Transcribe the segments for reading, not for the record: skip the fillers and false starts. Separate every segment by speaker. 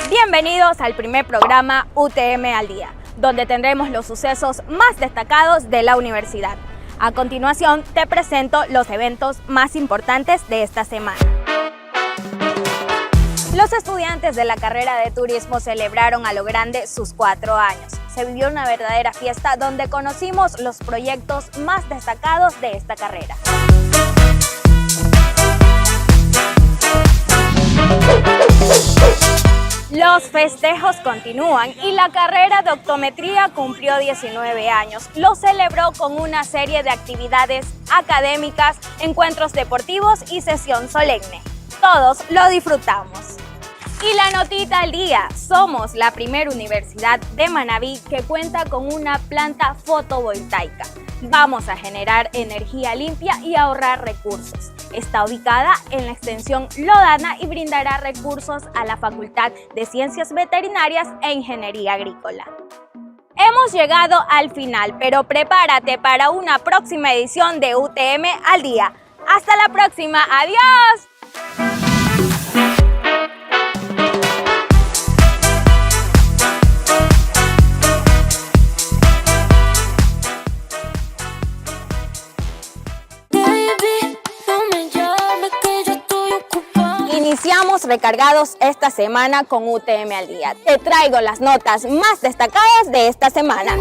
Speaker 1: Bienvenidos al primer programa UTM al Día, donde tendremos los sucesos más destacados de la universidad. A continuación, te presento los eventos más importantes de esta semana. Los estudiantes de la carrera de turismo celebraron a lo grande sus 4 años. Se vivió una verdadera fiesta donde conocimos los proyectos más destacados de esta carrera. Los festejos continúan y la carrera de optometría cumplió 19 años. Lo celebró con una serie de actividades académicas, encuentros deportivos y sesión solemne. Todos lo disfrutamos. Y la notita al día, somos la primera universidad de Manabí que cuenta con una planta fotovoltaica. Vamos a generar energía limpia y ahorrar recursos. Está ubicada en la extensión Lodana y brindará recursos a la Facultad de Ciencias Veterinarias e Ingeniería Agrícola. Hemos llegado al final, pero prepárate para una próxima edición de UTM al Día. ¡Hasta la próxima! ¡Adiós! Iniciamos recargados esta semana con UTM al Día. Te traigo las notas más destacadas de esta semana.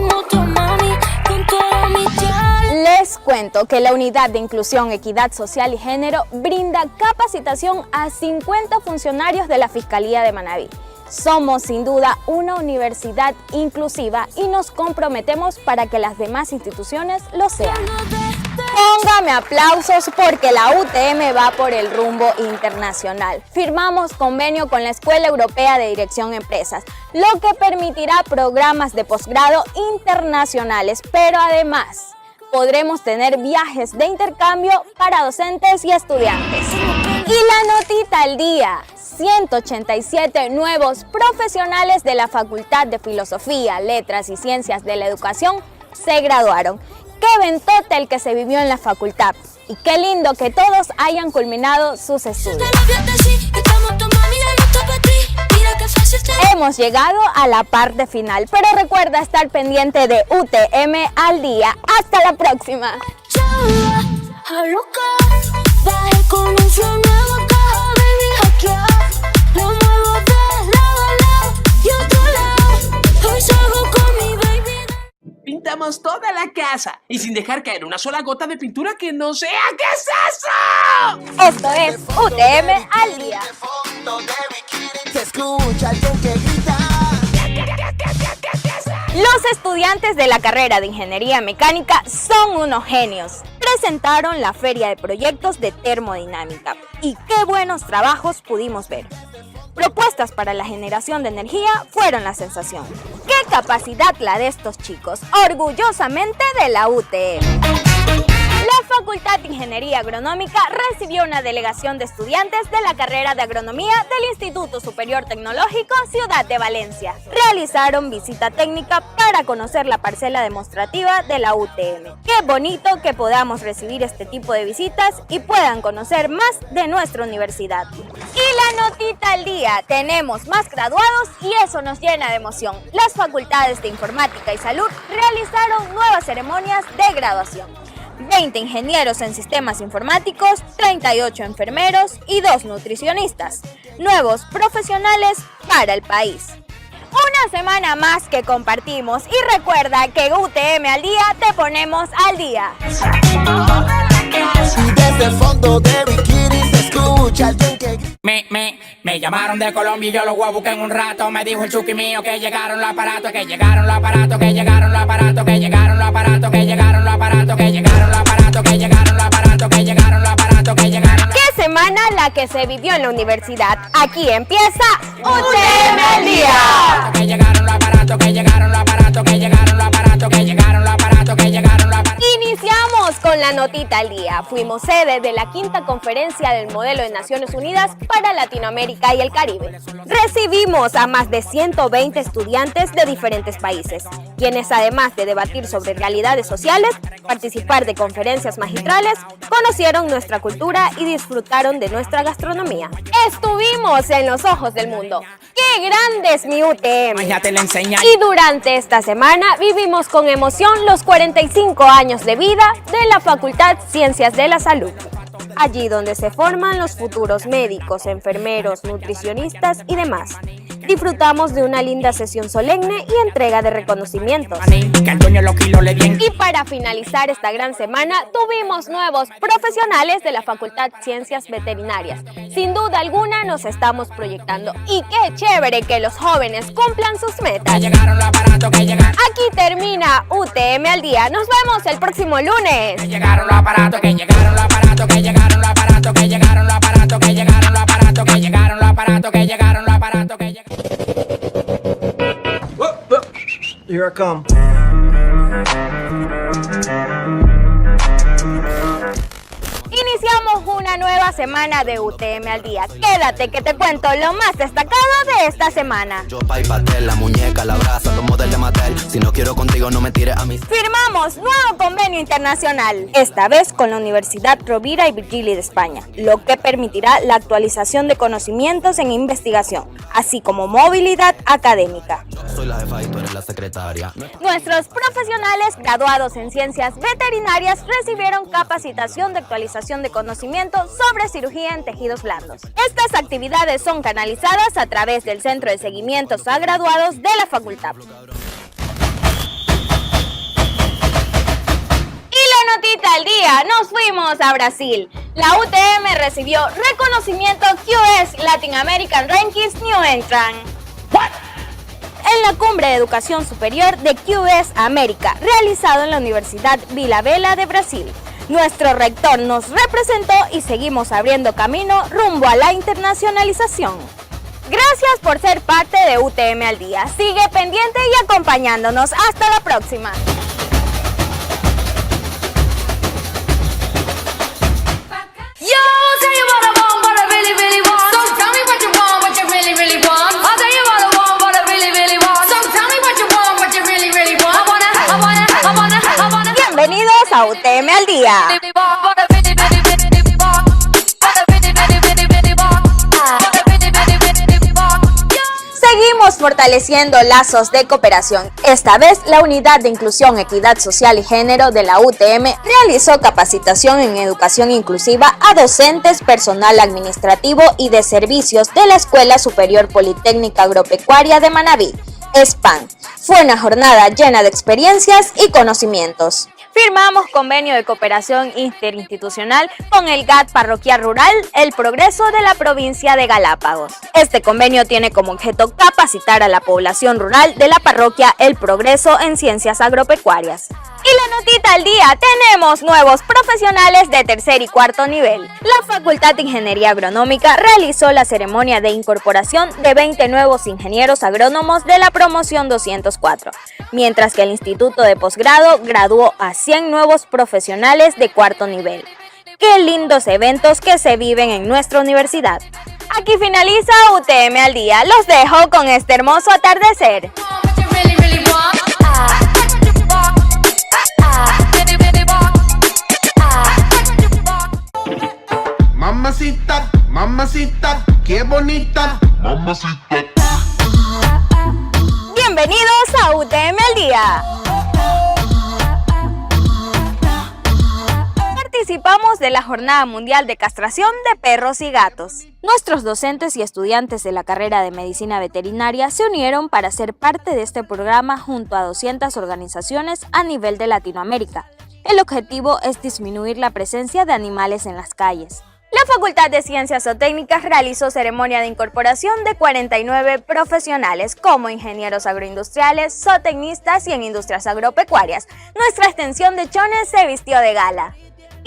Speaker 1: Les cuento que la Unidad de Inclusión, Equidad Social y Género brinda capacitación a 50 funcionarios de la Fiscalía de Manabí. Somos sin duda una universidad inclusiva y nos comprometemos para que las demás instituciones lo sean. Póngame aplausos porque la UTM va por el rumbo internacional. Firmamos convenio con la Escuela Europea de Dirección Empresas, lo que permitirá programas de posgrado internacionales, pero además podremos tener viajes de intercambio para docentes y estudiantes. Y la notita al día, 187 nuevos profesionales de la Facultad de Filosofía, Letras y Ciencias de la Educación se graduaron. ¡Qué eventote el que se vivió en la facultad! Y qué lindo que todos hayan culminado sus estudios. Hemos llegado a la parte final, pero recuerda estar pendiente de UTM al Día. ¡Hasta la próxima!
Speaker 2: Pintamos toda la casa y sin dejar caer una sola gota de pintura que no sea. ¿Qué es eso?
Speaker 1: Esto es UTM al Día. Los estudiantes de la carrera de Ingeniería Mecánica son unos genios. Presentaron la feria de proyectos de termodinámica y qué buenos trabajos pudimos ver. Propuestas para la generación de energía fueron la sensación. ¡Qué capacidad la de estos chicos! Orgullosamente de la UTM. La Facultad de Ingeniería Agronómica recibió una delegación de estudiantes de la carrera de Agronomía del Instituto Superior Tecnológico Ciudad de Valencia. Realizaron visita técnica para conocer la parcela demostrativa de la UTM. ¡Qué bonito que podamos recibir este tipo de visitas y puedan conocer más de nuestra universidad! Y la notita al día, tenemos más graduados y eso nos llena de emoción. Las facultades de Informática y Salud realizaron nuevas ceremonias de graduación. 20 ingenieros en sistemas informáticos, 38 enfermeros y 2 nutricionistas. Nuevos profesionales para el país. Una semana más que compartimos y recuerda que UTM al Día te ponemos al día.
Speaker 3: Desde el fondo de bikini se escucha el tren que...
Speaker 4: Me llamaron de Colombia y yo los voy a buscar en un rato. Me dijo el chuki mío que llegaron los aparatos, que llegaron los aparatos, que llegaron los aparatos, que llegaron los aparatos, que llegaron los aparatos, que llegaron los aparatos, que llegaron los aparatos, que llegaron los aparatos, que llegaron.
Speaker 1: ¿Qué semana la que se vivió en la universidad? Aquí empieza UTM al Día.
Speaker 4: Que llegaron los aparatos, que llegaron los aparatos, que llegaron los aparatos, que llegaron los aparatos, que llegaron los aparatos.
Speaker 1: Iniciamos con la notita al día. Fuimos sede de la 5ª conferencia del Modelo de Naciones Unidas para Latinoamérica y el Caribe. Recibimos a más de 120 estudiantes de diferentes países. quienes además de debatir sobre realidades sociales, participar de conferencias magistrales, conocieron nuestra cultura y disfrutaron de nuestra gastronomía. Estuvimos en los ojos del mundo. ¡Qué grande es mi UTM!
Speaker 4: Ya te la enseñé.
Speaker 1: Y durante esta semana vivimos con emoción los 45 años de vida de la Facultad Ciencias de la Salud. Allí donde se forman los futuros médicos, enfermeros, nutricionistas y demás. Disfrutamos de una linda sesión solemne y entrega de reconocimientos.
Speaker 4: Que al dueño los kilos le den.
Speaker 1: Y para finalizar esta gran semana, tuvimos nuevos profesionales de la Facultad Ciencias Veterinarias. Sin duda alguna nos estamos proyectando. Y qué chévere que los jóvenes cumplan sus metas.
Speaker 4: Que llegaron los aparatos, que llegaron.
Speaker 1: Aquí termina UTM al día. Nos vemos el próximo lunes.
Speaker 4: Que llegaron los aparatos, que llegaron los aparatos, que llegaron los aparatos, que llegaron los aparatos, que llegaron los aparatos, que llegaron los aparatos, que llegaron los aparatos, que llegaron.
Speaker 3: Here I come.
Speaker 1: Iniciamos una nueva semana de UTM al día. Quédate que te cuento lo más destacado de esta semana.
Speaker 3: Yo pa' y pastel, la muñeca, la brasa, los modelos de Mattel. Si no quiero contigo, no me tires a mí.
Speaker 1: Firmamos nuevo convenio internacional, esta vez con la Universidad Rovira y Virgili de España, lo que permitirá la actualización de conocimientos en investigación, así como movilidad académica.
Speaker 3: Soy la jefa y tú eres la secretaria.
Speaker 1: Nuestros profesionales graduados en ciencias veterinarias recibieron capacitación de actualización de conocimientos sobre cirugía en tejidos blandos. Estas actividades son canalizadas a través del Centro de Seguimientos a Graduados de la Facultad. Notita al día, nos fuimos a Brasil. La UTM recibió reconocimiento QS Latin American Rankings New Entrant. En la cumbre de educación superior de QS América, realizado en la Universidad Vila Bela de Brasil. Nuestro rector nos representó y seguimos abriendo camino rumbo a la internacionalización. Gracias por ser parte de UTM al día. Sigue pendiente y acompañándonos. Hasta la próxima. Bienvenidos a UTM al día. Seguimos fortaleciendo lazos de cooperación. Esta vez, la Unidad de Inclusión, Equidad Social y Género de la UTM realizó capacitación en educación inclusiva a docentes, personal administrativo y de servicios de la Escuela Superior Politécnica Agropecuaria de Manabí, SPAN. Fue una jornada llena de experiencias y conocimientos. Firmamos convenio de cooperación interinstitucional con el GAT Parroquial Rural El Progreso de la provincia de Galápagos. Este convenio tiene como objeto capacitar a la población rural de la parroquia El Progreso en ciencias agropecuarias. Y la notita al día, tenemos nuevos profesionales de tercer y cuarto nivel. La Facultad de Ingeniería Agronómica realizó la ceremonia de incorporación de 20 nuevos ingenieros agrónomos de la promoción 204, mientras que el Instituto de Posgrado graduó a 100 nuevos profesionales de cuarto nivel. ¡Qué lindos eventos que se viven en nuestra universidad! Aquí finaliza UTM al día. Los dejo con este hermoso atardecer.
Speaker 5: Mamacita, mamacita, qué bonita. Mamacita.
Speaker 1: Bienvenidos a UTM al día. Participamos de la Jornada Mundial de Castración de Perros y Gatos. Nuestros docentes y estudiantes de la carrera de Medicina Veterinaria se unieron para ser parte de este programa junto a 200 organizaciones a nivel de Latinoamérica. El objetivo es disminuir la presencia de animales en las calles. La Facultad de Ciencias Zootécnicas realizó ceremonia de incorporación de 49 profesionales como ingenieros agroindustriales, zootecnistas y en industrias agropecuarias. Nuestra extensión de chones se vistió de gala.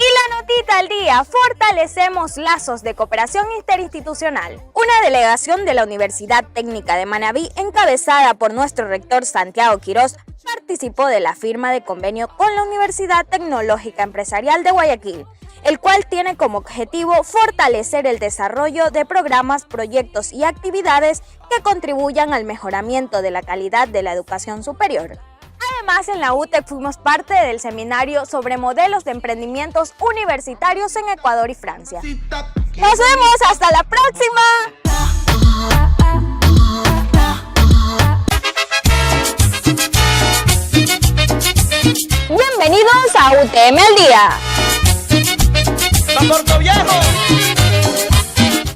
Speaker 1: Y la notita al día, fortalecemos lazos de cooperación interinstitucional. Una delegación de la Universidad Técnica de Manabí, encabezada por nuestro rector Santiago Quirós, participó de la firma de convenio con la Universidad Tecnológica Empresarial de Guayaquil, el cual tiene como objetivo fortalecer el desarrollo de programas, proyectos y actividades que contribuyan al mejoramiento de la calidad de la educación superior. Además, en la UTEC fuimos parte del seminario sobre modelos de emprendimientos universitarios en Ecuador y Francia. ¡Nos vemos! ¡Hasta la próxima! Bienvenidos a UTM al Día.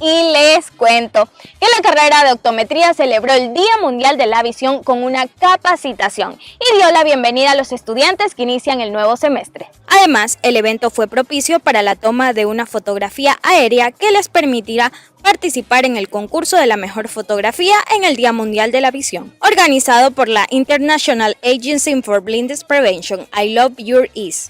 Speaker 1: Y les cuento que la carrera de optometría celebró el Día Mundial de la Visión con una capacitación y dio la bienvenida a los estudiantes que inician el nuevo semestre. Además, el evento fue propicio para la toma de una fotografía aérea que les permitirá participar en el concurso de la mejor fotografía en el Día Mundial de la Visión, organizado por la International Agency for Blindness Prevention. I Love Your Eyes.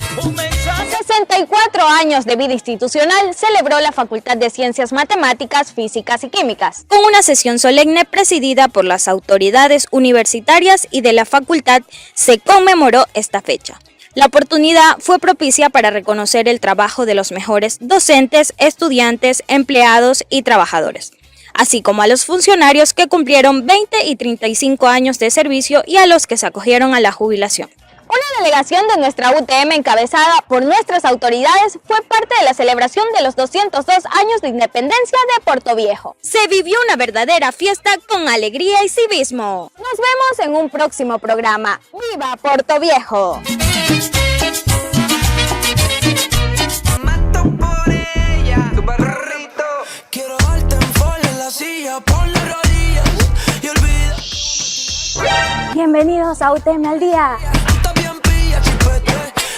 Speaker 1: 64 años de vida institucional celebró la Facultad de Ciencias Matemáticas, Físicas y Químicas, con una sesión solemne presidida por las autoridades universitarias y de la facultad. Se conmemoró esta fecha. La oportunidad fue propicia para reconocer el trabajo de los mejores docentes, estudiantes, empleados y trabajadores, así como a los funcionarios que cumplieron 20 y 35 años de servicio y a los que se acogieron a la jubilación. Una delegación de nuestra UTM encabezada por nuestras autoridades fue parte de la celebración de los 202 años de independencia de Puerto Viejo. Se vivió una verdadera fiesta con alegría y civismo. Nos vemos en un próximo programa. ¡Viva Puerto Viejo!
Speaker 6: Quiero darte en folio en la silla, ponle rodillas y olvida.
Speaker 1: Bienvenidos a UTM al Día.
Speaker 6: Está bien pilla, chipete,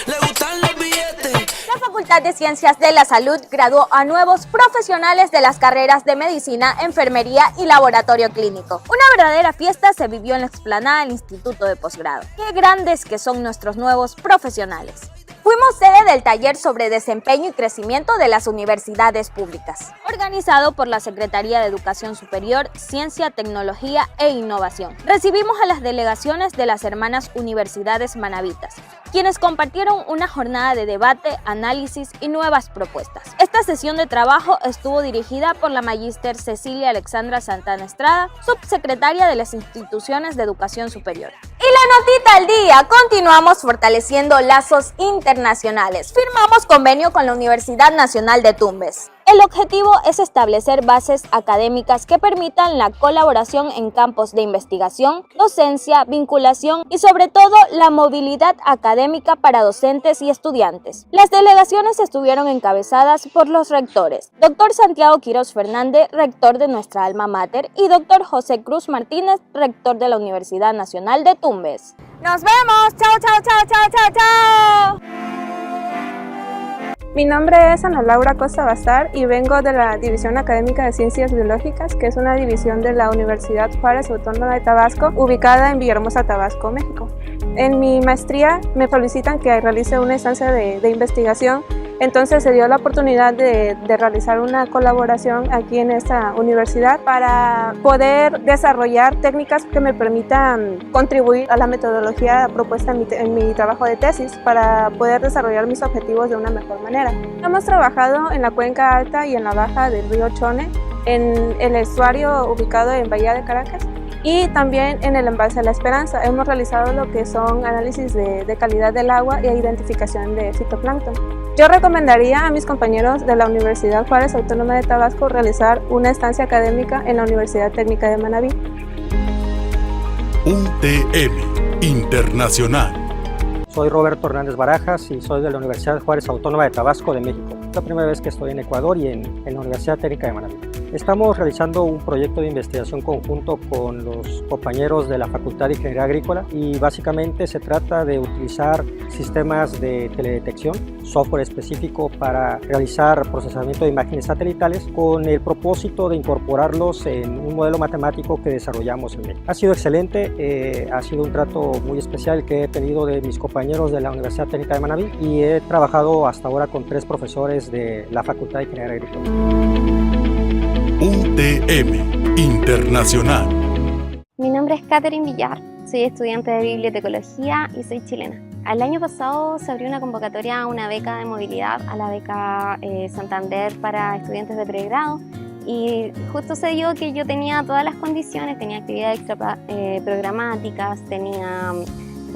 Speaker 6: le gustan los billetes.
Speaker 1: La Facultad de Ciencias de la Salud graduó a nuevos profesionales de las carreras de Medicina, Enfermería y Laboratorio Clínico. Una verdadera fiesta se vivió en la explanada del Instituto de Posgrado. ¡Qué grandes que son nuestros nuevos profesionales! Fuimos sede del taller sobre desempeño y crecimiento de las universidades públicas, organizado por la Secretaría de Educación Superior, Ciencia, Tecnología e Innovación. Recibimos a las delegaciones de las hermanas universidades manabitas, quienes compartieron una jornada de debate, análisis y nuevas propuestas. Esta sesión de trabajo estuvo dirigida por la magíster Cecilia Alexandra Santana Estrada, subsecretaria de las instituciones de educación superior. Y la notita al día, continuamos fortaleciendo lazos internacionales. Firmamos convenio con la Universidad Nacional de Tumbes. El objetivo es establecer bases académicas que permitan la colaboración en campos de investigación, docencia, vinculación y sobre todo la movilidad académica para docentes y estudiantes. Las delegaciones estuvieron encabezadas por los rectores, Dr. Santiago Quiroz Fernández, rector de nuestra alma mater, y Dr. José Cruz Martínez, rector de la Universidad Nacional de Tumbes. ¡Nos vemos! ¡Chao, chao, chao, chao, chao, chao!
Speaker 7: Mi nombre es Ana Laura Costa Bastar y vengo de la División Académica de Ciencias Biológicas, que es una división de la Universidad Juárez Autónoma de Tabasco, ubicada en Villahermosa, Tabasco, México. En mi maestría me solicitan que realice una estancia de investigación, entonces se dio la oportunidad de realizar una colaboración aquí en esta universidad para poder desarrollar técnicas que me permitan contribuir a la metodología propuesta en mi trabajo de tesis para poder desarrollar mis objetivos de una mejor manera. Hemos trabajado en la cuenca alta y en la baja del río Chone, en el estuario ubicado en Bahía de Caracas y también en el embalse La Esperanza. Hemos realizado lo que son análisis de calidad del agua e identificación de fitoplancton. Yo recomendaría a mis compañeros de la Universidad Juárez Autónoma de Tabasco realizar una estancia académica en la Universidad Técnica de Manabí.
Speaker 8: UTM Internacional.
Speaker 9: Soy Roberto Hernández Barajas y soy de la Universidad Juárez Autónoma de Tabasco de México. Es la primera vez que estoy en Ecuador y en la Universidad Técnica de Manabí. Estamos realizando un proyecto de investigación conjunto con los compañeros de la Facultad de Ingeniería Agrícola y básicamente se trata de utilizar sistemas de teledetección, software específico para realizar procesamiento de imágenes satelitales con el propósito de incorporarlos en un modelo matemático que desarrollamos en México. Ha sido excelente, ha sido un trato muy especial que he tenido de mis compañeros de la Universidad Técnica de Manabí y he trabajado hasta ahora con 3 profesores de la Facultad de Ingeniería Agrícola.
Speaker 8: UTM Internacional.
Speaker 10: Mi nombre es Catherine Villar, soy estudiante de bibliotecología y soy chilena. El año pasado se abrió una convocatoria a una beca de movilidad, a la beca Santander para estudiantes de pregrado y justo se dio que yo tenía todas las condiciones, tenía actividades extra programáticas, tenía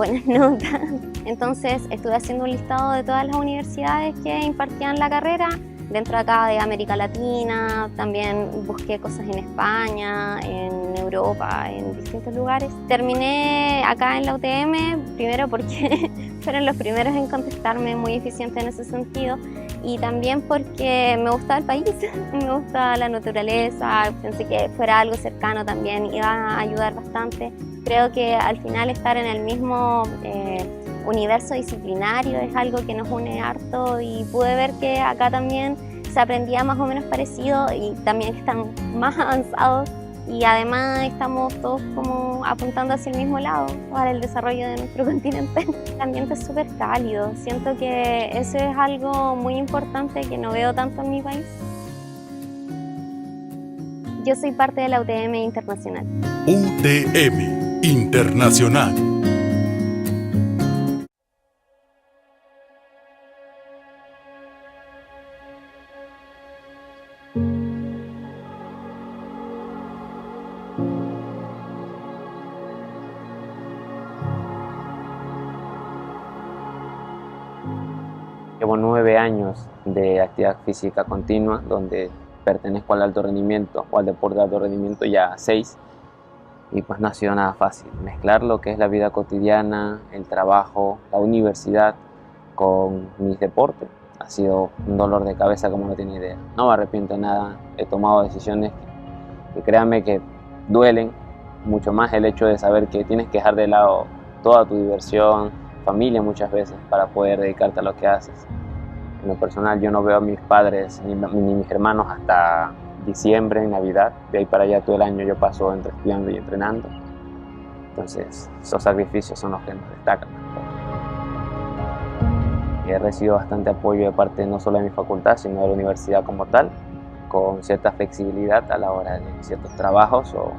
Speaker 10: buenas notas. Entonces estuve haciendo un listado de todas las universidades que impartían la carrera dentro de acá de América Latina. También busqué cosas en España, en Europa, en distintos lugares. Terminé acá en la UTM, primero porque fueron los primeros en contestarme, muy eficiente en ese sentido, y también porque me gusta el país, me gusta la naturaleza, pensé que fuera algo cercano también, iba a ayudar bastante. Creo que al final estar en el mismo universo disciplinario es algo que nos une harto, y pude ver que acá también se aprendía más o menos parecido y también están más avanzados, y además estamos todos como apuntando hacia el mismo lado para el desarrollo de nuestro continente. El ambiente es súper cálido, siento que eso es algo muy importante que no veo tanto en mi país. Yo soy parte de la UTM Internacional.
Speaker 8: UTM Internacional.
Speaker 11: Llevo 9 años de actividad física continua, donde pertenezco al alto rendimiento o al deporte de alto rendimiento ya 6, y pues no ha sido nada fácil mezclar lo que es la vida cotidiana, el trabajo, la universidad con mis deportes. Ha sido un dolor de cabeza como no tiene idea. No me arrepiento de nada, he tomado decisiones que créanme que duelen mucho más, el hecho de saber que tienes que dejar de lado toda tu diversión, familia muchas veces, para poder dedicarte a lo que haces. En lo personal yo no veo a mis padres ni mis hermanos hasta diciembre, Navidad. De ahí para allá todo el año yo paso entre estudiando y entrenando. Entonces esos sacrificios son los que nos destacan. He recibido bastante apoyo de parte no solo de mi facultad, sino de la universidad como tal, con cierta flexibilidad a la hora de ciertos trabajos o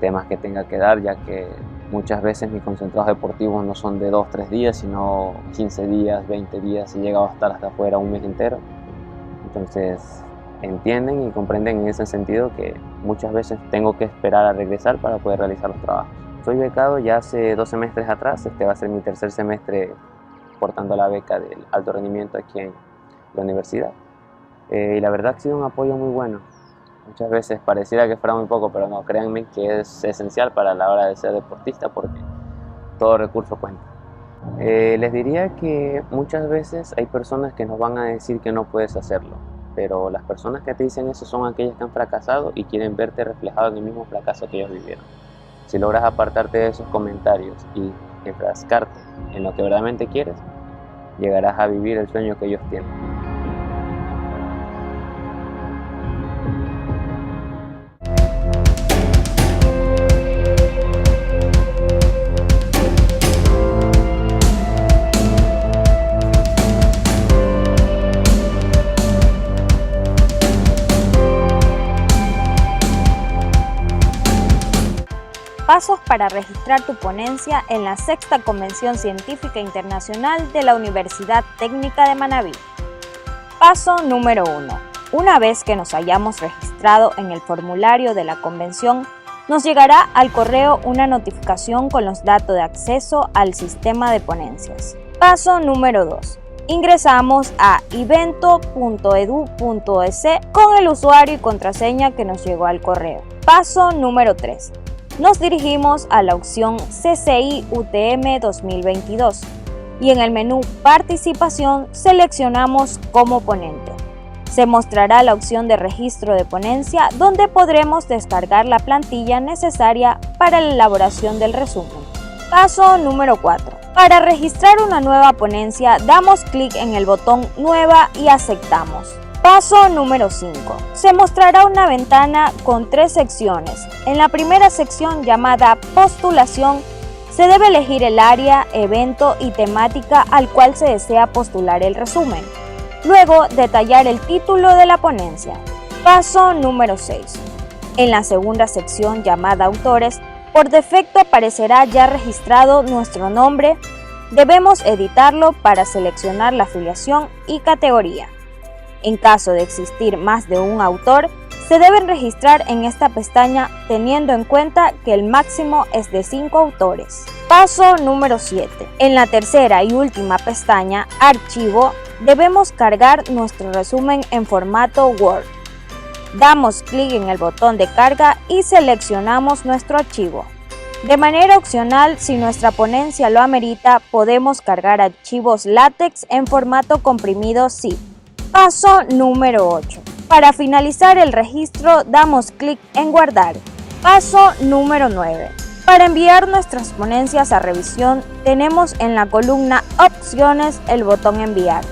Speaker 11: temas que tenga que dar, ya que muchas veces mis concentrados deportivos no son de 2-3 días, sino 15 días, 20 días, y he llegado a estar hasta afuera un mes entero. Entonces entienden y comprenden en ese sentido que muchas veces tengo que esperar a regresar para poder realizar los trabajos. Soy becado ya hace 2 semestres atrás, este va a ser mi 3er semestre portando la beca del alto rendimiento aquí en la universidad. Y la verdad ha sido un apoyo muy bueno. Muchas veces pareciera que fuera muy poco, pero no, créanme que es esencial para la hora de ser deportista, porque todo recurso cuenta. Les diría que muchas veces hay personas que nos van a decir que no puedes hacerlo, pero las personas que te dicen eso son aquellas que han fracasado y quieren verte reflejado en el mismo fracaso que ellos vivieron. Si logras apartarte de esos comentarios y enfrascarte en lo que verdaderamente quieres, llegarás a vivir el sueño que ellos tienen.
Speaker 1: Pasos para registrar tu ponencia en la 6ª Convención Científica Internacional de la Universidad Técnica de Manabí. Paso número 1. Una vez que nos hayamos registrado en el formulario de la convención, nos llegará al correo una notificación con los datos de acceso al sistema de ponencias. Paso número 2. Ingresamos a evento.edu.es con el usuario y contraseña que nos llegó al correo. Paso número 3. Nos dirigimos a la opción CCI UTM 2022 y en el menú Participación seleccionamos como ponente. Se mostrará la opción de registro de ponencia, donde podremos descargar la plantilla necesaria para la elaboración del resumen. Paso número 4. Para registrar una nueva ponencia, damos clic en el botón Nueva y aceptamos. Paso número 5. Se mostrará una ventana con 3 secciones. En la primera sección, llamada Postulación, se debe elegir el área, evento y temática al cual se desea postular el resumen. Luego, detallar el título de la ponencia. Paso número 6. En la segunda sección, llamada Autores, por defecto aparecerá ya registrado nuestro nombre. Debemos editarlo para seleccionar la afiliación y categoría. En caso de existir más de un autor, se deben registrar en esta pestaña teniendo en cuenta que el máximo es de 5 autores. Paso número 7. En la tercera y última pestaña, Archivo, debemos cargar nuestro resumen en formato Word. Damos clic en el botón de carga y seleccionamos nuestro archivo. De manera opcional, si nuestra ponencia lo amerita, podemos cargar archivos látex en formato comprimido zip. Paso número 8. Para finalizar el registro, damos clic en guardar. Paso número 9. Para enviar nuestras ponencias a revisión, tenemos en la columna Opciones el botón Enviar.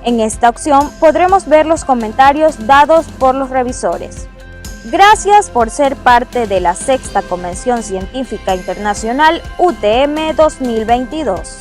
Speaker 1: En esta opción podremos ver los comentarios dados por los revisores. Gracias por ser parte de la 6ª Convención Científica Internacional UTM 2022.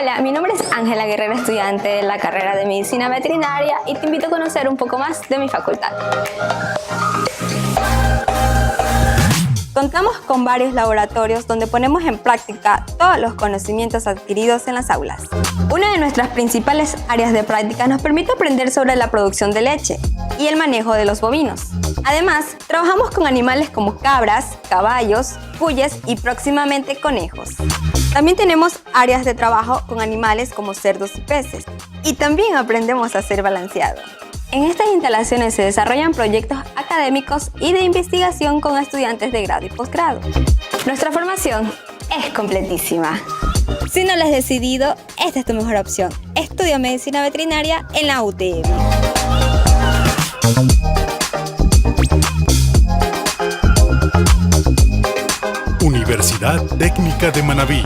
Speaker 12: Hola, mi nombre es Ángela Guerrero, estudiante de la carrera de Medicina Veterinaria y te invito a conocer un poco más de mi facultad. Contamos con varios laboratorios donde ponemos en práctica todos los conocimientos adquiridos en las aulas. Una de nuestras principales áreas de práctica nos permite aprender sobre la producción de leche y el manejo de los bovinos. Además, trabajamos con animales como cabras, caballos, cuyes y próximamente conejos. También tenemos áreas de trabajo con animales como cerdos y peces. Y también aprendemos a hacer balanceado. En estas instalaciones se desarrollan proyectos académicos y de investigación con estudiantes de grado y posgrado. Nuestra formación es completísima.
Speaker 1: Si no lo has decidido, esta es tu mejor opción. Estudia Medicina Veterinaria en la UTM.
Speaker 8: Universidad Técnica de Manabí.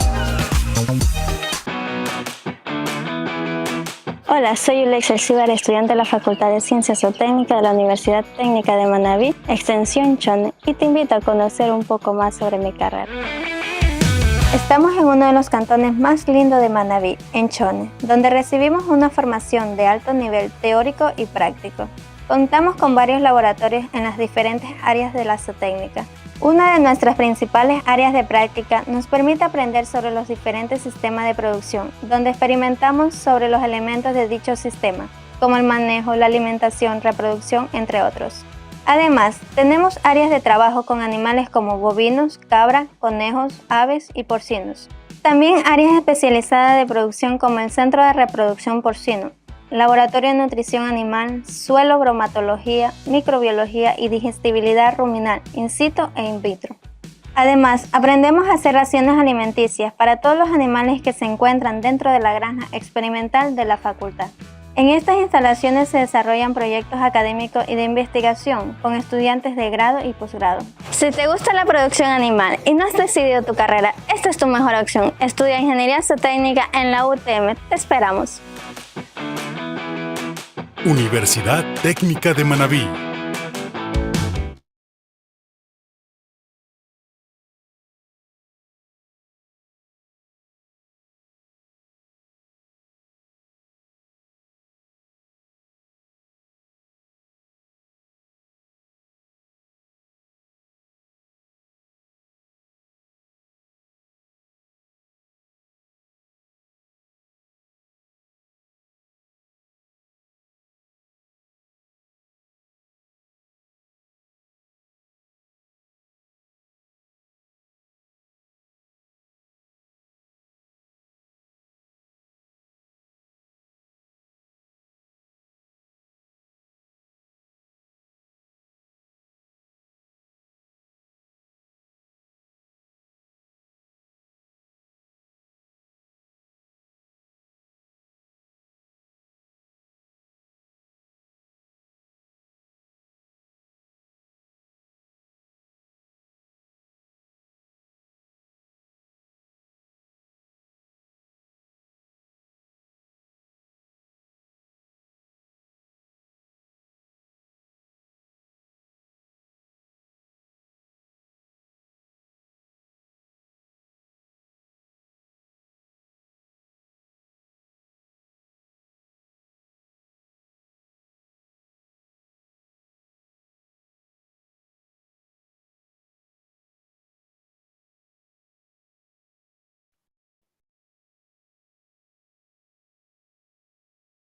Speaker 13: Hola, soy Ulex Elcibar, estudiante de la Facultad de Ciencias Zootecnicas de la Universidad Técnica de Manabí, extensión Chone, y te invito a conocer un poco más sobre mi carrera. Estamos en uno de los cantones más lindos de Manabí, en Chone, donde recibimos una formación de alto nivel teórico y práctico. Contamos con varios laboratorios en las diferentes áreas de la zootécnica. Una de nuestras principales áreas de práctica nos permite aprender sobre los diferentes sistemas de producción, donde experimentamos sobre los elementos de dicho sistema, como el manejo, la alimentación, reproducción, entre otros. Además, tenemos áreas de trabajo con animales como bovinos, cabra, conejos, aves y porcinos. También áreas especializadas de producción como el Centro de Reproducción Porcino, Laboratorio de Nutrición Animal, Suelo, Bromatología, Microbiología y Digestibilidad Ruminal, in situ e in vitro. Además, aprendemos a hacer raciones alimenticias para todos los animales que se encuentran dentro de la granja experimental de la facultad. En estas instalaciones se desarrollan proyectos académicos y de investigación con estudiantes de grado y posgrado. Si te gusta la producción animal y no has decidido tu carrera, esta es tu mejor opción. Estudia Ingeniería Zootécnica en la UTM. Te esperamos.
Speaker 8: Universidad Técnica de Manabí.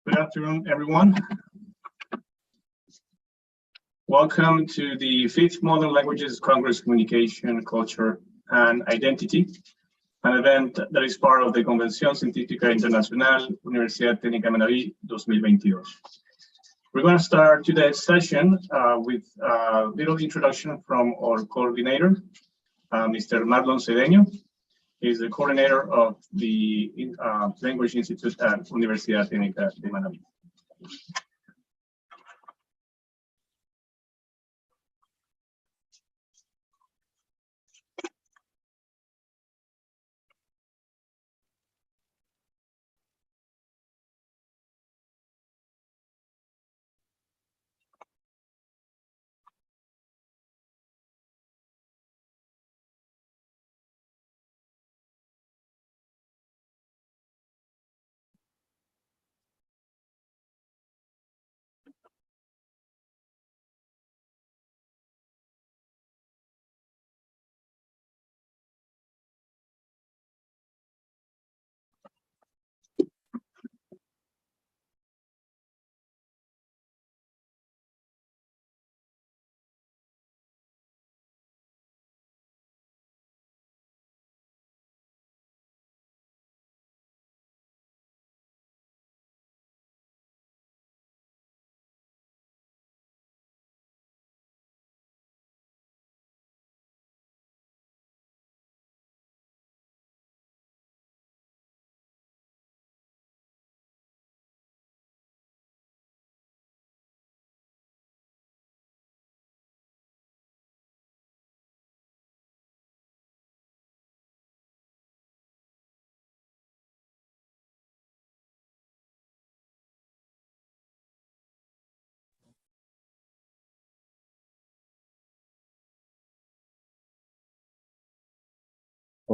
Speaker 14: Good afternoon, everyone. Welcome to the 5th Modern Languages Congress Communication, Culture, and Identity, an event that is part of the Convención Científica Internacional Universidad Técnica de Manabí 2022. We're going to start today's session with a little introduction from our coordinator, Mr. Marlon Cedeño. He's the coordinator of the Language Institute at Universidad Técnica de Manabí.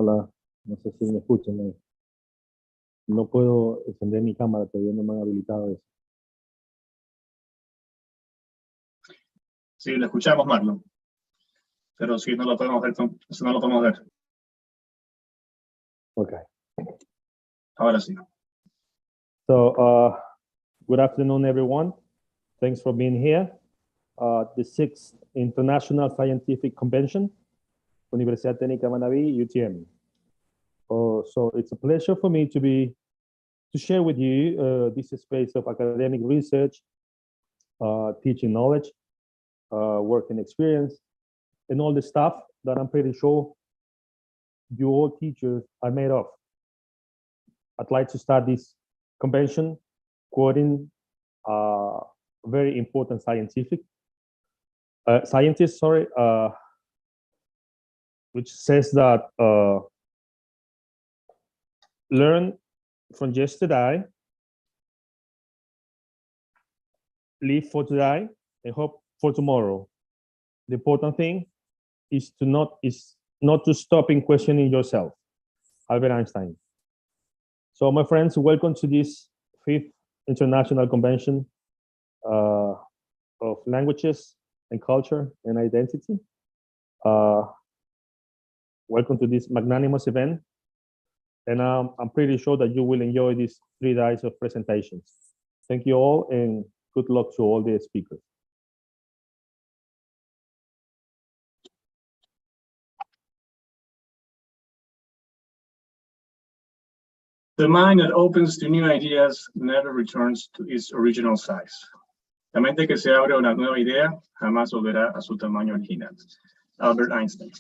Speaker 15: Hola, no sé si me escuchan. No puedo encender mi cámara, todavía no me han habilitado eso.
Speaker 14: Sí, lo escuchamos, Marlon. Pero sí, no lo podemos ver. No lo podemos ver.
Speaker 15: Okay.
Speaker 14: Ahora sí.
Speaker 15: So, good afternoon, everyone. Thanks for being here. The 6th International Scientific Convention, Universidad Técnica Manabí, UTM. So it's a pleasure for me to share with you this space of academic research, teaching knowledge, working experience, and all the stuff that I'm pretty sure you all teachers are made of. I'd like to start this convention quoting a very important scientist, which says that learn from yesterday, live for today, and hope for tomorrow. The important thing is not to stop in questioning yourself. Albert Einstein. So, my friends, welcome to this 5th International Convention of Languages and Culture and Identity. Welcome to this magnanimous event. And I'm pretty sure that you will enjoy these 3 days of presentations. Thank you all, and good luck to all the speakers.
Speaker 14: The mind that opens to new ideas never returns to its original size. La mente que se abre a una nueva idea jamás volverá a su tamaño original. Albert Einstein.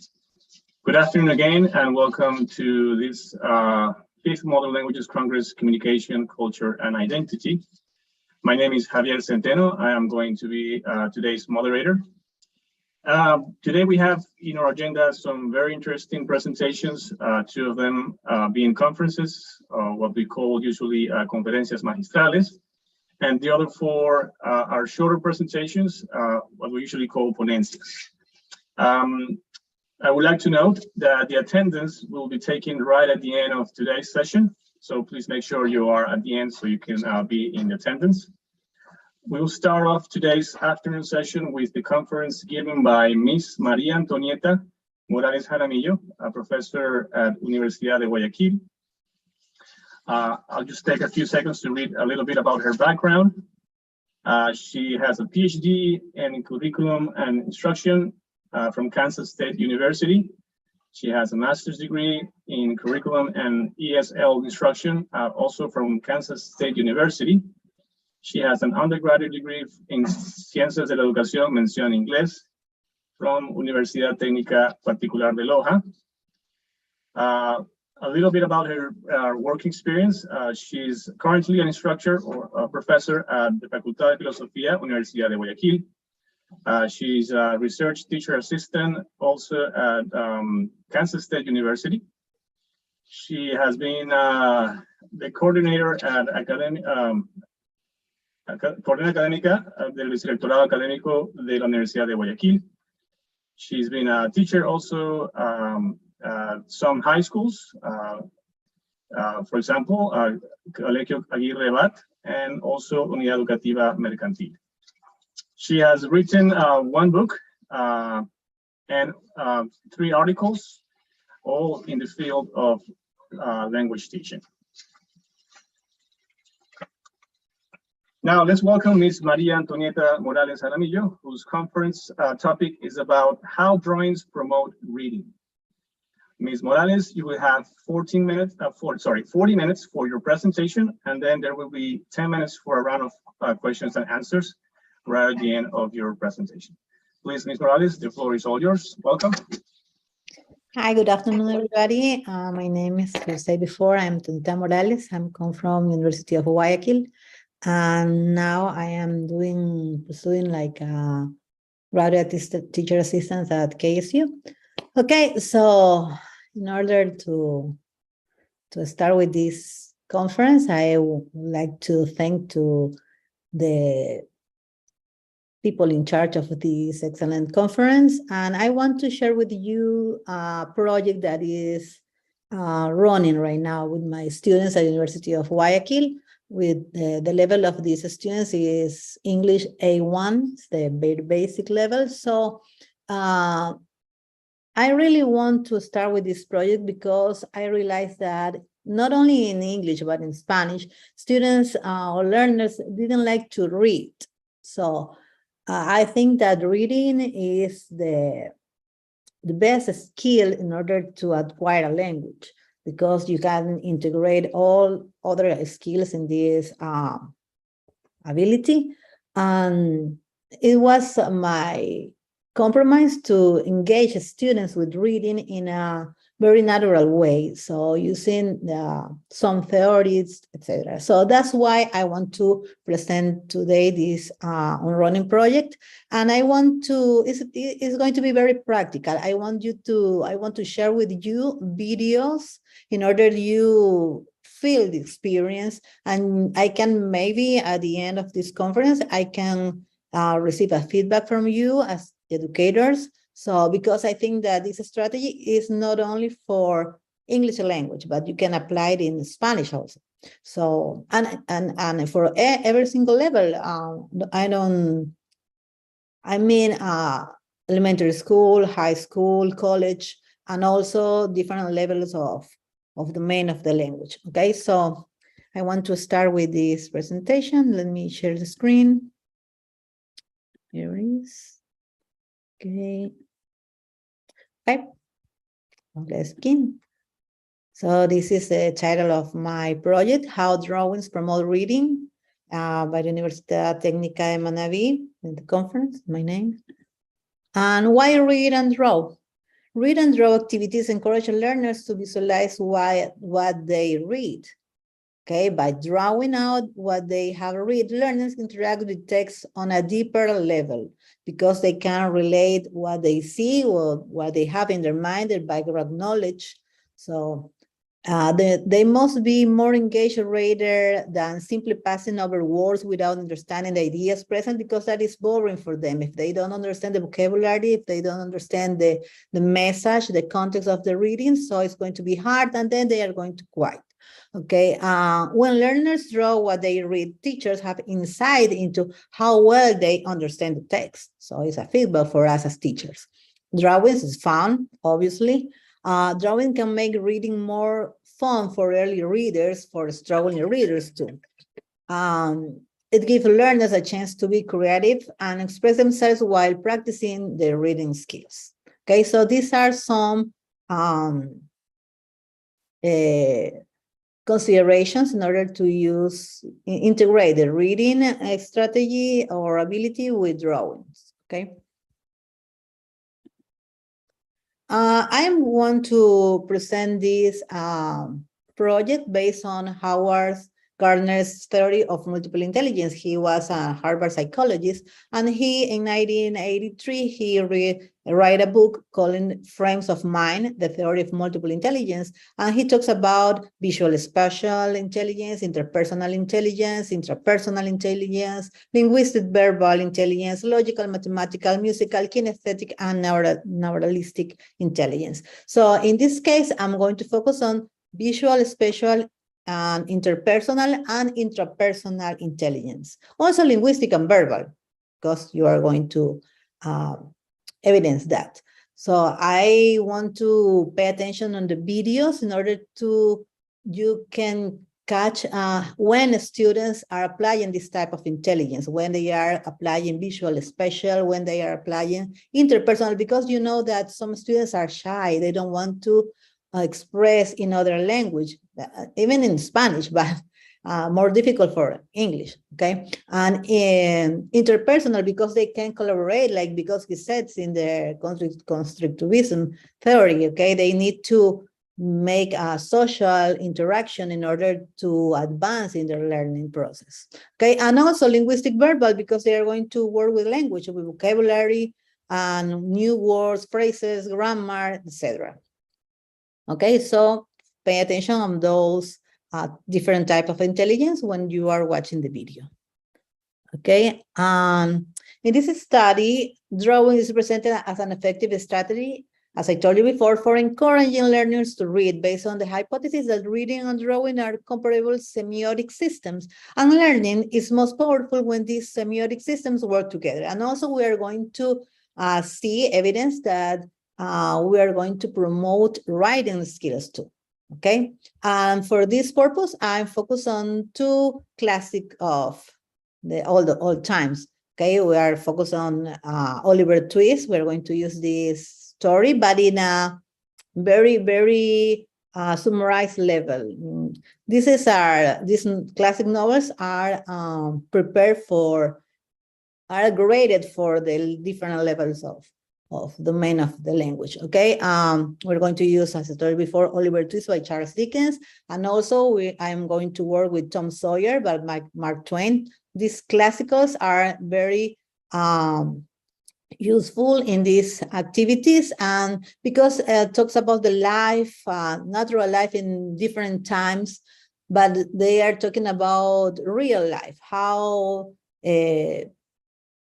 Speaker 14: Good afternoon again, and welcome to this 5th Modern Languages Congress, Communication, Culture, and Identity. My name is Javier Centeno. I am going to be today's moderator. Today we have in our agenda some very interesting presentations, 2 of them being conferences, what we call usually conferencias magistrales, and the other 4 are shorter presentations, what we usually call ponencias. I would like to note that the attendance will be taken right at the end of today's session, so please make sure you are at the end so you can be in attendance. We will start off today's afternoon session with the conference given by Miss María Antonieta Morales Jaramillo, a professor at Universidad de Guayaquil. I'll just take a few seconds to read a little bit about her background. She has a PhD in curriculum and instruction from Kansas State University. She has a master's degree in curriculum and ESL instruction, also from Kansas State University. She has an undergraduate degree in Ciencias de la Educación, mención inglés, from Universidad Técnica Particular de Loja. A little bit about her work experience. She's currently an instructor or a professor at the Facultad de Filosofía, Universidad de Guayaquil. She's a research teacher assistant also at Kansas State University. She has been the coordinator at Coordinación Académica del Vicerrectorado Académico de la Universidad de Guayaquil. She's been a teacher also some high schools, for example, Colegio Aguirre Bat, and also Unidad Educativa Mercantil. She has written 1 book and 3 articles, all in the field of language teaching. Now, let's welcome Ms. María Antonieta Morales Jaramillo, whose conference topic is about how drawings promote reading. Ms. Morales, you will have 40 minutes for your presentation, and then there will be 10 minutes for a round of questions and answers right at the end of your presentation. Please, Ms. Morales, the floor is all yours. Welcome.
Speaker 16: Hi, good afternoon, everybody. My name is, as I said before, I'm Antonieta Morales. I'm come from University of Guayaquil. And now I am pursuing like a graduate teacher assistant at KSU. Okay, so in order to start with this conference, I would like to thank to the people in charge of this excellent conference. And I want to share with you a project that is running right now with my students at the University of Guayaquil. With the level of these students is English A1, it's the very basic level. So I really want to start with this project because I realized that not only in English, but in Spanish, students or learners didn't like to read. So I think that reading is the best skill in order to acquire a language, because you can integrate all other skills in this ability. And it was my compromise to engage students with reading in a very natural way. So using some theories, etc. So that's why I want to present today this on-running project. And I want to, it's going to be very practical. I want to share with you videos in order you feel the experience. And I can maybe at the end of this conference, I can receive a feedback from you as educators. So because I think that this strategy is not only for English language, but you can apply it in Spanish also. So, and for every single level, I mean elementary school, high school, college, and also different levels of the domain of the language. Okay, so I want to start with this presentation. Let me share the screen. Here it is. Okay. Okay. Let's begin. So this is the title of my project, How Drawings Promote Reading, by the Universidad Técnica de Manabí, in the conference, my name. And why read and draw? Read and draw activities encourage learners to visualize what they read. Okay, by drawing out what they have read, learners interact with text on a deeper level because they can relate what they see or what they have in their mind, their background knowledge. So they must be more engaged rather than simply passing over words without understanding the ideas present, because that is boring for them. If they don't understand the vocabulary, if they don't understand the message, the context of the reading, so it's going to be hard, and then they are going to quit. Okay, when learners draw what they read, teachers have insight into how well they understand the text. So it's a feedback for us as teachers. Drawings is fun, obviously. Drawing can make reading more fun for early readers, for struggling readers too. It gives learners a chance to be creative and express themselves while practicing their reading skills. Okay, so these are some considerations in order to integrate the reading strategy or ability with drawings. Okay. I want to present this project based on Howard Gardner's theory of multiple intelligence. He was a Harvard psychologist, and he, in 1983, he wrote a book called Frames of Mind, the Theory of Multiple Intelligence, and he talks about visual spatial intelligence, interpersonal intelligence, intrapersonal intelligence, linguistic verbal intelligence, logical, mathematical, musical, kinesthetic, and neuralistic intelligence. So in this case, I'm going to focus on visual, spatial, and interpersonal and intrapersonal intelligence. Also linguistic and verbal, because you are going to evidence that. So I want to pay attention on the videos in order to, you can catch when students are applying this type of intelligence, when they are applying visual, spatial, when they are applying interpersonal, because you know that some students are shy, they don't want to express in other language, even in Spanish, but more difficult for English, okay? And in interpersonal, because they can collaborate, like because he says in the constructivism theory, okay? They need to make a social interaction in order to advance in their learning process, okay? And also linguistic verbal, because they are going to work with language, with vocabulary, and new words, phrases, grammar, etc. Okay, so pay attention on those different type of intelligence when you are watching the video. Okay, in this study, drawing is presented as an effective strategy as I told you before, for encouraging learners to read based on the hypothesis that reading and drawing are comparable semiotic systems. And learning is most powerful when these semiotic systems work together. And also we are going to see evidence that we are going to promote writing skills too. Okay, and for this purpose, I'm focused on two classic of the old times. Okay, we are focused on Oliver Twist. We're going to use this story, but in a very summarized level. These classic novels are are graded for the different levels of domain of the language. Okay, we're going to use, as I told you before, Oliver Twist by Charles Dickens, and also I'm going to work with Tom Sawyer by Mark Twain. These classicals are very useful in these activities, and because it talks about the life, natural life in different times, but they are talking about real life, how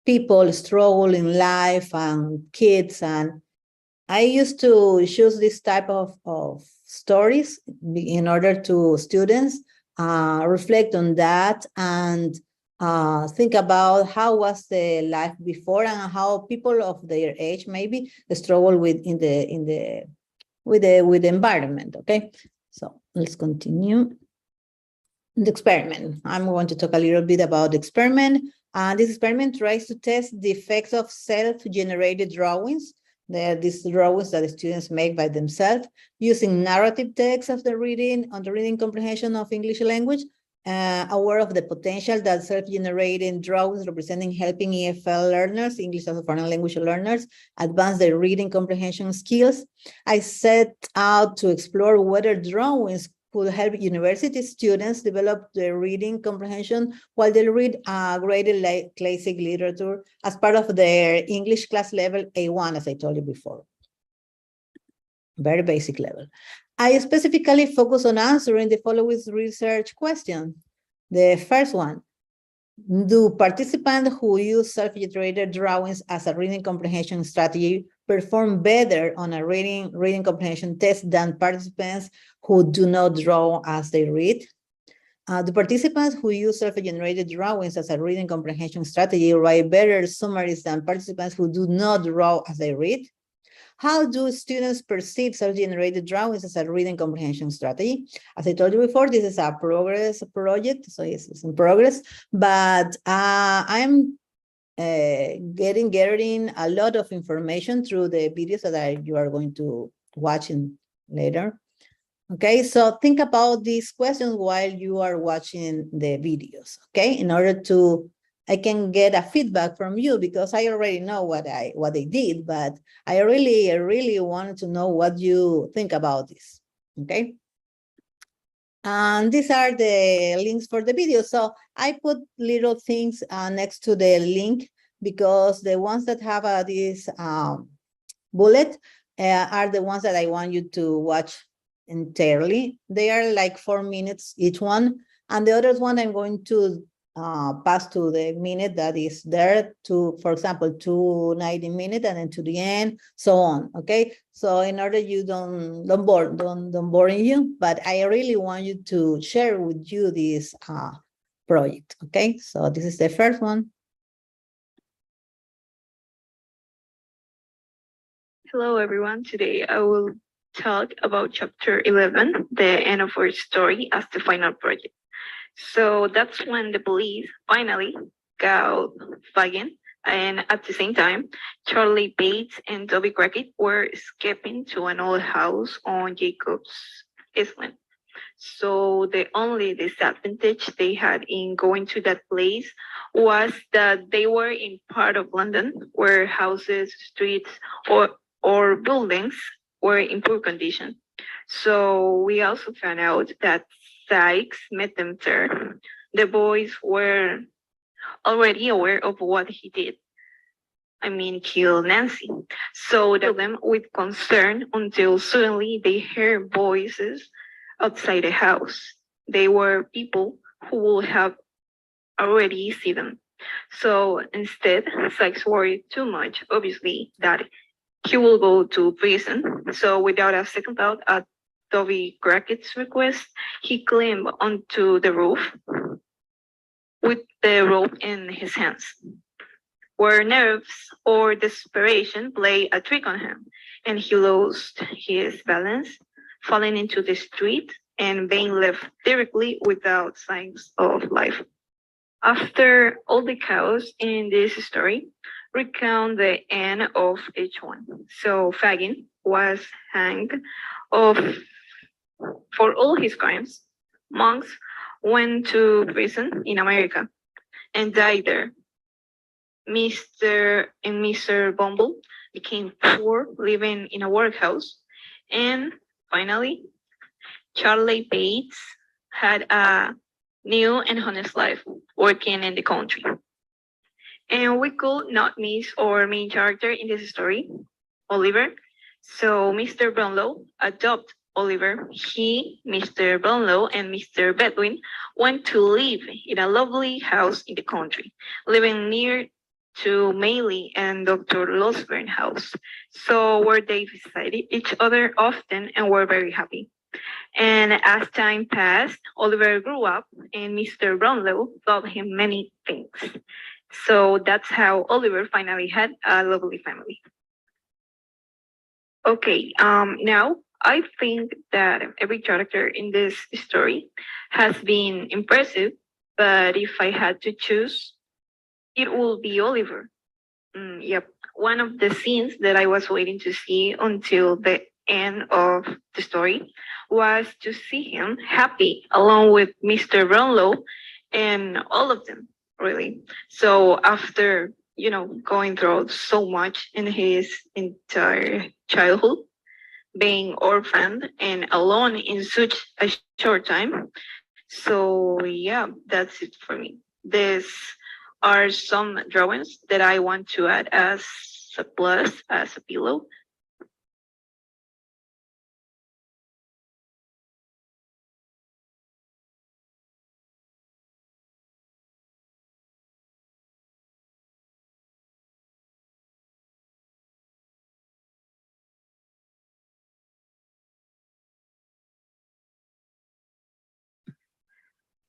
Speaker 16: people struggle in life and kids. And I used to choose this type of stories in order to students reflect on that and think about how was the life before and how people of their age maybe struggle with the environment. Okay, so let's continue. The experiment. I'm going to talk a little bit about the experiment. This experiment tries to test the effects of self-generated drawings. These drawings that the students make by themselves using narrative text of the reading on the reading comprehension of English language, aware of the potential that self-generated drawings representing helping EFL learners, English as a foreign language learners, advance their reading comprehension skills. I set out to explore whether drawings could help university students develop their reading comprehension while they read graded classic literature as part of their English class level A1, as I told you before. Very basic level. I specifically focus on answering the following research question. The first one, do participants who use self-generated drawings as a reading comprehension strategy perform better on a reading comprehension test than participants who do not draw as they read? The participants who use self-generated drawings as a reading comprehension strategy write better summaries than participants who do not draw as they read? How do students perceive self-generated drawings as a reading comprehension strategy? As I told you before, this is a progress project, so it's in progress, but I'm gathering a lot of information through the videos that you are going to watch later. Okay, so think about these questions while you are watching the videos, okay, in order to I can get a feedback from you, because I already know what they did, but I really wanted to know what you think about this. Okay. And these are the links for the video. So I put little things next to the link, because the ones that have this bullet are the ones that I want you to watch entirely. They are like 4 minutes each one. And the other one I'm going to pass to the minute that is there to, for example, 290 minutes and then to the end, so on. Okay, so in order you don't bore you, but I really want you to share with you this project. Okay, so this is the first one.
Speaker 17: Hello everyone, today I will talk about chapter 11, the end of our story as the final project. So that's when the police finally got Fagin, and at the same time, Charlie Bates and Toby Crockett were escaping to an old house on Jacob's Island. So the only disadvantage they had in going to that place was that they were in part of London where houses, streets, or buildings were in poor condition. So we also found out that Sykes met them there. The boys were already aware of what he did. I mean, kill Nancy. So they them with concern until suddenly they heard voices outside the house. They were people who would have already seen them. So instead, Sykes worried too much, obviously, that he will go to prison. So without a second thought, at Toby Crackett's request, he climbed onto the roof with the rope in his hands. Where nerves or desperation play a trick on him, and he lost his balance, falling into the street and being left directly without signs of life. After all the chaos in this story, recount the end of each one. So Fagin was hanged of for all his crimes. Monks went to prison in America and died there. Mr. Bumble became poor, living in a workhouse. And finally, Charlie Bates had a new and honest life working in the country. And we could not miss our main character in this story, Oliver. So Mr. Brownlow adopt Oliver. He, Mr. Brownlow, and Mr. Bedwin went to live in a lovely house in the country, living near to Maylie and Dr. Losburn's house. So where they visited each other often and were very happy. And as time passed, Oliver grew up and Mr. Brownlow taught him many things. So that's how Oliver finally had a lovely family. Okay, now I think that every character in this story has been impressive, but if I had to choose, it will be Oliver. Yep, one of the scenes that I was waiting to see until the end of the story was to see him happy along with Mr. Brownlow and all of them, really. So after, going through so much in his entire childhood, being orphaned and alone in such a short time. So yeah, that's it for me. These are some drawings that I want to add as a plus, as a pillow.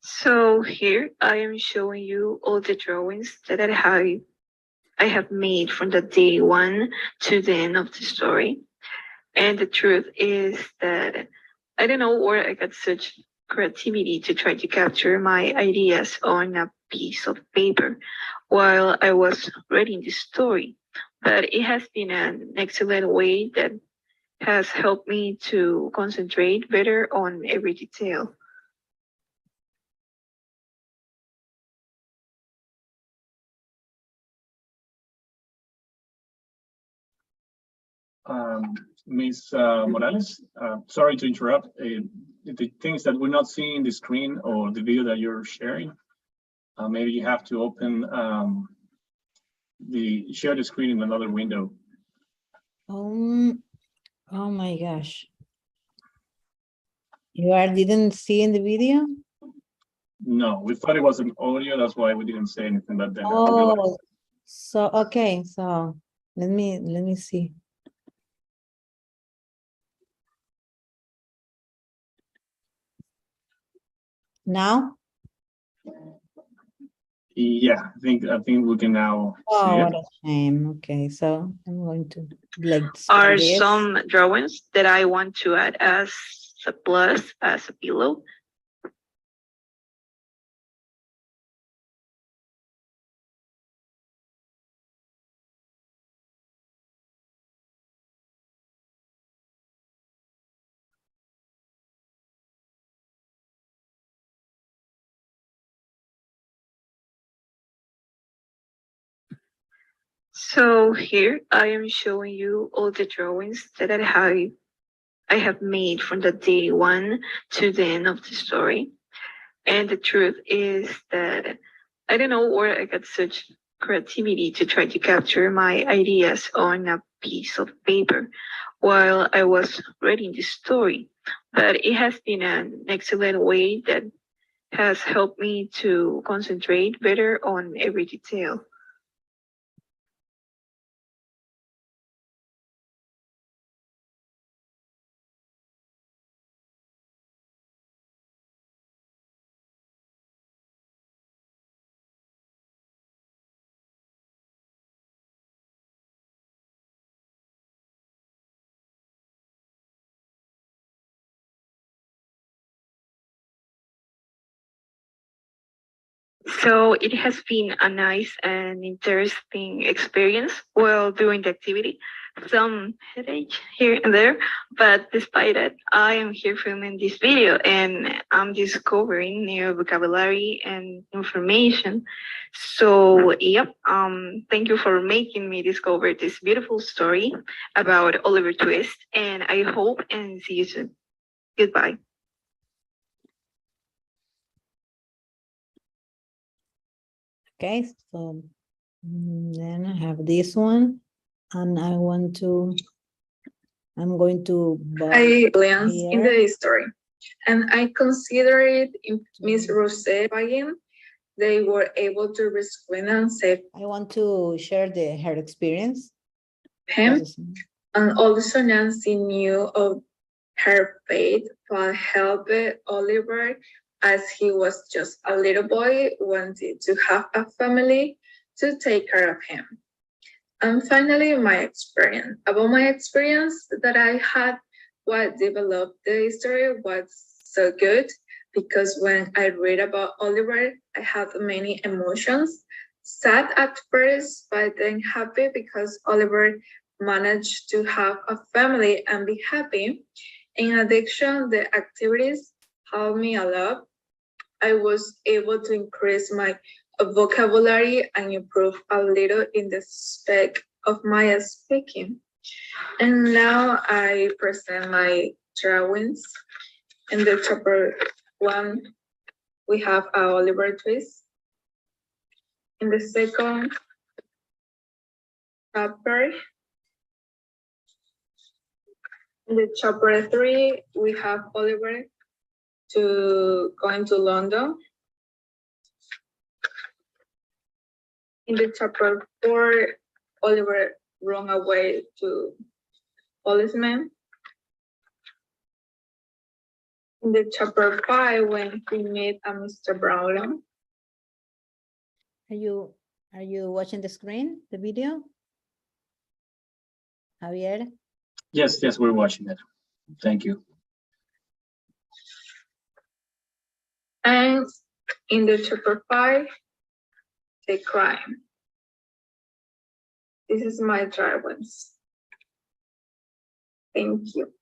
Speaker 17: So here I am showing you all the drawings that I have made from the day one to the end of the story. And the truth is that I don't know where I got such creativity to try to capture my ideas on a piece of paper while I was writing the story. But it has been an excellent way that has helped me to concentrate better on every detail.
Speaker 14: Ms. Morales, sorry to interrupt. The things that we're not seeing in the screen or the video that you're sharing, maybe you have to open share the screen in another window.
Speaker 16: Oh my gosh. You didn't see in the video?
Speaker 14: No, we thought it was an audio, that's why we didn't say anything, but then I realized.
Speaker 16: Oh, so okay, so let me see. Now?
Speaker 14: Yeah, I think we can now see
Speaker 16: Oh,
Speaker 14: it.
Speaker 16: what a shame. Okay, so I'm going to like
Speaker 17: Are
Speaker 16: this.
Speaker 17: some drawings that I want to add as a plus, as a pillow. So here I am showing you all the drawings that I have made from the day one to the end of the story. And the truth is that I don't know where I got such creativity to try to capture my ideas on a piece of paper while I was writing the story. But it has been an excellent way that has helped me to concentrate better on every detail. So it has been a nice and interesting experience while doing the activity. Some headache here and there, but despite it, I am here filming this video and I'm discovering new vocabulary and information. So yep, thank you for making me discover this beautiful story about Oliver Twist, and I hope and see you soon. Goodbye.
Speaker 16: Okay, so then I have this one, and I'm going to
Speaker 18: Aliens in
Speaker 16: here.
Speaker 18: the history, and I consider it if Miss Rose Bagin, they were able to rescue and save
Speaker 16: I want to share her experience.
Speaker 18: him, and also Nancy knew of her fate, but helped Oliver as he was just a little boy, wanted to have a family to take care of him. And finally, my experience. About my experience that I had, what developed the story was so good because when I read about Oliver, I had many emotions. Sad at first, but then happy because Oliver managed to have a family and be happy. In addition, the activities helped me a lot. I was able to increase my vocabulary and improve a little in the spec of my speaking. And now I present my drawings. In the chapter 1, we have a Oliver Twist. In the second chapter, in the chapter 3, we have Oliver going to London. In the chapter 4, Oliver run away to policeman. In the chapter 5, when he met a Mr. Brown.
Speaker 16: Are you watching the screen, the video? Javier?
Speaker 14: Yes, we're watching it. Thank you.
Speaker 18: And in the chapter 5, the crime. This is my drawings. Thank you.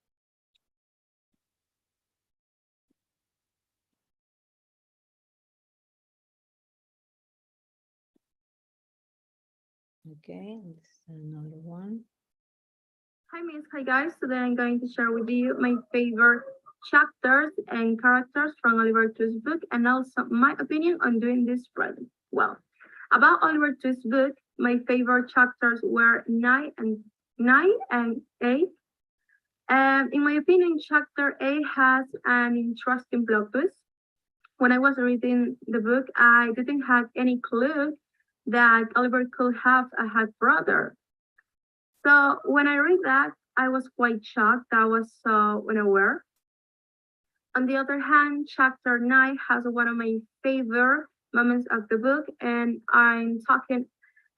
Speaker 16: Okay, this is another one.
Speaker 19: Hi Miss, hi guys. Today I'm going to share with you my favorite chapters and characters from Oliver Twist's book and also my opinion on doing this project. Well, about Oliver Twist's book, my favorite chapters were 9 and 8. In my opinion, chapter 8 has an interesting plot twist. When I was reading the book, I didn't have any clue that Oliver could have a half brother. So when I read that, I was quite shocked. I was so unaware. On the other hand, chapter 9 has one of my favorite moments of the book, and I'm talking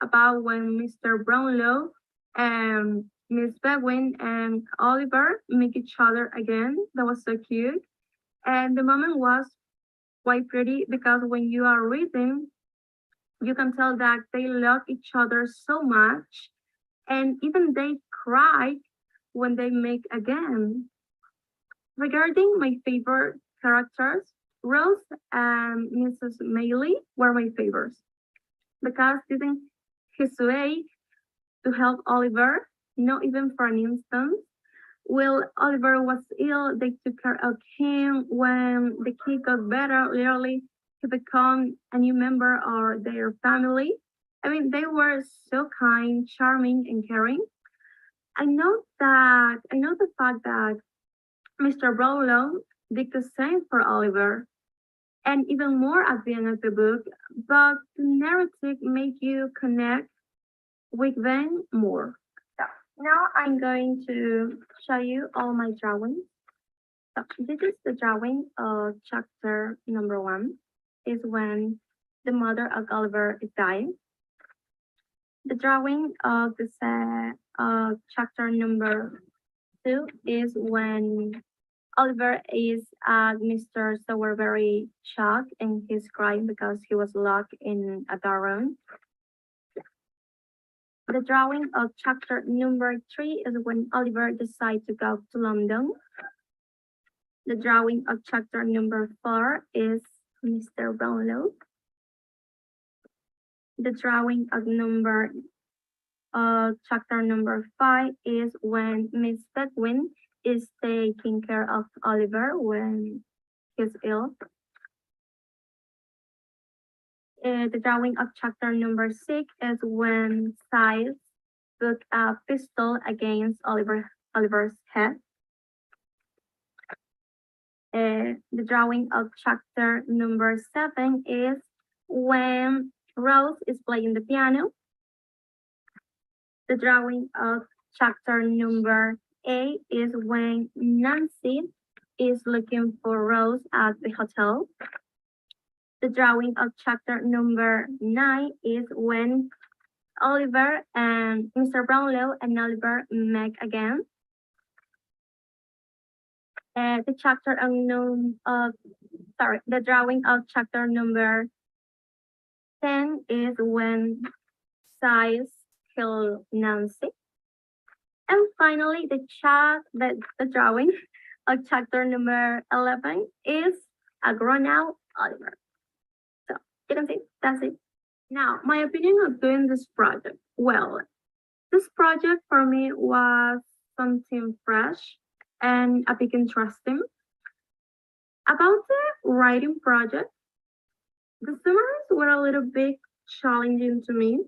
Speaker 19: about when Mr. Brownlow and Miss Bedwin and Oliver meet each other again. That was so cute. And the moment was quite pretty because when you are reading, you can tell that they love each other so much, and even they cry when they meet again. Regarding my favorite characters, Rose and Mrs. Maylie were my favorites because didn't hesitate to help Oliver, not even for an instant. While Oliver was ill, they took care of him. When the kid got better, literally, he became a new member of their family. I mean, they were so kind, charming, and caring. I know the fact that Mr. Brownlow did the same for Oliver, and even more at the end of the book, but the narrative made you connect with them more. So now I'm going to show you all my drawings. So this is the drawing of chapter number 1, is when the mother of Oliver is dying. The drawing of the chapter number 2 is when Oliver is Mr. Sowerberry shocked and he's crying because he was locked in a dark room. The drawing of chapter number 3 is when Oliver decides to go to London. The drawing of chapter number 4 is Mr. Brownlow. The drawing of chapter number 5 is when Miss Bedwin is taking care of Oliver when he's ill. The drawing of chapter number 6 is when Siles took a pistol against Oliver's head. The drawing of chapter number 7 is when Rose is playing the piano. The drawing of chapter number 8 is when Nancy is looking for Rose at the hotel. The drawing of chapter number 9 is when Oliver and Mr. Brownlow and Oliver met again. The drawing of chapter number 10 is when Siles killed Nancy. And finally, the drawing of chapter number 11 is a grown-out Oliver. So you can see, that's it. Now, my opinion of doing this project. Well, this project for me was something fresh and a bit interesting. About the writing project, the summaries were a little bit challenging to me,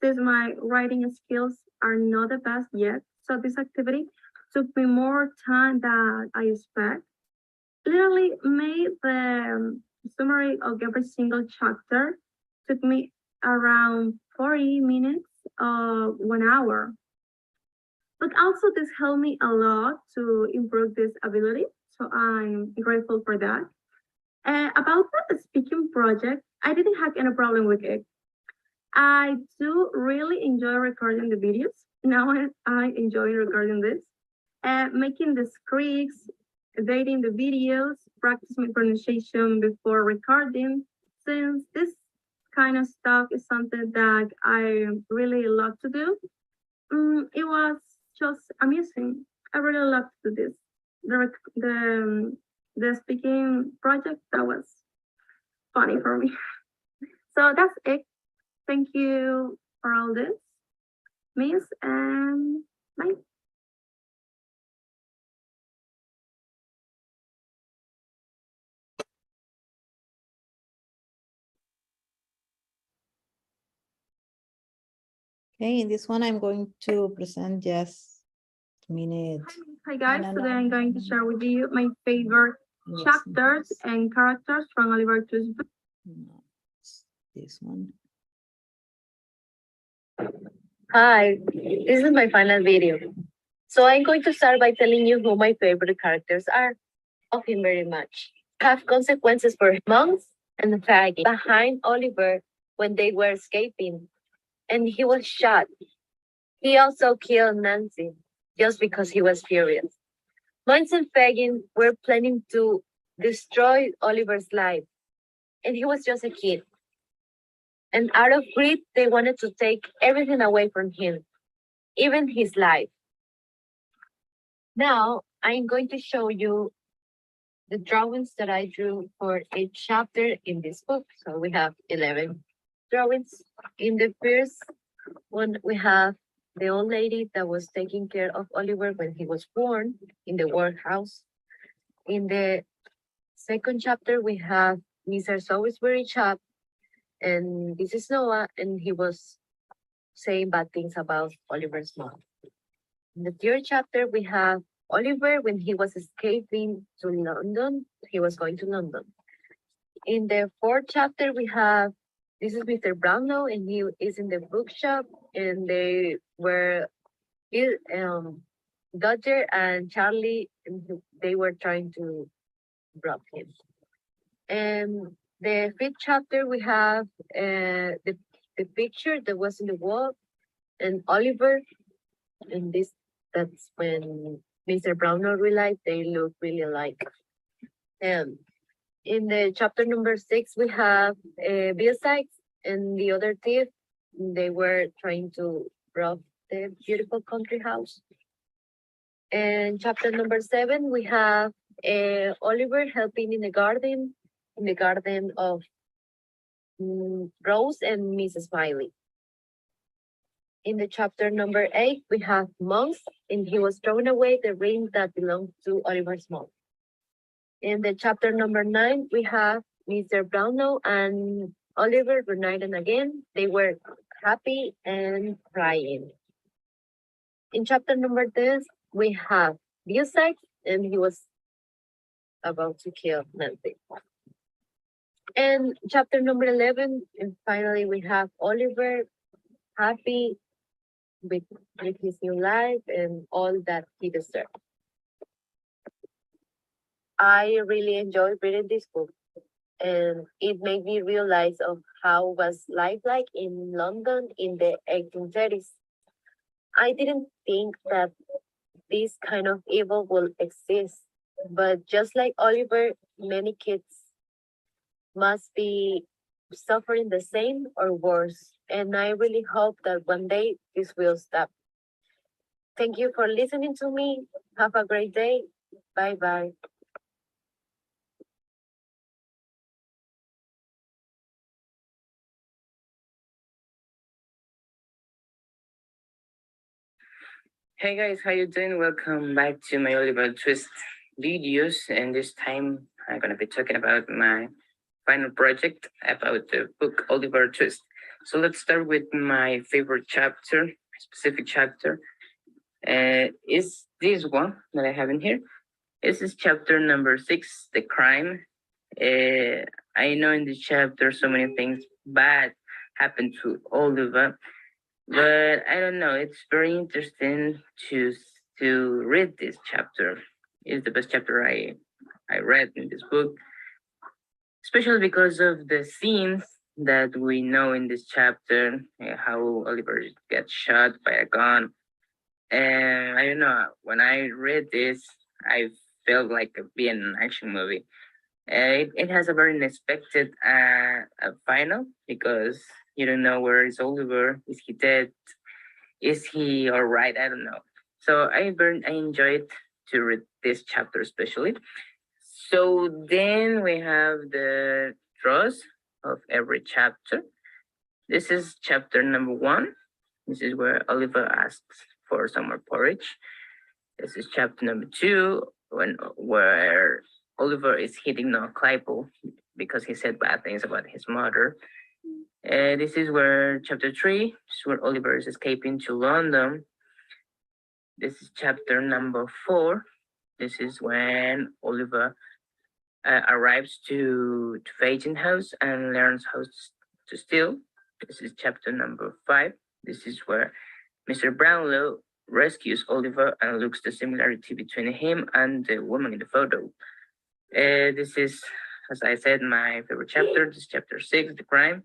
Speaker 19: since my writing skills are not the best yet. So this activity took me more time than I expect. Literally made the summary of every single chapter took me around 40 minutes of 1 hour. But also this helped me a lot to improve this ability. So I'm grateful for that. About the speaking project, I didn't have any problem with it. I do really enjoy recording the videos. Now I enjoy recording this. Making the scripts, editing the videos, practice my pronunciation before recording. Since this kind of stuff is something that I really love to do, it was just amazing. I really love to do this. The speaking project, that was funny for me. So that's it. Thank you for all this, Miss, and bye.
Speaker 16: Okay, in this one, I'm going to present just a minute.
Speaker 19: Hi guys, today I'm going to share with you my favorite chapters and characters from Oliver Twist's book.
Speaker 16: This one.
Speaker 20: Hi, this is my final video. So I'm going to start by telling you who my favorite characters are. Of him very much. Have consequences for monks and Faggy behind Oliver when they were escaping, and he was shot. He also killed Nancy just because he was furious. Monks and Fagin were planning to destroy Oliver's life, and he was just a kid. And out of greed, they wanted to take everything away from him, even his life. Now, I'm going to show you the drawings that I drew for each chapter in this book. So we have 11 drawings. In the first one, we have the old lady that was taking care of Oliver when he was born in the workhouse. In the second chapter, we have Mr. Salisbury shop, and this is Noah, and he was saying bad things about Oliver's mom. In the third chapter, we have Oliver when he was escaping to London. He was going to London. In the fourth chapter, we have, this is Mr. Brownlow, and he is in the bookshop, and they were Dodger and Charlie, and they were trying to rob him. And the fifth chapter, we have the picture that was in the wall, and Oliver, and that's when Mr. Brownlow realized they look really alike. In the chapter number 6, we have Bill Sykes and the other thief. They were trying to rob the beautiful country house. And chapter number 7, we have Oliver helping in the garden of Rose and Mrs. Smiley. In the chapter number 8, we have Monks, and he was throwing away the ring that belonged to Oliver's mom. In the chapter number 9, we have Mr. Brownlow and Oliver reunited again. They were happy and crying. In chapter number 10, we have Bill Sykes, and he was about to kill Nancy. And chapter number 11, and finally we have Oliver happy with his new life and all that he deserved. I really enjoyed reading this book, and it made me realize of how was life like in London in the 1830s. I didn't think that this kind of evil will exist, but just like Oliver, many kids must be suffering the same or worse, and I really hope that one day this will stop. Thank you for listening to me. Have a great day. Bye-bye.
Speaker 21: Hey guys, how you doing? Welcome back to my Oliver Twist videos, and this time I'm gonna be talking about my final project about the book Oliver Twist. So let's start with my favorite chapter, specific chapter. Is this one that I have in here. This is chapter number 6, The Crime. I know in this chapter so many things bad happened to Oliver, but I don't know. It's very interesting to read this chapter. It's the best chapter I read in this book, especially because of the scenes that we know in this chapter, how Oliver gets shot by a gun. And I don't know, when I read this, I felt like being an action movie. It has a very unexpected final, because you don't know where is Oliver. Is he dead? Is he all right? I don't know. So I enjoyed to read this chapter especially. So then we have the draws of every chapter. This is chapter number 1. This is where Oliver asks for some more porridge. This is chapter number 2, where Oliver is hitting Noah Claypool because he said bad things about his mother. This is where chapter 3 is where Oliver is escaping to London. This is chapter number 4. This is when Oliver arrives to Fagin house and learns how to steal. This is chapter number 5. This is where Mr. Brownlow rescues Oliver and looks the similarity between him and the woman in the photo. This is, as I said, my favorite chapter. This is chapter 6, The Crime,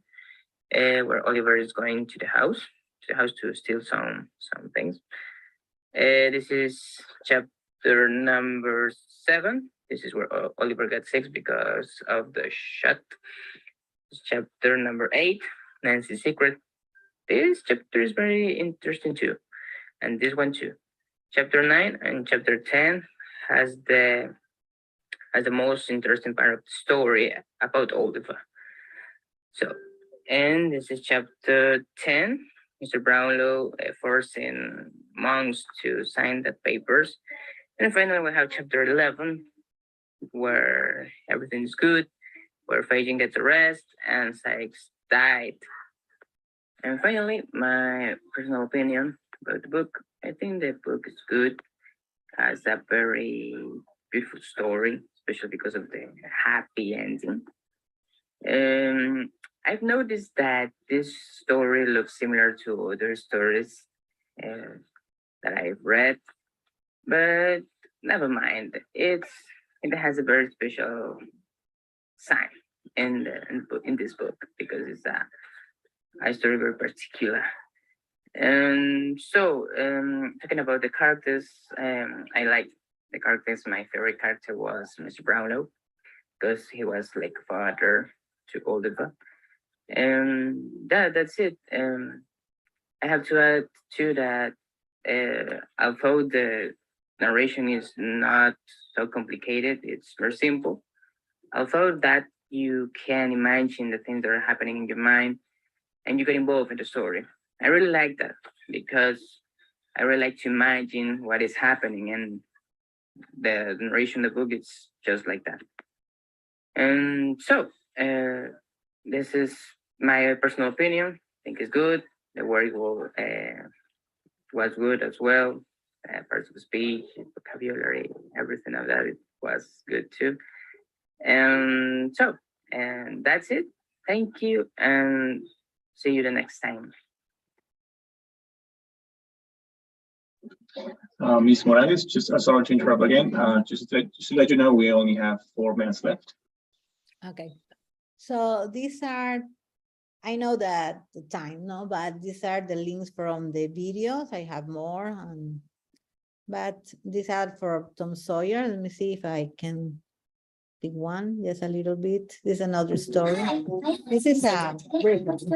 Speaker 21: where Oliver is going to the house to steal some things. This is chapter number 7. This is where Oliver gets sick because of the shot. This is chapter number 8, Nancy's Secret. This chapter is very interesting too, and this one too. Chapter 9 and chapter 10 has the most interesting part of the story about Oliver. So, and this is chapter 10, Mr. Brownlow forcing Monks to sign the papers. And finally we have chapter 11, where everything's good, where Fagin gets arrested and Sykes died. And finally, my personal opinion about the book. I think the book is good, has a very beautiful story, especially because of the happy ending. I've noticed that this story looks similar to other stories that I've read, but never mind. It has a very special sign in this book, because it's a story very particular. And so, talking about the characters, I like the characters. My favorite character was Mr. Brownlow because he was like father to Oliver. And that's it. I have to add too that although the narration is not so complicated, it's very simple. Although that you can imagine the things that are happening in your mind and you get involved in the story. I really like that because I really like to imagine what is happening, and the narration of the book is just like that. And so, this is my personal opinion. I think it's good. The work was good as well. Parts of speech, vocabulary, everything of that, it was good too. And so, and that's it. Thank you, and see you the next time.
Speaker 14: Ms. Morales, just sorry to interrupt again. Just to let you know, we only have 4 minutes left.
Speaker 16: Okay. So these are, I know that the time, no, but these are the links from the videos. I have more, but these are for Tom Sawyer. Let me see if I can pick one, just a little bit. This is another story. This is a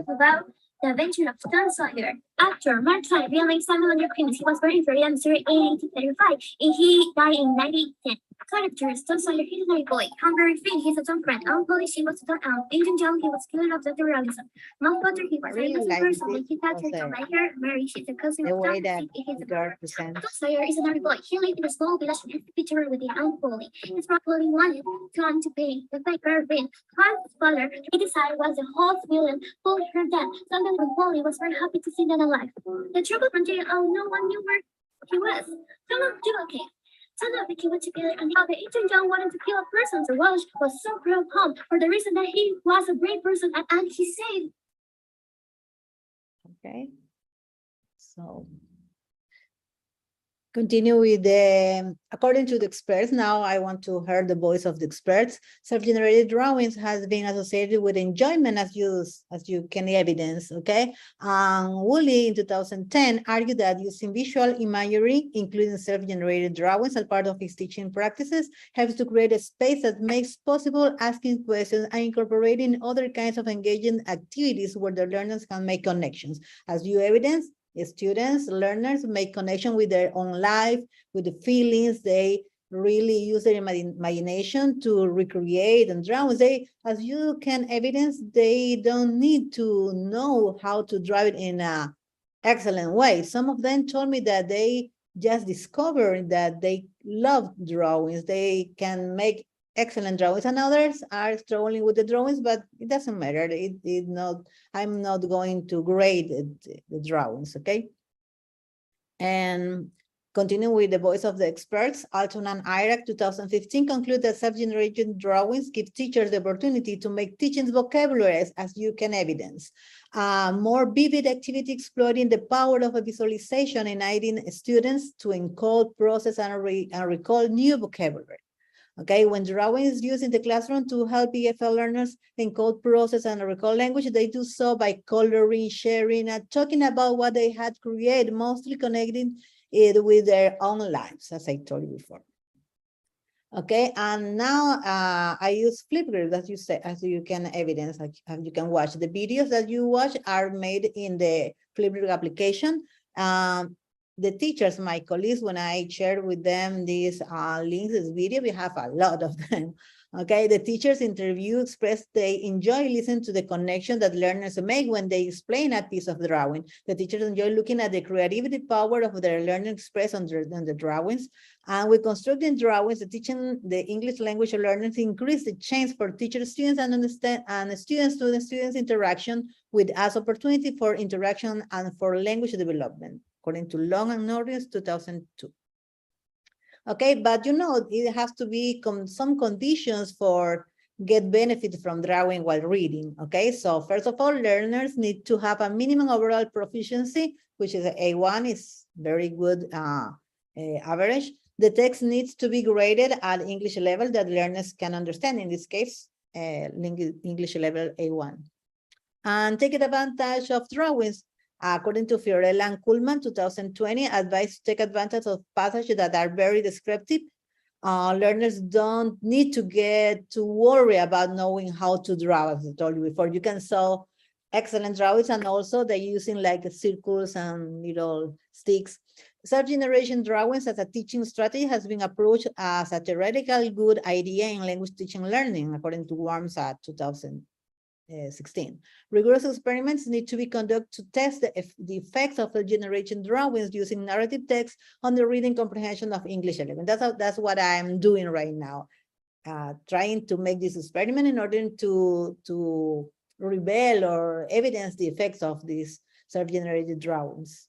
Speaker 2: about the adventure of Tom Sawyer. Actor Mark Twain, real name Samuel Leonard Clemens. He was born in Florida, Missouri in 1835, and he died in 1910. Characters: Tom Sawyer, he's a naughty boy. Humphrey Finn, he's a Tom friend. Polish, he was a Tom Elm. Indian John, he was killer of Dr. Realism. Mouth Potter, he was a innocent person. When he touched Tom Lager, Mary, she's a cousin of Tom. He's a girl. Tom Sawyer is a naughty boy. He lived in a small village and has a picture with the Aunt Polly. His brother Polly wanted Tom to pay the piper Finn. Hans' father, he decided was the whole villain, pulled her dead. Something when Polly was very happy to see them alive. The trouble from jail, no one knew where he was. Someone do okay. Suddenly they went together and how the ancient John wanted to kill a person to Welsh was so proud of him for the reason that he was a great person and he saved.
Speaker 16: Okay. So continue with the, according to the experts, now I want to hear the voice of the experts. Self-generated drawings has been associated with enjoyment as you can evidence, okay? Woolley in 2010 argued that using visual imagery, including self-generated drawings as part of his teaching practices, helps to create a space that makes possible asking questions and incorporating other kinds of engaging activities where the learners can make connections. As you evidence, students, learners make connection with their own life, with the feelings. They really use their imagination to recreate and draw. They, as you can evidence, they don't need to know how to draw it in an excellent way. Some of them told me that they just discovered that they love drawings. They can make excellent drawings, and others are struggling with the drawings, but it doesn't matter. I'm not going to grade the drawings, okay? And continue with the voice of the experts. Alton and Iraq 2015 conclude that self-generated drawings give teachers the opportunity to make teaching vocabularies, as you can evidence. More vivid activity exploring the power of a visualization, enabling students to encode, process, and recall new vocabulary. Okay, when drawing is used in the classroom to help EFL learners encode, process, and recall language, they do so by coloring, sharing, and talking about what they had created, mostly connecting it with their own lives, as I told you before. Okay, and now I use Flipgrid, as you say, as you can evidence, as you can watch. The videos that you watch are made in the Flipgrid application. The teachers, my colleagues, when I share with them these links, this video, we have a lot of them. Okay, the teachers interview express they enjoy listening to the connection that learners make when they explain a piece of drawing. The teachers enjoy looking at the creativity power of their learning expressed on the drawings. And with constructing drawings, the teaching the English language learners increase the chance for teacher students and students interaction with as opportunity for interaction and for language development, according to Long and Norris 2002. Okay, but you know, it has to be some conditions for get benefit from drawing while reading. Okay, so first of all, learners need to have a minimum overall proficiency, which is A1, is very good average. The text needs to be graded at English level that learners can understand. In this case, English level A1. And take advantage of drawings. According to Fiorella and Kuhlman, 2020, advice to take advantage of passages that are very descriptive. Learners don't need to worry about knowing how to draw, as I told you before. You can saw excellent drawings, and also they're using like circles and little sticks. Self-generation drawings as a teaching strategy has been approached as a theoretical good idea in language teaching and learning, according to Worms at 2016. Rigorous experiments need to be conducted to test the effects of the generation drawings using narrative text on the reading comprehension of English 11. That's what I'm doing right now, trying to make this experiment in order to reveal or evidence the effects of these self-generated drawings.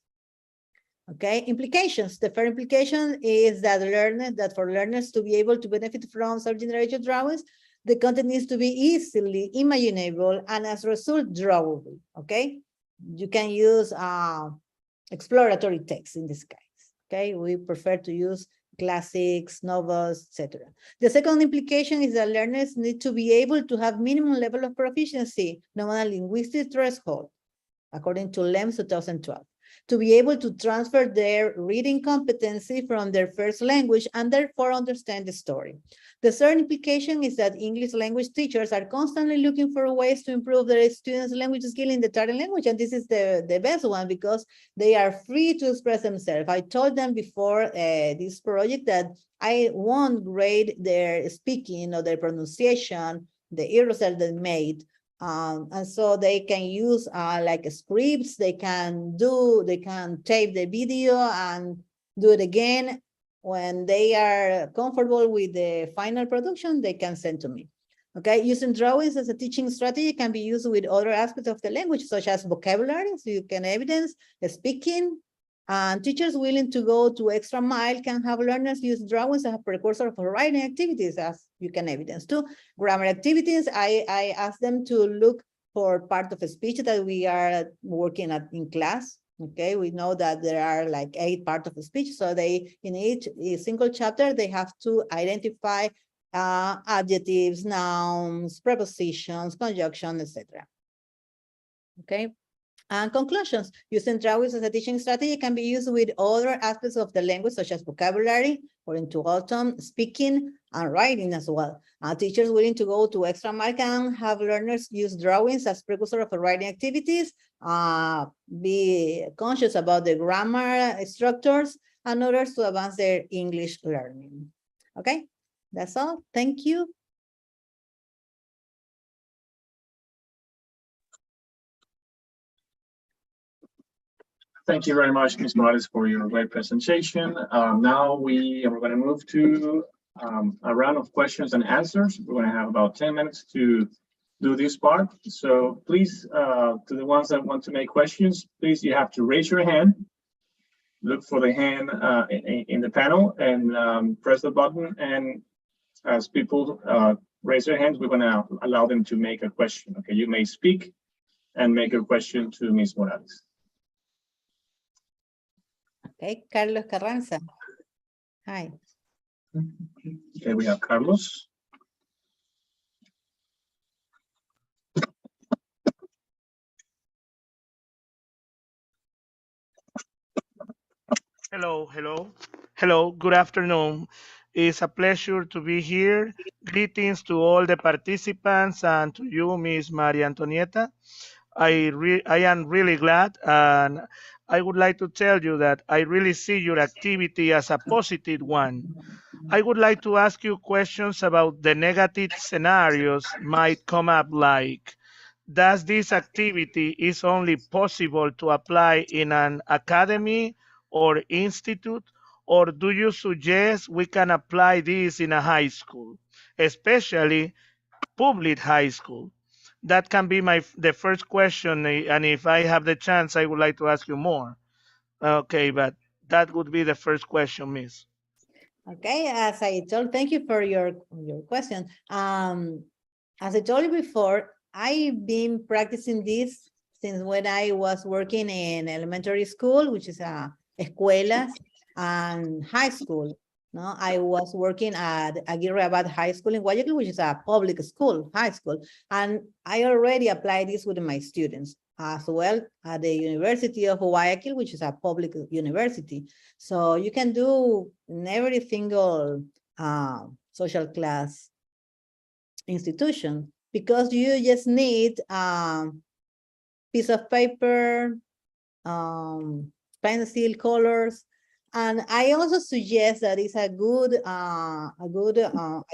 Speaker 16: Okay, implications. The first implication is that for learners to be able to benefit from self-generated drawings, the content needs to be easily imaginable and as a result drawable. Okay, you can use exploratory text in this case. Okay, we prefer to use classics, novels, etc. The second implication is that learners need to be able to have minimum level of proficiency, nominal linguistic threshold, according to LEMS 2012. To be able to transfer their reading competency from their first language and therefore understand the story. The third implication is that English language teachers are constantly looking for ways to improve their students' language skill in the target language, and this is the best one because they are free to express themselves. I told them before this project that I won't grade their speaking or their pronunciation, the errors that they made. And so they can use like scripts, they can tape the video and do it again. When they are comfortable with the final production, they can send to me. Okay, using drawings as a teaching strategy can be used with other aspects of the language, such as vocabulary, so you can evidence speaking. And teachers willing to go to extra mile can have learners use drawings as a precursor for writing activities, as you can evidence too. Grammar activities, I ask them to look for part of a speech that we are working at in class. Okay, we know that there are like 8 parts of a speech, so they in each single chapter they have to identify adjectives, nouns, prepositions, conjunctions, etc. Okay. And conclusions. Using drawings as a teaching strategy can be used with other aspects of the language, such as vocabulary, according to Galton, speaking, and writing as well. Teachers willing to go to extra mile can have learners use drawings as precursor of writing activities, be conscious about the grammar structures, and others to advance their English learning. Okay, that's all. Thank you.
Speaker 14: Thank you very much, Ms. Morales, for your great presentation. Now we're going to move to a round of questions and answers. We're going to have about 10 minutes to do this part. So please, to the ones that want to make questions, please, you have to raise your hand, look for the hand in the panel, and press the button. And as people raise their hands, we're going to allow them to make a question. Okay, you may speak and make a question to Ms. Morales.
Speaker 16: Okay, Carlos Carranza. Hi.
Speaker 14: Okay, we have Carlos.
Speaker 4: Hello, good afternoon. It's a pleasure to be here. Greetings to all the participants and to you, Miss Maria Antonieta. I am really glad, and I would like to tell you that I really see your activity as a positive one. I would like to ask you questions about the negative scenarios might come up, like, does this activity is only possible to apply in an academy or institute, or do you suggest we can apply this in a high school, especially public high school? That can be the first question, and if I have the chance, I would like to ask you more. Okay, but that would be the first question, Miss.
Speaker 16: Okay, as I told, thank you for your question. As I told you before, I've been practicing this since when I was working in elementary school, which is escuelas, and high school. No, I was working at Aguirre Abad High School in Guayaquil, which is a public school, high school. And I already applied this with my students as well at the University of Guayaquil, which is a public university. So you can do in every single social class institution, because you just need piece of paper, pencil, colors. And I also suggest that it's a good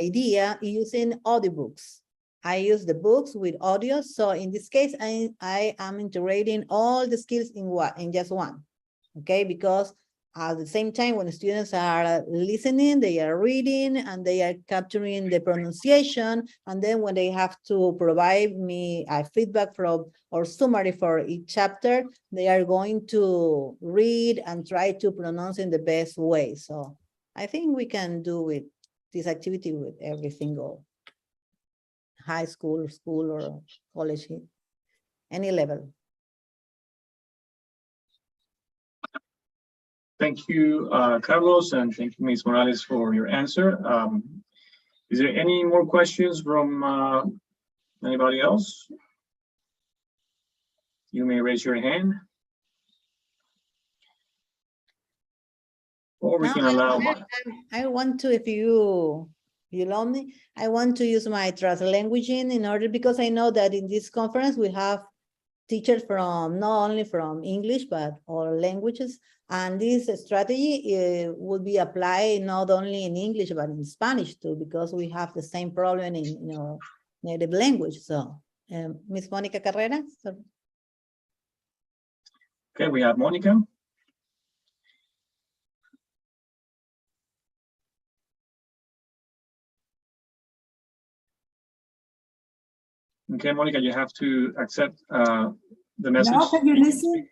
Speaker 16: idea using audiobooks. I use the books with audio. So in this case, I am integrating all the skills in just one. Okay, because at the same time, when the students are listening, they are reading and they are capturing the pronunciation. And then when they have to provide me a feedback from or summary for each chapter, they are going to read and try to pronounce in the best way. So I think we can do with this activity with every single high school or college, any level.
Speaker 14: Thank you, Carlos, and thank you, Ms. Morales, for your answer. Is there any more questions from anybody else? You may raise your hand. Or we can allow.
Speaker 16: I want to, if you allow me, I want to use my translanguaging in order, because I know that in this conference we have teachers from not only from English, but all languages. And this strategy will be applied not only in English, but in Spanish too, because we have the same problem in native language. So, Ms. Mónica Carrera. So.
Speaker 14: Okay, we have Monica. Okay, Monica, you have to accept the message.
Speaker 3: Now can you listen?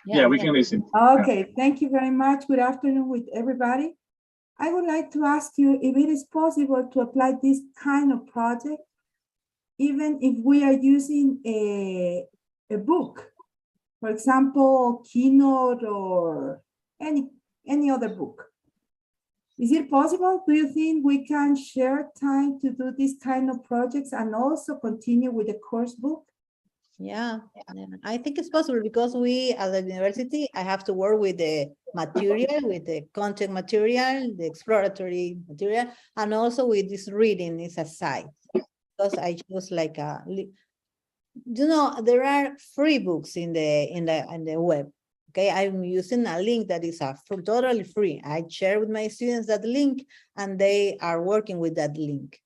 Speaker 14: Yeah, we can listen.
Speaker 3: Okay, thank you very much. Good afternoon with everybody. I would like to ask you if it is possible to apply this kind of project, even if we are using a book, for example, Keynote or any other book. Is it possible? Do you think we can share time to do this kind of projects and also continue with the course book?
Speaker 16: Yeah, I think it's possible, because we at the university, I have to work with the material, with the content material, the exploratory material, and also with this reading is a side, because I choose like there are free books in the web. Okay, I'm using a link that is totally free. I share with my students that link, and they are working with that link.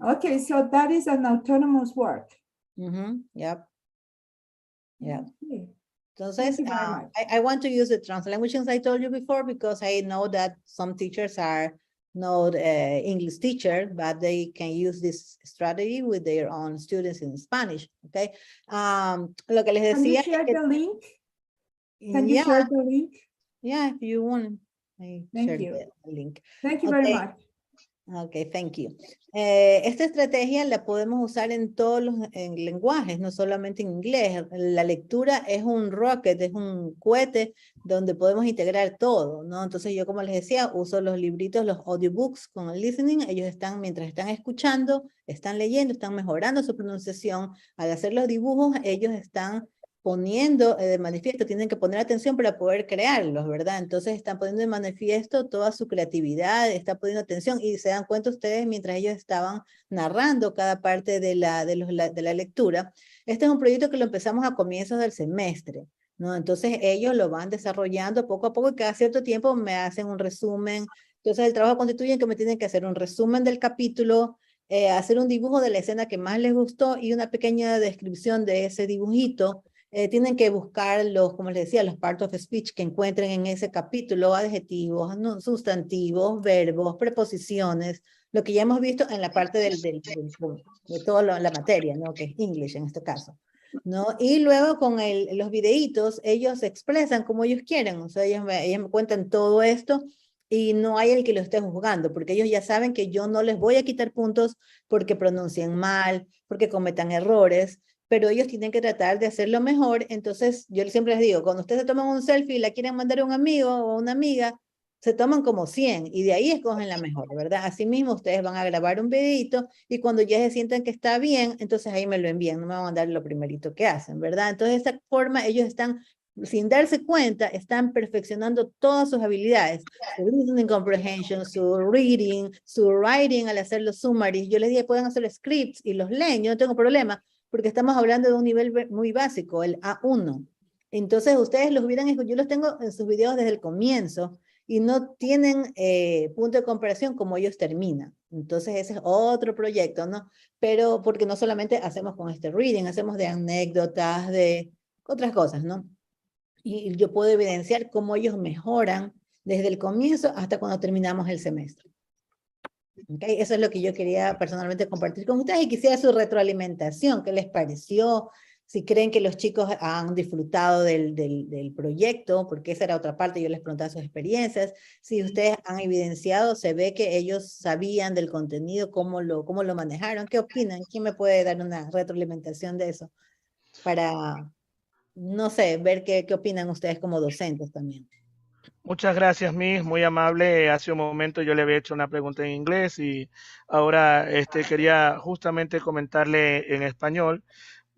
Speaker 3: Okay, so that is an autonomous work.
Speaker 16: Yep. Yeah. Entonces, I want to use the translanguages I told you before, because I know that some teachers are not English teachers, but they can use this strategy with their own students in Spanish. Okay. Lo que les decía.
Speaker 3: Can you share the link? Can you share the link?
Speaker 16: Yeah, if you want.
Speaker 3: Thank you.
Speaker 16: The link.
Speaker 3: Thank you very much.
Speaker 16: Okay, thank you. Esta estrategia la podemos usar en todos los lenguajes, no solamente en inglés. La lectura es un rocket, es un cohete donde podemos integrar todo, ¿no? Entonces yo, como les decía, uso los libritos, los audiobooks con el listening. Ellos están, mientras están escuchando, están leyendo, están mejorando su pronunciación. Al hacer los dibujos, ellos están poniendo de manifiesto, tienen que poner atención para poder crearlos, ¿verdad? Entonces están poniendo de manifiesto toda su creatividad, están poniendo atención, y se dan cuenta ustedes mientras ellos estaban narrando cada parte de la lectura. Este es un proyecto que lo empezamos a comienzos del semestre, ¿no? Entonces ellos lo van desarrollando poco a poco, y cada cierto tiempo me hacen un resumen. Entonces el trabajo constituye en que me tienen que hacer un resumen del capítulo, hacer un dibujo de la escena que más les gustó y una pequeña descripción de ese dibujito. Tienen que buscar como les decía, los parts of speech que encuentren en ese capítulo, adjetivos, sustantivos, verbos, preposiciones, lo que ya hemos visto en la parte de toda la materia, ¿no? Que es English en este caso, ¿no? Y luego con los videitos, ellos se expresan como ellos quieren, o sea, ellos me cuentan todo esto, y no hay el que lo esté juzgando, porque ellos ya saben que yo no les voy a quitar puntos porque pronuncien mal, porque cometan errores, pero ellos tienen que tratar de hacerlo mejor. Entonces yo siempre les digo, cuando ustedes se toman un selfie y la quieren mandar a un amigo o a una amiga, se toman como 100 y de ahí escogen la mejor, ¿verdad? Asimismo, ustedes van a grabar un videito y cuando ya se sientan que está bien, entonces ahí me lo envían, no me van a mandar lo primerito que hacen, ¿verdad? Entonces, de esta forma, ellos están, sin darse cuenta, están perfeccionando todas sus habilidades, su listening comprehension, su reading, su writing al hacer los summaries. Yo les dije, pueden hacer scripts y los leen, yo no tengo problema, porque estamos hablando de un nivel muy básico, el A1. Entonces, ustedes los hubieran, yo los tengo en sus videos desde el comienzo, y no tienen punto de comparación como ellos terminan. Entonces ese es otro proyecto, ¿no? Pero porque no solamente hacemos con este reading, hacemos de anécdotas, de otras cosas, ¿no? Y yo puedo evidenciar cómo ellos mejoran desde el comienzo hasta cuando terminamos el semestre. ¿Okay? Eso es lo que yo quería personalmente compartir con ustedes y quisiera su retroalimentación. ¿Qué les pareció? Si creen que los chicos han disfrutado del proyecto, porque esa era otra parte, yo les preguntaba sus experiencias. Si ustedes han evidenciado, se ve que ellos sabían del contenido, cómo lo manejaron. ¿Qué opinan? ¿Quién me puede dar una retroalimentación de eso? Para, no sé, ver qué opinan ustedes como docentes también.
Speaker 4: Muchas gracias, Miss, muy amable. Hace un momento yo le había hecho una pregunta en inglés y ahora quería justamente comentarle en español.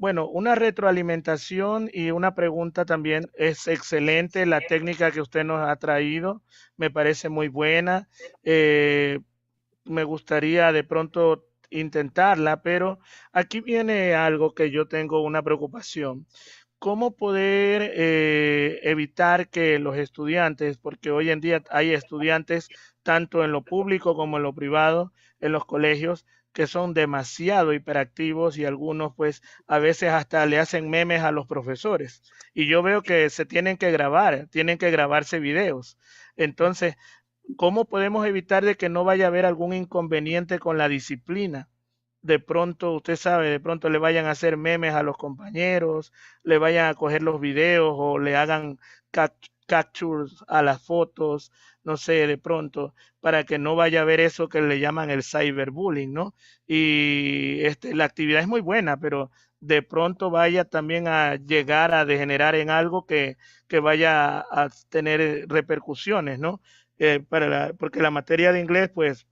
Speaker 4: Bueno, una retroalimentación y una pregunta también. Es excelente la técnica que usted nos ha traído, me parece muy buena. Me gustaría de pronto intentarla, pero aquí viene algo que yo tengo una preocupación. ¿Cómo poder evitar que los estudiantes, porque hoy en día hay estudiantes tanto en lo público como en lo privado, en los colegios, que son demasiado hiperactivos y algunos pues a veces hasta le hacen memes a los profesores? Y yo veo que se tienen que grabar, tienen que grabarse videos. Entonces, ¿cómo podemos evitar de que no vaya a haber algún inconveniente con la disciplina? De pronto, usted sabe, de pronto le vayan a hacer memes a los compañeros, le vayan a coger los videos o le hagan captures a las fotos, no sé, de pronto, para que no vaya a haber eso que le llaman el cyberbullying, ¿no? Y la actividad es muy buena, pero de pronto vaya también a llegar a degenerar en algo que vaya a tener repercusiones, ¿no? Porque la materia de inglés, pues,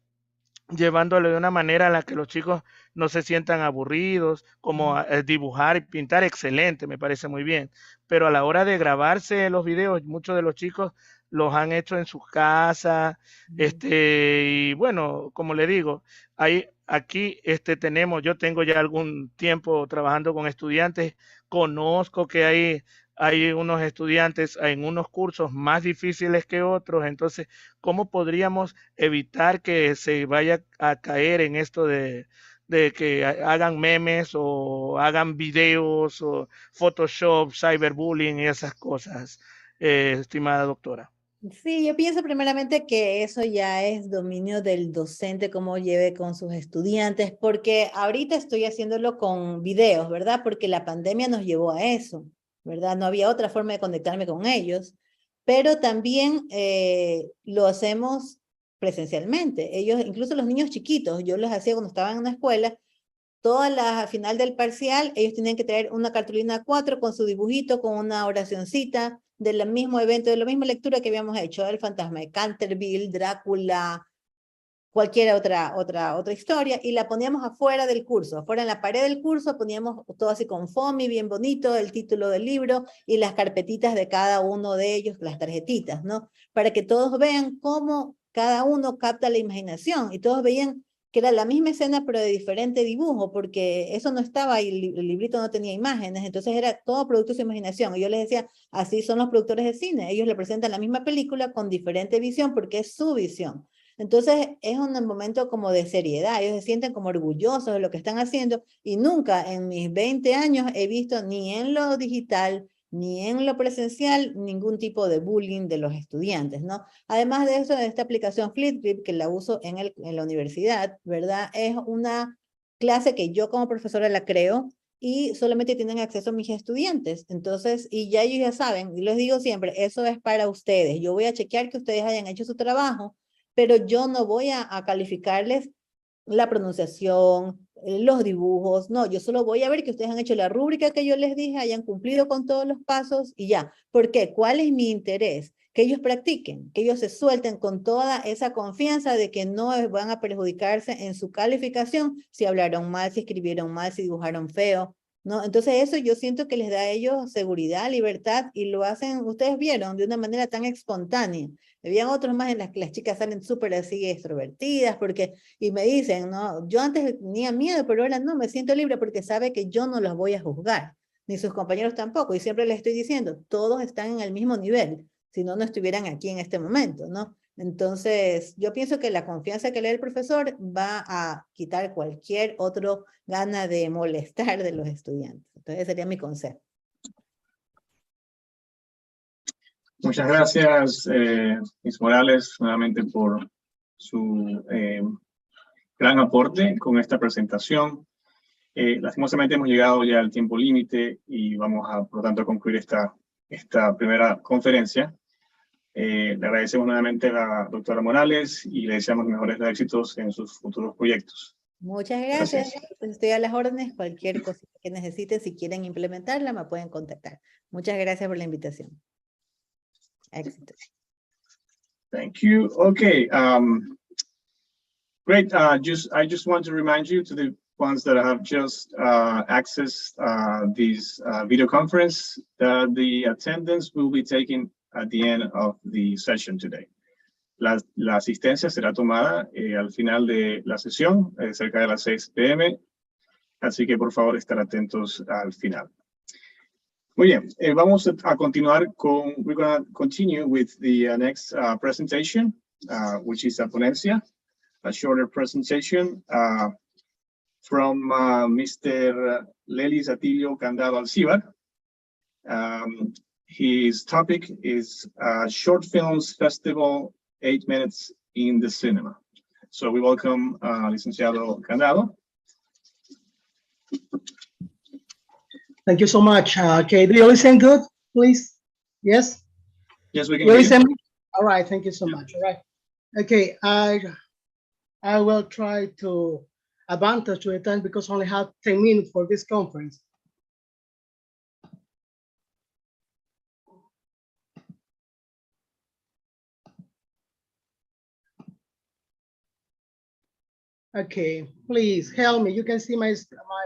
Speaker 4: llevándolo de una manera en la que los chicos no se sientan aburridos, como dibujar y pintar, excelente, me parece muy bien. Pero a la hora de grabarse los videos, muchos de los chicos los han hecho en sus casas, y bueno, como le digo, aquí yo tengo ya algún tiempo trabajando con estudiantes, conozco que hay unos estudiantes en unos cursos más difíciles que otros, entonces, ¿cómo podríamos evitar que se vaya a caer en esto de que hagan memes o hagan videos o Photoshop, cyberbullying y esas cosas, estimada doctora?
Speaker 16: Sí, yo pienso primeramente que eso ya es dominio del docente, cómo lleve con sus estudiantes, porque ahorita estoy haciéndolo con videos, ¿verdad? Porque la pandemia nos llevó a eso, ¿verdad? No había otra forma de conectarme con ellos, pero también lo hacemos presencialmente. Ellos, incluso los niños chiquitos, yo los hacía cuando estaban en una escuela, al final del parcial, ellos tenían que traer una cartulina 4 con su dibujito, con una oracioncita del mismo evento, de la misma lectura que habíamos hecho, el fantasma de Canterville, Drácula, cualquier otra historia, y la poníamos afuera del curso, afuera en la pared del curso, poníamos todo así con foamy, bien bonito, el título del libro y las carpetitas de cada uno de ellos, las tarjetitas, ¿no? Para que todos vean cómo cada uno capta la imaginación, y todos veían que era la misma escena pero de diferente dibujo, porque eso no estaba, y el librito no tenía imágenes, entonces era todo producto de su imaginación, y yo les decía, así son los productores de cine, ellos le presentan la misma película con diferente visión, porque es su visión. Entonces es un momento como de seriedad, ellos se sienten como orgullosos de lo que están haciendo, y nunca en mis 20 años he visto ni en lo digital, ni en lo presencial, ningún tipo de bullying de los estudiantes, ¿no? Además de eso, esta aplicación Flipgrid, que la uso en la universidad, ¿verdad? Es una clase que yo como profesora la creo, y solamente tienen acceso a mis estudiantes. Entonces, y ya ellos ya saben, y les digo siempre, eso es para ustedes. Yo voy a chequear que ustedes hayan hecho su trabajo, pero yo no voy a calificarles la pronunciación, los dibujos, no, yo solo voy a ver que ustedes han hecho la rúbrica que yo les dije, hayan cumplido con todos los pasos y ya. ¿Por qué? ¿Cuál es mi interés? que ellos practiquen, que ellos se suelten con toda esa confianza de que no van a perjudicarse en su calificación si hablaron mal, si escribieron mal, si dibujaron feo, ¿no? Entonces eso yo siento que les da a ellos seguridad, libertad y lo hacen, ustedes vieron, de una manera tan espontánea. Habían otros más en las que las chicas salen súper así extrovertidas porque, y me dicen, no, yo antes tenía miedo, pero ahora no, me siento libre porque sabe que yo no los voy a juzgar, ni sus compañeros tampoco. Y siempre les estoy diciendo, todos están en el mismo nivel, si no, no estuvieran aquí en este momento, ¿no? Entonces, yo pienso que la confianza que le da el profesor va a quitar cualquier otro gana de molestar de los estudiantes. Entonces, ese sería mi consejo.
Speaker 14: Muchas gracias, Ms. Morales, nuevamente por su gran aporte con esta presentación. Lastimosamente hemos llegado ya al tiempo límite y vamos a, por lo tanto, concluir esta primera conferencia. Le agradecemos nuevamente a la doctora Morales y le deseamos mejores éxitos en sus futuros proyectos.
Speaker 16: Muchas gracias. Pues estoy a las órdenes. Cualquier cosa que necesiten, si quieren implementarla, me pueden contactar. Muchas gracias por la invitación. Éxito.
Speaker 14: Thank you. Okay. Great. I just want to remind you to the ones that have just accessed this video conference that the attendance will be taken at the end of the session today. La asistencia será tomada al final de la sesión, cerca de las 6 p.m. Así que por favor estar atentos al final. Muy bien, vamos a continuar con, we're going to continue with the next presentation, which is a ponencia, a shorter presentation from Mr. Lelis Atilio Candado Alcivar. His topic is Short Films Festival, 8 Minutes in the Cinema. So we welcome Licenciado Candado.
Speaker 5: Thank you so much. Okay, do you listen good, please? Yes?
Speaker 14: Yes, we can
Speaker 5: You
Speaker 14: hear
Speaker 5: listen?
Speaker 14: you.
Speaker 5: All right, thank you so much. All right. Okay, I will try to advantage to the time because I only have 10 minutes for this conference. Okay, please help me. You can see my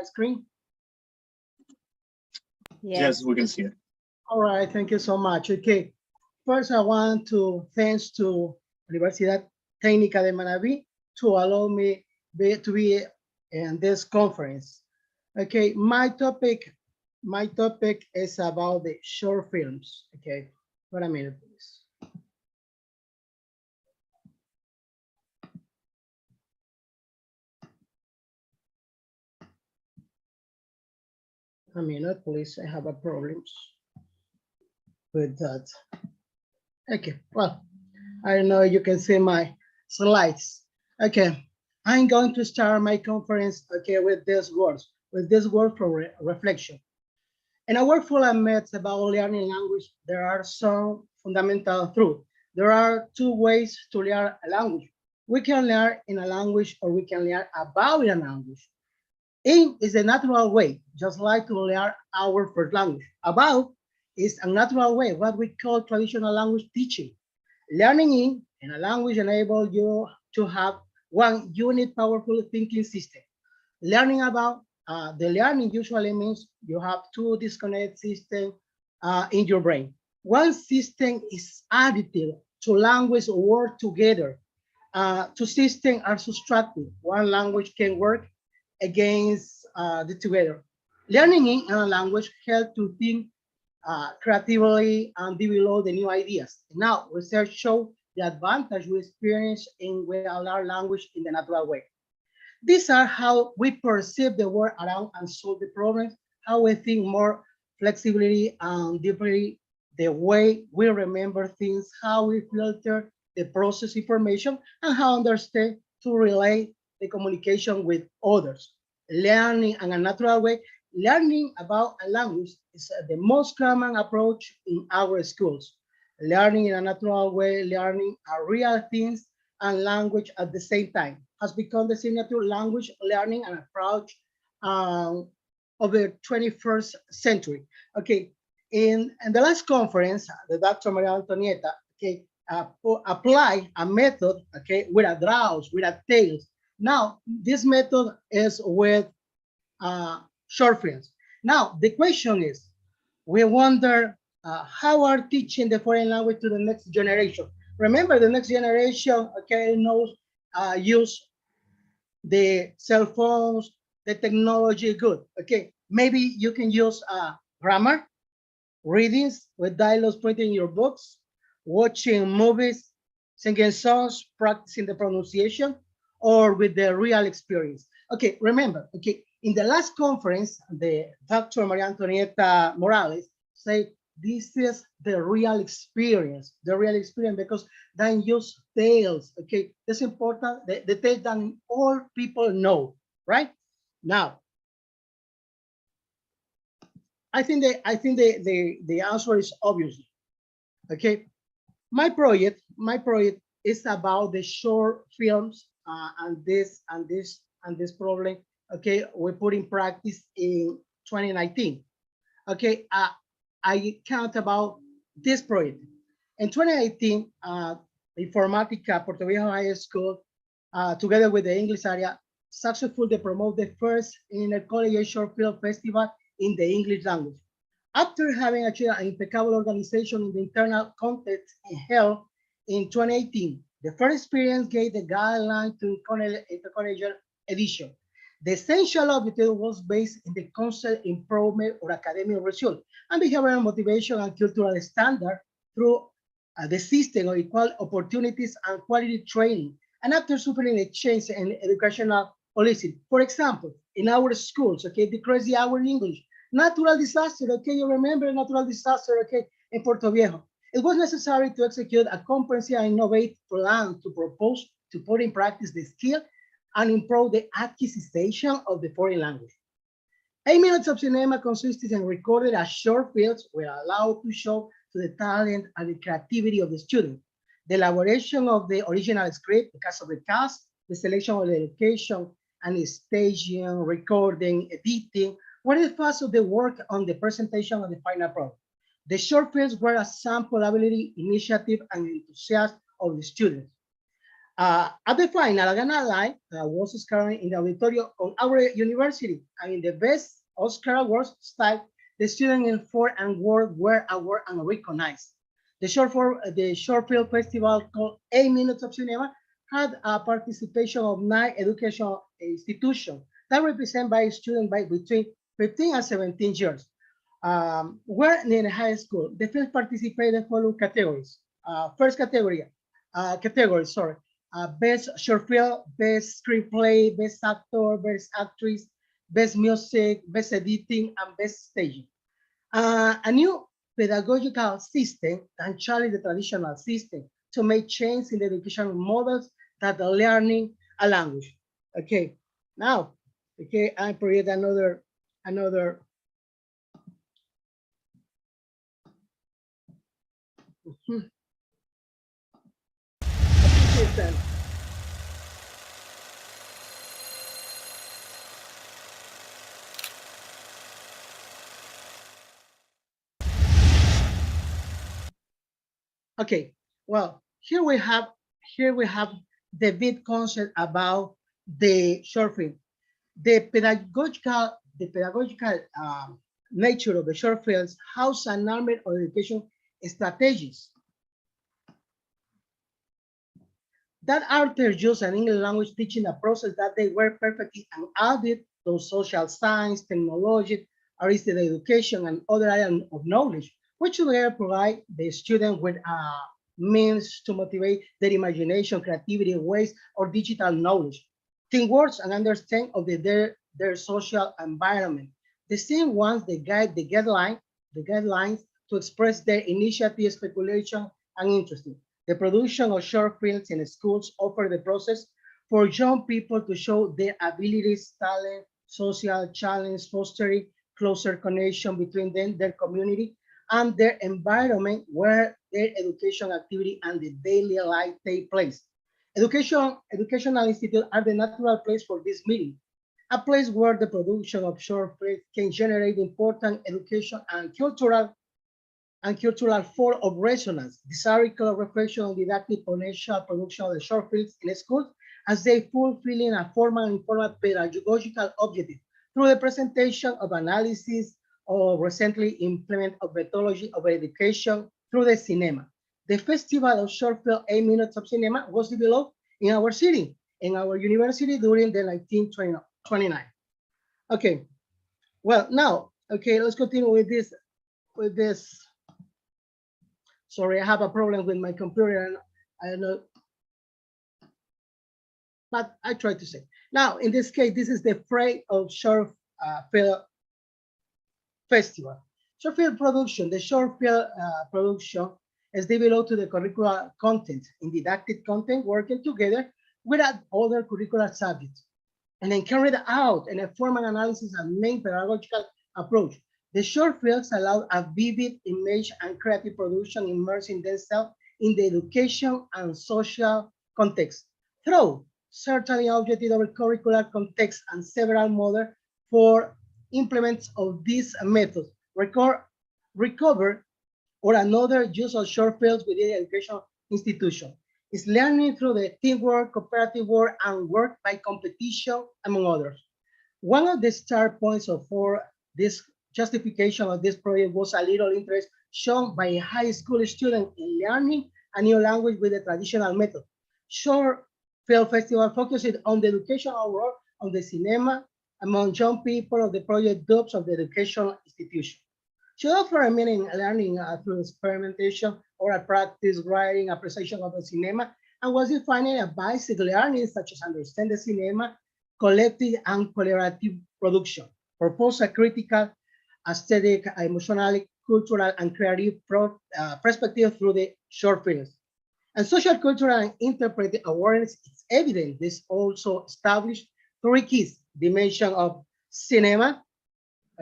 Speaker 5: screen?
Speaker 14: Yes, we can see it.
Speaker 5: All right, thank you so much. Okay, first I want to thanks to Universidad Técnica de Manabí to allow me to be in this conference. Okay, my topic is about the short films. Okay, wait a minute, please. A minute, please. I have a problem with that. Okay, well, I know you can see my slides. Okay, I'm going to start my conference, okay, with this word for reflection. In a world full of myths about learning language, there are some fundamental truths. There are two ways to learn a language. We can learn in a language or we can learn about a language. In is a natural way, just like to learn our first language. About is a natural way, what we call traditional language teaching. Learning in a language enables you to have one unique, powerful thinking system. Learning about the learning usually means you have two disconnected systems in your brain. One system is additive to language work together. Two systems are subtractive. One language can work against the together. Learning in a language helps to think creatively and develop the new ideas. Now, research shows the advantage we experience in we learn language in the natural way. These are how we perceive the world around and solve the problems, how we think more flexibility and deeply, the way we remember things, how we filter the process information, and how understand to relate the communication with others. Learning in a natural way, learning about a language is the most common approach in our schools. Learning in a natural way, learning real things and language at the same time has become the signature language learning and approach of the 21st century. Okay, in the last conference, the Dr. Maria Antonieta okay, apply a method, okay, with a draws, with a tails. Now, this method is with short films. Now, the question is, we wonder how are teaching the foreign language to the next generation. Remember, the next generation, okay, knows use the cell phones, the technology, good. Okay, maybe you can use grammar, readings with dialogues printed in your books, watching movies, singing songs, practicing the pronunciation, or with the real experience. Okay, remember, okay, in the last conference, the Dr. Maria Antonieta Morales said, this is the real experience, because then use tales, okay? That's important, the tales that all people know, right? Now, I think the answer is obvious. Okay, my project is about the short films and this problem. Okay, we put in practice in 2019. Okay, I count about this project in 2018. Informatica Puerto Viejo High School, together with the English area, successfully promote the first intercollegiate short film festival in the English language. After having achieved an impeccable organization in the internal context held in 2018, the first experience gave the guideline to intercollegiate edition. The essential objective was based in the concept improvement of academic results and behavioral motivation and cultural standard through the system of equal opportunities and quality training. And after suffering a change in educational policy, for example, in our schools, okay, decrease the hour in English, natural disaster, okay, you remember natural disaster, okay, in Puerto Viejo. It was necessary to execute a comprehensive and innovative plan to propose to put in practice the skill and improve the acquisition of the foreign language. 8 minutes of cinema consisted in recorded as short films were allowed to show to the talent and the creativity of the student. The elaboration of the original script, the cast of the cast, the selection of the education and the staging, recording, editing, were the first of the work on the presentation of the final product. The short films were a sample ability, initiative, and enthusiasm of the students. At the final, Agana Line was Oscar in the auditorium on our university, and in the best Oscar Awards style, the students in Ford and World were awarded and recognized. The short film festival called 8 Minutes of Cinema had a participation of 9 educational institutions that represent by students by between 15 and 17 years. Where in high school, the films participated in the following categories. First category, best short film, best screenplay, best actor, best actress, best music, best editing, and best staging. A new pedagogical system can challenge the traditional system to make change in the educational models that are learning a language. Okay, now, okay, I create another. Okay, well, here we have the big concept about the short film. The pedagogical nature of the short films house a number of education strategies that are used in English language teaching a process that they were perfectly and added to social science, technology, artistic education, and other areas of knowledge, which together provide the student with means to motivate their imagination, creativity, ways, or digital knowledge, teamwork, and understanding of their social environment. The same ones they guide the guidelines to express their initiative, speculation, and interest. The production of short films in schools offer the process for young people to show their abilities, talent, social challenge, fostering closer connection between them, their community, and their environment where their education activity and the daily life take place. Educational institutes are the natural place for this meeting, a place where the production of short films can generate important education and cultural and cultural form of resonance, desirable reflection on didactic potential production of the short films in schools as they fulfilling a formal and informal pedagogical objective through the presentation of analysis of recently implemented of methodology of education through the cinema. The Festival of Short Film 8 Minutes of Cinema was developed in our city, in our university during the 1929. Okay, well, now, okay, let's continue with this. Sorry, I have a problem with my computer and I don't know, but I try to say. Now, in this case, this is the Fray of Short Film Festival. Short film production, the short film production is developed to the curricular content in didactic content, working together with other curricular subjects, and then carried out in a formal analysis and main pedagogical approach. The short films allow a vivid image and creative production immersing themselves in the education and social context through certainly objective of curricular context and several models for implements of these methods, recover or another use of short films within the educational institution. Is learning through the teamwork, cooperative work, and work by competition, among others. One of the start points for this justification of this project was a little interest shown by a high school student in learning a new language with the traditional method. Short Film Festival focused on the educational work of the cinema among young people of the project groups of the educational institution. She offered a meaning learning through experimentation or a practice writing appreciation of the cinema and was defining a basic learning such as understand the cinema, collective and collaborative production, propose a critical, aesthetic, emotional, cultural, and creative perspective through the short films. And social, cultural, and interpretive awareness is evident. This also established three keys: dimension of cinema,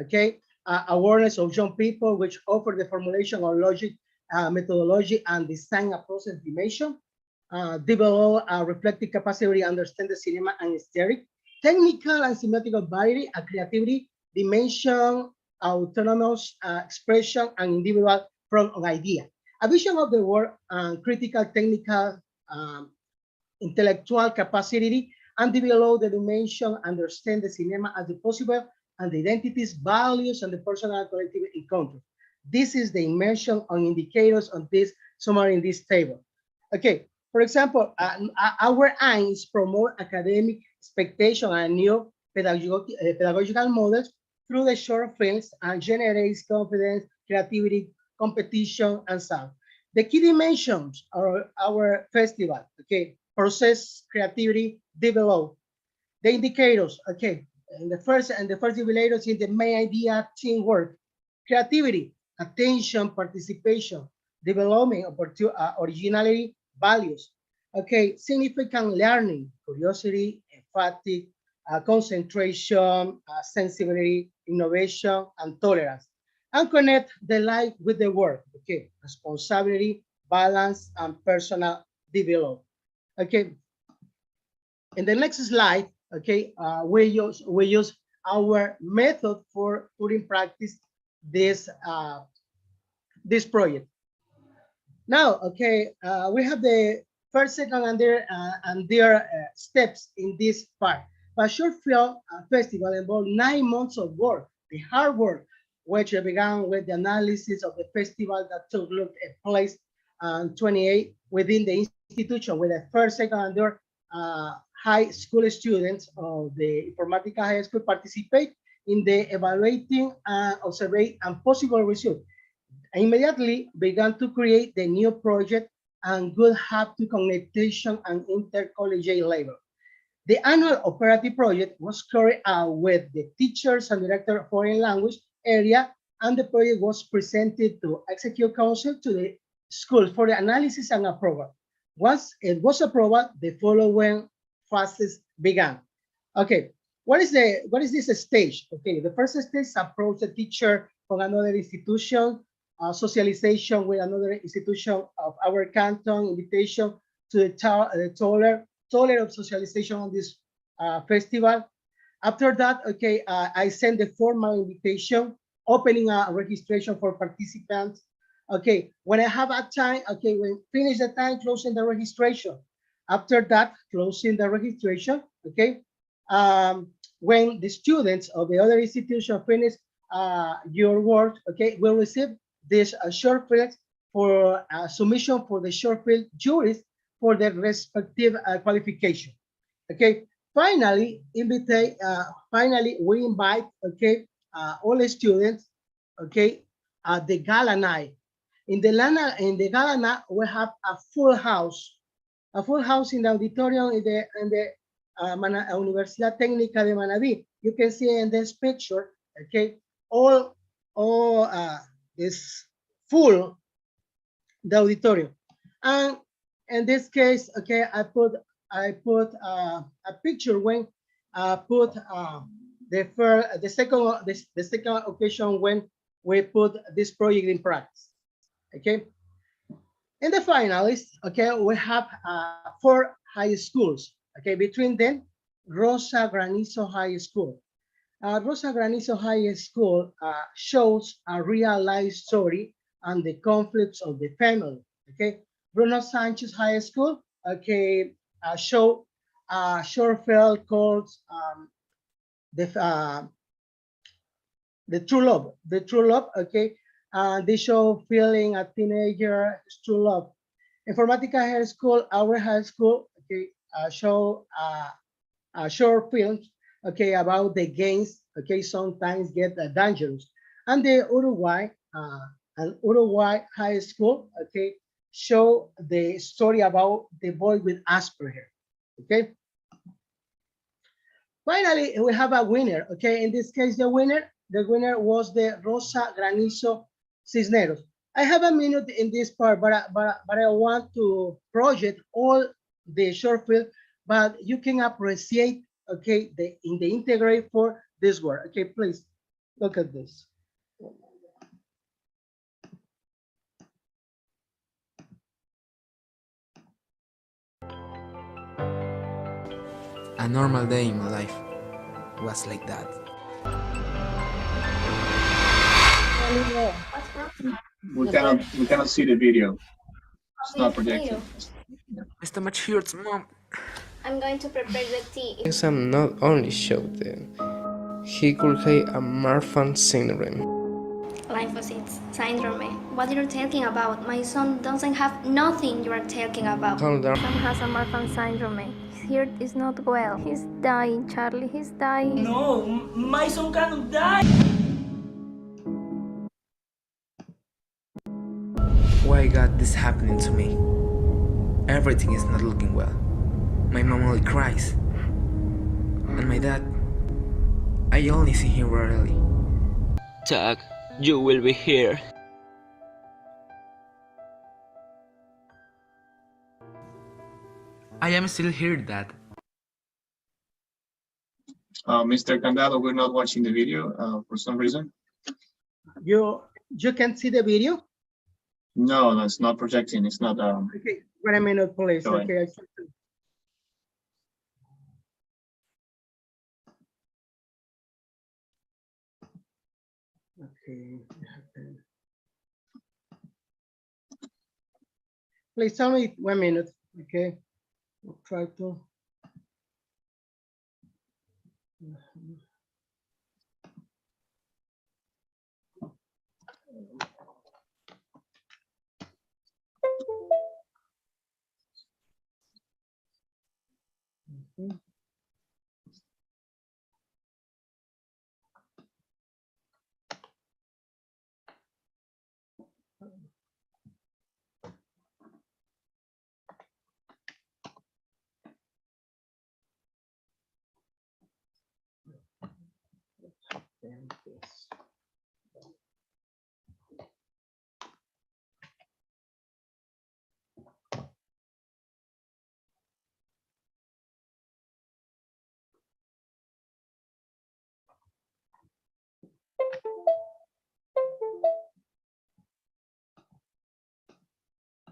Speaker 5: okay, awareness of young people, which offer the formulation of logic, methodology, and design a process dimension, develop a reflective capacity to understand the cinema and aesthetic, technical and semiotical variety, a creativity, dimension, autonomous expression, and individual from an idea. A vision of the world and critical, technical, intellectual capacity, and develop the dimension, understand the cinema as the possible and the identities, values, and the personal and collective encounter. This is the immersion on indicators on this summary in this table. Okay, for example, our aim is promote academic expectation and new pedagogical models through the short films and generates confidence, creativity, competition, and sound. The key dimensions of our festival, okay, process, creativity, develop. The indicators, okay, and the first indicators is the main idea, teamwork, creativity, attention, participation, development, originality, values. Okay, significant learning, curiosity, empathy, concentration, sensibility, innovation, and tolerance. And connect the life with the work. Okay, responsibility, balance, and personal development. Okay, in the next slide, okay, we use our method for putting practice this this project. Now, okay, we have the first, second, and their steps in this part. But Short Film Festival involved 9 months of work, the hard work, which began with the analysis of the festival that took place 28 within the institution, with the first, second, and third high school students of the Informatica High School participate in the evaluating, observing, and possible result. I immediately began to create the new project and would have to connection and intercollegiate level. The annual operative project was carried out with the teachers and director of foreign language area, and the project was presented to Executive Council to the school for the analysis and approval. Once it was approved, the following phases began. Okay, what is this stage? Okay, the first stage is approach the teacher from another institution, socialization with another institution of our canton, invitation to the toler of socialization on this festival. After that, okay, I send the formal invitation, opening a registration for participants, Okay, when I have a time, okay, when finish the time, closing the registration. After that, closing the registration, okay? When the students of the other institution finish your work, okay, will receive this short film for submission for the short film juries for their respective qualification. Okay, finally, we invite, okay, all the students, okay, at the gala night. In the gala night, we have a full house in the auditorium in the Universidad Técnica de Manabí. You can see in this picture, okay, all is full the auditorium. And in this case, okay, I put a picture when I put the second occasion when we put this project in practice. Okay. In the finalists, okay, we have 4 high schools. Okay, between them, Rosa Granizo High School. Rosa Granizo High School shows a real life story and the conflicts of the family. Okay, Bruno Sanchez High School, okay, show a short film called the true love. Okay, they show feeling a teenager true love. Informatica High School, our high school, okay, show short films, okay, about the games, okay, sometimes get dangerous. And the Uruguay High School, okay, show the story about the boy with Asperger, okay. Finally, we have a winner, okay. In this case, the winner was the Rosa Granizo Cisneros. I have a minute in this part, but I want to project all the short film, but you can appreciate, okay, in the integrate for this word. Okay, please look at this.
Speaker 6: A normal day in my life was like that.
Speaker 14: We cannot see the video. It's not projected.
Speaker 6: My stomach hurts, Mom.
Speaker 2: I'm going to prepare the tea.
Speaker 6: Exam not only showed that he could have a Marfan syndrome.
Speaker 2: Lymphocytes syndrome. What you're talking about? My son doesn't have nothing you are talking about.
Speaker 6: Calm down.
Speaker 7: Sam has a Marfan syndrome. His heart is not well. He's dying, Charlie. He's dying.
Speaker 22: No, my son cannot die.
Speaker 6: Why God this happening to me? Everything is not looking well. My mom only cries. And my dad, I only see him rarely.
Speaker 23: Doug, you will be here.
Speaker 6: I am still here, Dad.
Speaker 14: Mr. Candado, we're not watching the video for some reason.
Speaker 5: You can see the video?
Speaker 14: No, that's not projecting. It's not.
Speaker 5: Okay, wait a minute, please. Okay, okay. Please tell me 1 minute. Okay, I'll try to.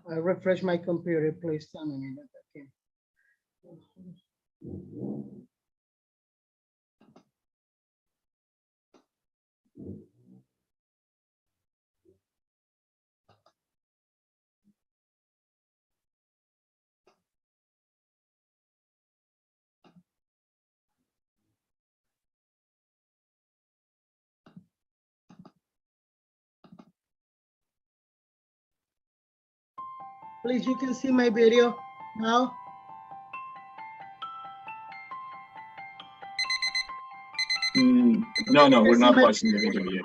Speaker 5: I refresh my computer, please tell me a minute. Okay. Please, you can see my video now.
Speaker 14: No, we're not watching the video yet.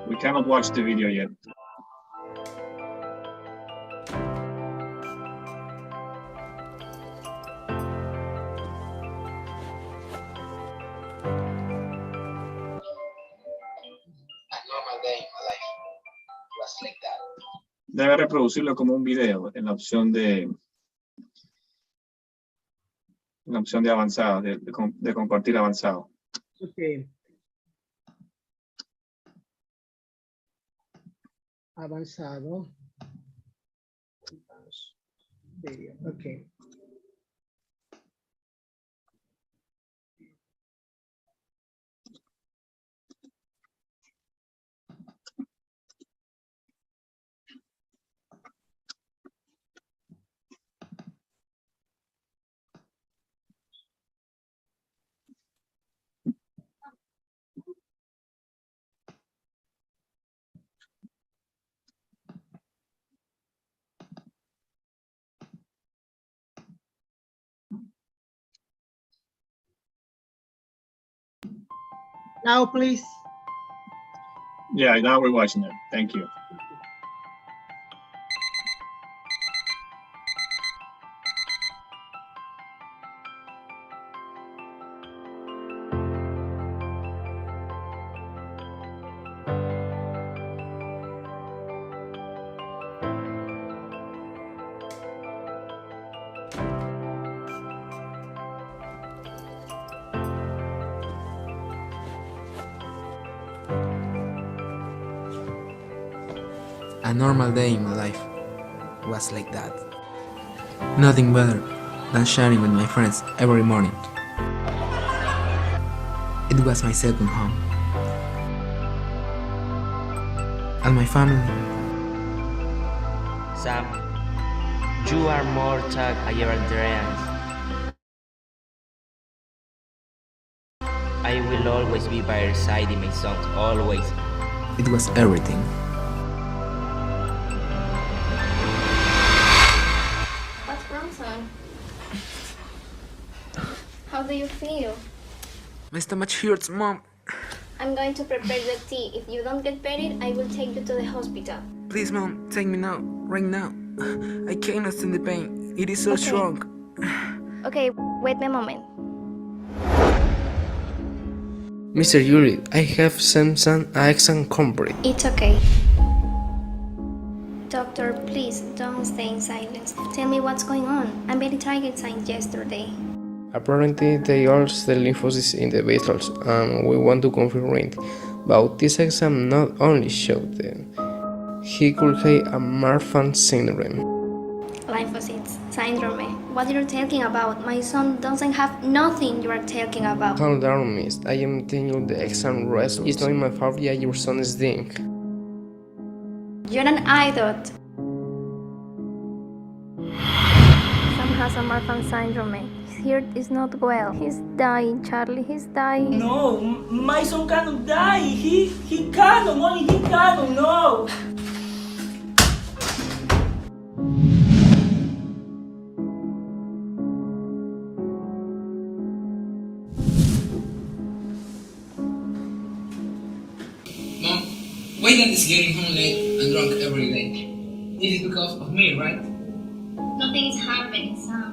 Speaker 14: We cannot watch the video yet. Debe reproducirlo como un video en la opción de avanzado, de compartir avanzado.
Speaker 5: Okay. Avanzado. Video. Okay. Now, please.
Speaker 14: Yeah, now we're watching it. Thank you.
Speaker 6: A normal day in my life was like that. Nothing better than sharing with my friends every morning. It was my second home. And my family.
Speaker 23: Sam, you are more than a Iranian. I will always be by your side in my songs, always.
Speaker 6: It was everything.
Speaker 2: What's wrong, son? How do you feel?
Speaker 6: My stomach hurts, Mom.
Speaker 2: I'm going to prepare the tea. If you don't get better, I will take you to the hospital.
Speaker 6: Please, Mom, take me now, right now. I cannot stand the pain. It is so strong.
Speaker 2: Okay, wait a moment.
Speaker 9: Mr. Yuri, I have some exam complete.
Speaker 2: It's okay. Doctor, please don't stay in silence. Tell me what's going on. I'm very tired since yesterday.
Speaker 9: Apparently, they altered the lymphocytes in the vessels, and we want to confirm it. But this exam not only showed that he could have a Marfan syndrome.
Speaker 2: Lymphocytes syndrome. What you're talking about? My son doesn't have nothing you are talking about.
Speaker 9: Calm down, miss. I am telling you the exam results. It's not in my favor that your son is dying.
Speaker 2: You're an idiot. Sam has a Marfan syndrome. His heart is not well. He's dying, Charlie. He's dying.
Speaker 22: No, my son cannot die. He cannot. Only he cannot. No.
Speaker 21: Mom, why Dad is getting home late and drunk every day? This is because of me, right?
Speaker 2: Nothing is happening, Sam.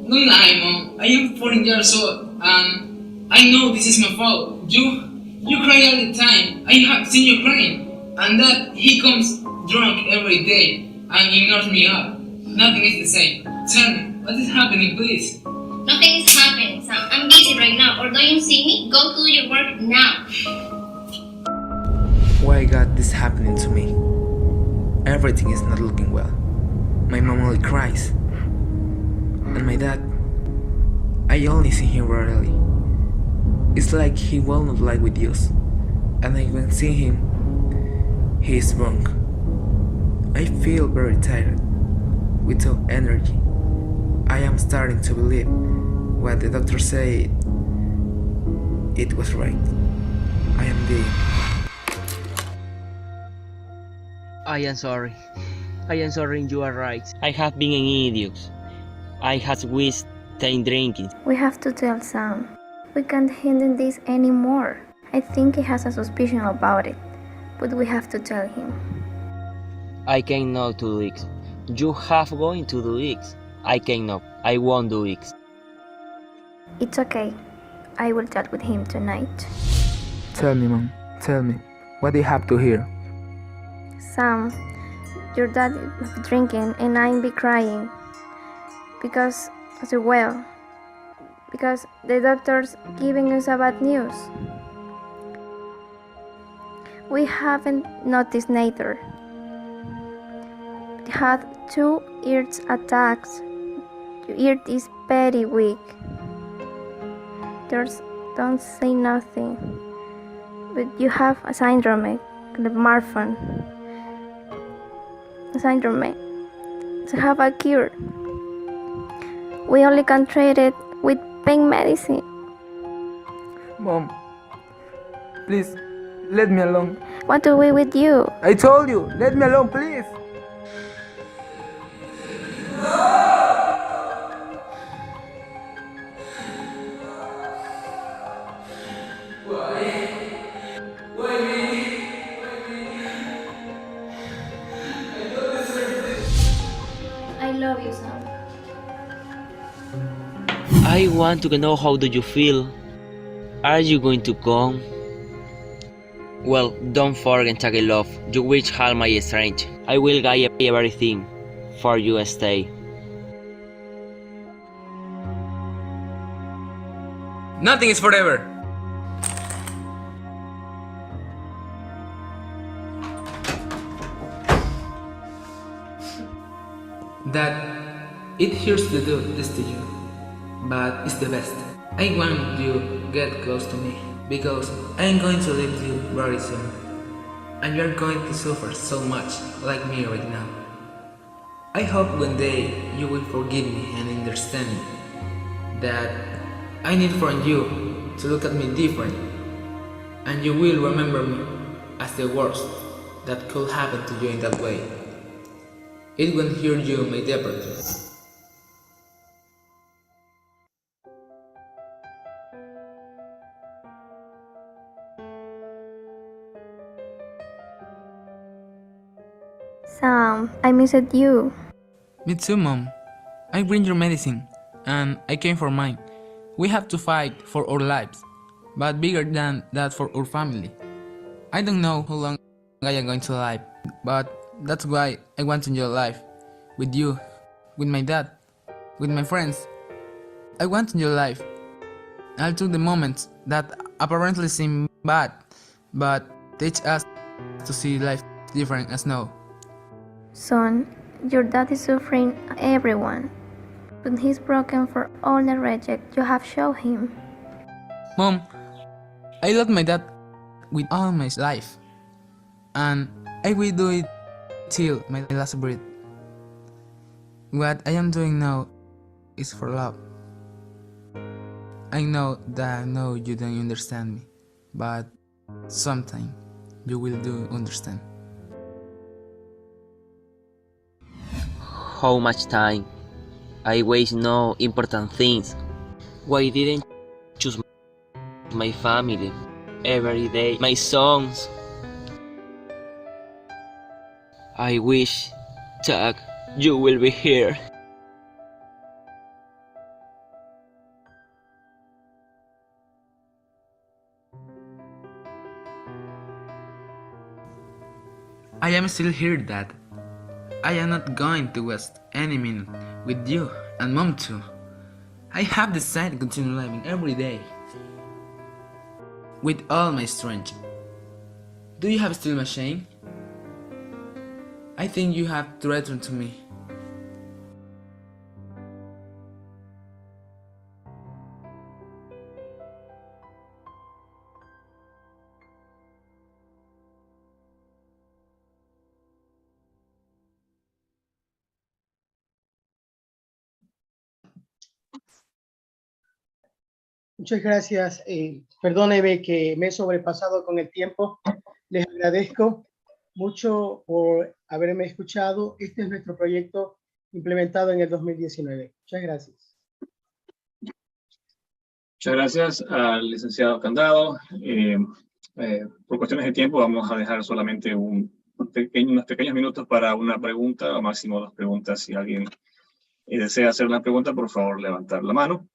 Speaker 21: Don't lie, Mom. I am 14 years old and I know this is my fault. You cry all the time. I have seen you crying. And Dad, he comes drunk every day and ignores me up. Nothing is the same. Tell me, what is happening, please?
Speaker 2: Nothing is happening, Sam. I'm busy right now. Or don't you see me? Go do your work now.
Speaker 6: Why God this happening to me? Everything is not looking well. My mom only cries. And my dad, I only see him rarely. It's like he will not like with us. And I can see him, he is wrong. I feel very tired, without energy. I am starting to believe what the doctor said, it was right. I am dead.
Speaker 23: I am sorry. I am sorry, you are right. I have been an idiot. I have wished time drinking.
Speaker 2: We have to tell Sam. We can't handle this anymore. I think he has a suspicion about it, but we have to tell him.
Speaker 23: I cannot do it. You have going to do it. I cannot. I won't do it.
Speaker 2: It's okay. I will chat with him tonight.
Speaker 6: Tell me, Mom. Tell me. What do you have to hear?
Speaker 2: Sam, your dad will be drinking and I'll be crying. Because the doctor's giving us a bad news. We haven't noticed neither. He had 2 ear attacks. Your ear is very weak. Doctors don't say nothing, but you have a syndrome, the Marfan syndrome. To have a cure. We only can treat it with pain medicine.
Speaker 6: Mom, please, let me alone.
Speaker 2: What do we with you?
Speaker 6: I told you, let me alone, please.
Speaker 2: I love you, Sam.
Speaker 23: I want to know how do you feel. Are you going to come? Well, don't forget to take love. You wish all my strength. I will give everything for you stay.
Speaker 6: Nothing is forever. That it hurts to do this to you, but it's the best. I want you to get close to me because I'm going to leave you very soon, and you're going to suffer so much like me right now. I hope one day you will forgive me and understand me that I need from you to look at me different, and you will remember me as the worst that could happen to you in that way. It won't hurt you, my departure.
Speaker 2: Sam, I missed you.
Speaker 6: Me too, Mom. I bring your medicine, and I came for mine. We have to fight for our lives, but bigger than that for our family. I don't know how long I am going to live, but that's why I want to enjoy life. With you, with my dad, with my friends. I want to enjoy life. I'll take the moments that apparently seem bad, but teach us to see life different as now.
Speaker 2: Son, your dad is suffering everyone, but he's broken for all the reject you have shown him.
Speaker 6: Mom, I love my dad with all my life, and I will do it till my last breath. What I am doing now is for love. I know that I know you don't understand me, but sometime you will do understand.
Speaker 23: How much time? I waste no important things. Why didn't choose my family? Every day, my songs. I wish, Chuck, you will be here.
Speaker 6: I am still here, Dad. I am not going to waste any minute with you and Mom too. I have decided to continue living every day with all my strength. Do you have still my shame? I think you have threatened to me.
Speaker 5: Muchas gracias. Perdóneme que me he sobrepasado con el tiempo. Les agradezco mucho por haberme escuchado. Este es nuestro proyecto implementado en el 2019. Muchas gracias.
Speaker 14: Muchas gracias al licenciado Candado. Por cuestiones de tiempo vamos a dejar solamente unos pequeños minutos para una pregunta, o máximo 2 preguntas. Si alguien desea hacer una pregunta, por favor, levantar la mano.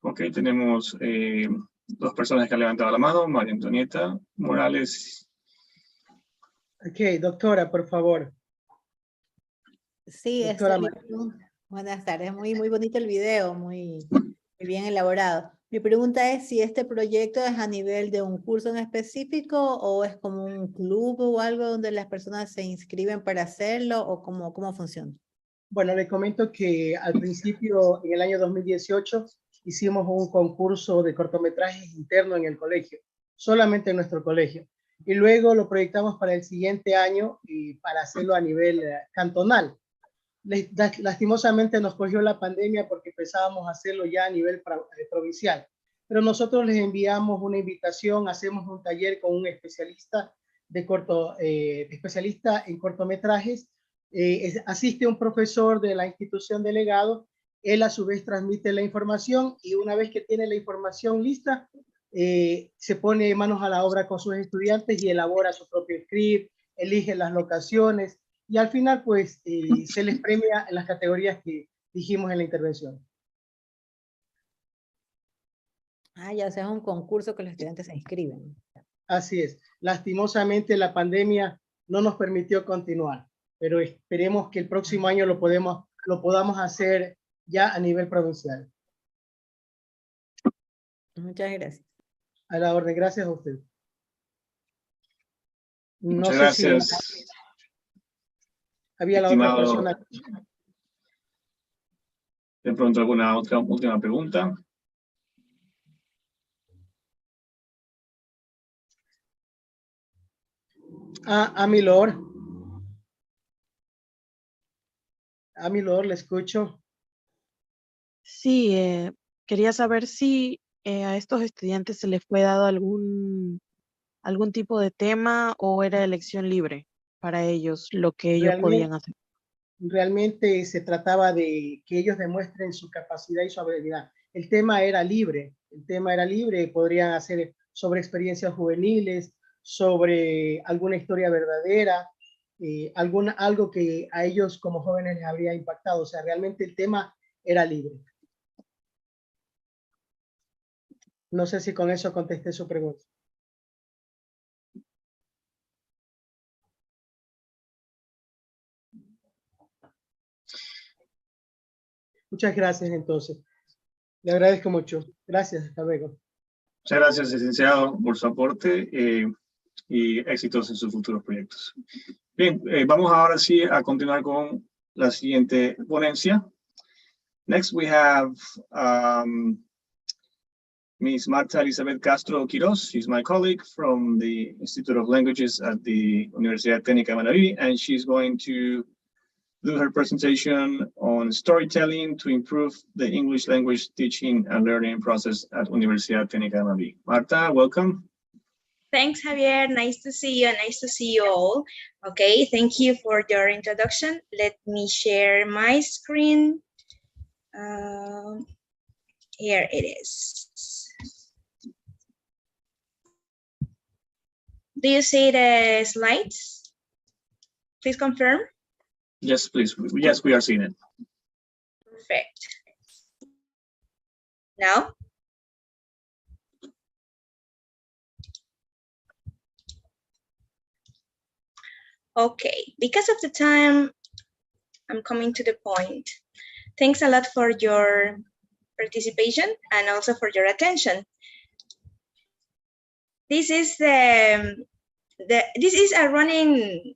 Speaker 14: Ok, tenemos 2 personas que han levantado la mano, María Antonieta Morales.
Speaker 5: Ok, doctora, por favor.
Speaker 16: Sí,
Speaker 5: Doctora
Speaker 16: buenas tardes. Muy bonito el video, muy bien elaborado. Mi pregunta es si este proyecto es a nivel de un curso en específico o es como un club o algo donde las personas se inscriben para hacerlo o cómo funciona.
Speaker 5: Bueno, le comento que al principio, en el año 2018, hicimos un concurso de cortometrajes interno en el colegio, solamente en nuestro colegio. Y luego lo proyectamos para el siguiente año y para hacerlo a nivel cantonal. Lastimosamente nos cogió la pandemia porque pensábamos hacerlo ya a nivel provincial. Pero nosotros les enviamos una invitación, hacemos un taller con un especialista especialista en cortometrajes. Asiste un profesor de la institución delegado, él a su vez transmite la información y una vez que tiene la información lista, se pone manos a la obra con sus estudiantes y elabora su propio script, elige las locaciones y al final pues se les premia en las categorías que dijimos en la intervención.
Speaker 16: Ya sea, es un concurso que los estudiantes se inscriben.
Speaker 5: Así es. Lastimosamente la pandemia no nos permitió continuar, pero esperemos que el próximo año lo podamos hacer ya a nivel provincial.
Speaker 16: Muchas gracias.
Speaker 5: A la orden, gracias a usted.
Speaker 14: Muchas gracias.
Speaker 5: Si había la otra persona.
Speaker 14: De pronto alguna otra última pregunta.
Speaker 5: Mi Lord. Mi Lord, le escucho.
Speaker 10: Sí, quería saber si a estos estudiantes se les fue dado algún tipo de tema o era elección libre para ellos lo que ellos podían hacer.
Speaker 5: Realmente se trataba de que ellos demuestren su capacidad y su habilidad. El tema era libre, podrían hacer sobre experiencias juveniles, sobre alguna historia verdadera, algo que a ellos como jóvenes les habría impactado. O sea, realmente el tema era libre. No sé si con eso contesté su pregunta. Muchas gracias, entonces. Le agradezco mucho. Gracias, hasta luego.
Speaker 14: Muchas gracias, licenciado, por su aporte y éxitos en sus futuros proyectos. Bien, vamos ahora sí a continuar con la siguiente ponencia. Next, we have Ms. Marta Elizabeth Castro Quiroz. She's my colleague from the Institute of Languages at the Universidad Técnica de Manaví, and she's going to do her presentation on storytelling to improve the English language teaching and learning process at Universidad Técnica de Manaví. Marta, welcome.
Speaker 11: Thanks, Javier. Nice to see you. Nice to see you all. Okay, thank you for your introduction. Let me share my screen. Here it is. Do you see the slides? Please confirm.
Speaker 14: Yes, please. Yes, we are seeing it.
Speaker 11: Perfect. Now? Okay, because of the time, I'm coming to the point. Thanks a lot for your participation and also for your attention. This is a running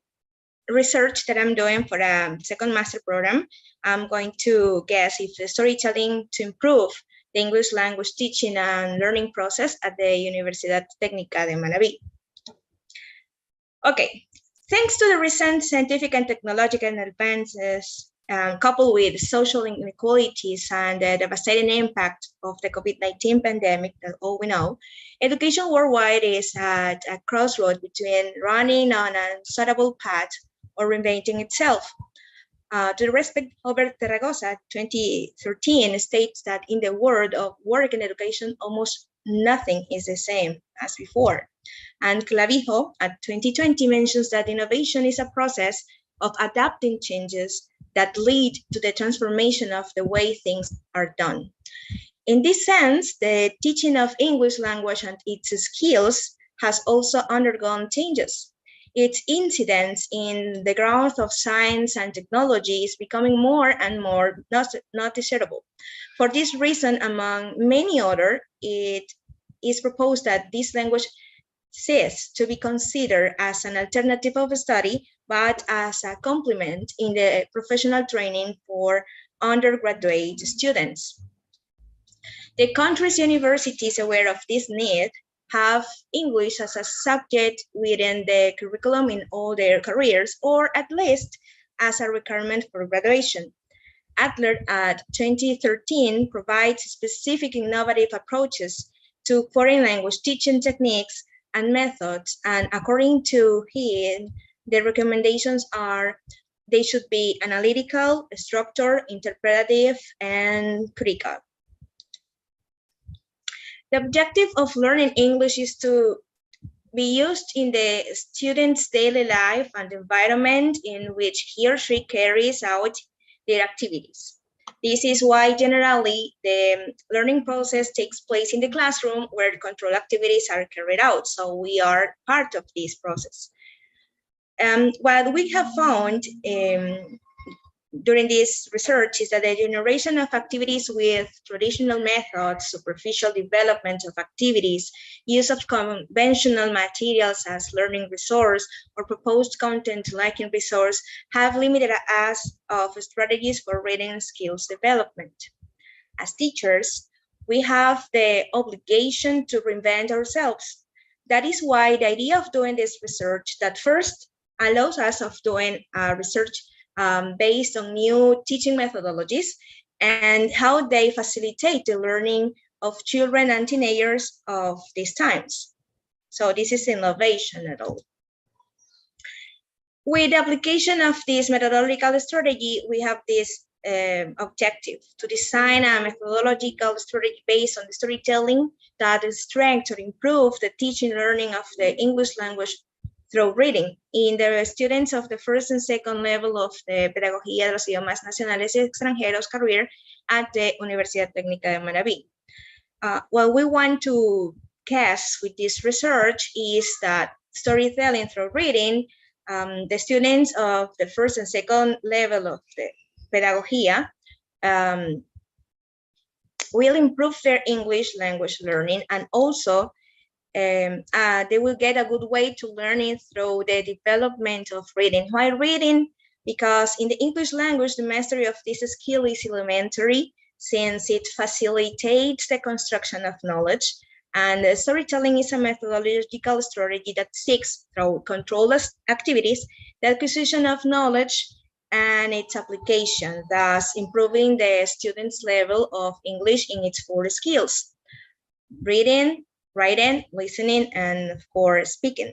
Speaker 11: research that I'm doing for a second master program, I'm going to guess if the storytelling to improve the English language teaching and learning process at the Universidad Técnica de Manabí. Okay, thanks to the recent scientific and technological advances, coupled with social inequalities and the devastating impact of the COVID-19 pandemic that all we know, education worldwide is at a crossroad between running on an unsuitable path or reinventing itself. To the respect, Robert Terragosa, 2013, states that in the world of work and education, almost nothing is the same as before. And Clavijo, at 2020, mentions that innovation is a process of adapting changes that lead to the transformation of the way things are done. In this sense, the teaching of English language and its skills has also undergone changes. Its incidence in the growth of science and technology is becoming more and more noticeable. For this reason, among many others, it is proposed that this language cease to be considered as an alternative of study, but as a complement in the professional training for undergraduate students. The country's universities, aware of this need, have English as a subject within the curriculum in all their careers, or at least as a requirement for graduation. Adler, at 2013, provides specific innovative approaches to foreign language teaching techniques and methods, and according to him, the recommendations are they should be analytical, structured, interpretative, and critical. The objective of learning English is to be used in the student's daily life and environment in which he or she carries out their activities. This is why generally the learning process takes place in the classroom where control activities are carried out. So we are part of this process. What we have found during this research is that the generation of activities with traditional methods, superficial development of activities, use of conventional materials as learning resource, or proposed content like in resource have limited us of strategies for reading skills development. As teachers, we have the obligation to reinvent ourselves. That is why the idea of doing this research that first allows us of doing research based on new teaching methodologies and how they facilitate the learning of children and teenagers of these times. So this is innovation at all. With the application of this methodological strategy, we have this objective to design a methodological strategy based on the storytelling that is strength to improve the teaching learning of the English language through reading in the students of the first and second level of the Pedagogía de los Idiomas Nacionales y Extranjeros career at the Universidad Técnica de Manabí. What we want to guess with this research is that storytelling through reading, the students of the first and second level of the Pedagogía will improve their English language learning, and also they will get a good way to learn it through the development of reading. Why reading? Because in the English language, the mastery of this skill is elementary, since it facilitates the construction of knowledge. And storytelling is a methodological strategy that seeks, through controlled activities, the acquisition of knowledge and its application, thus improving the student's level of English in its four skills: reading, writing, listening, and of course, speaking.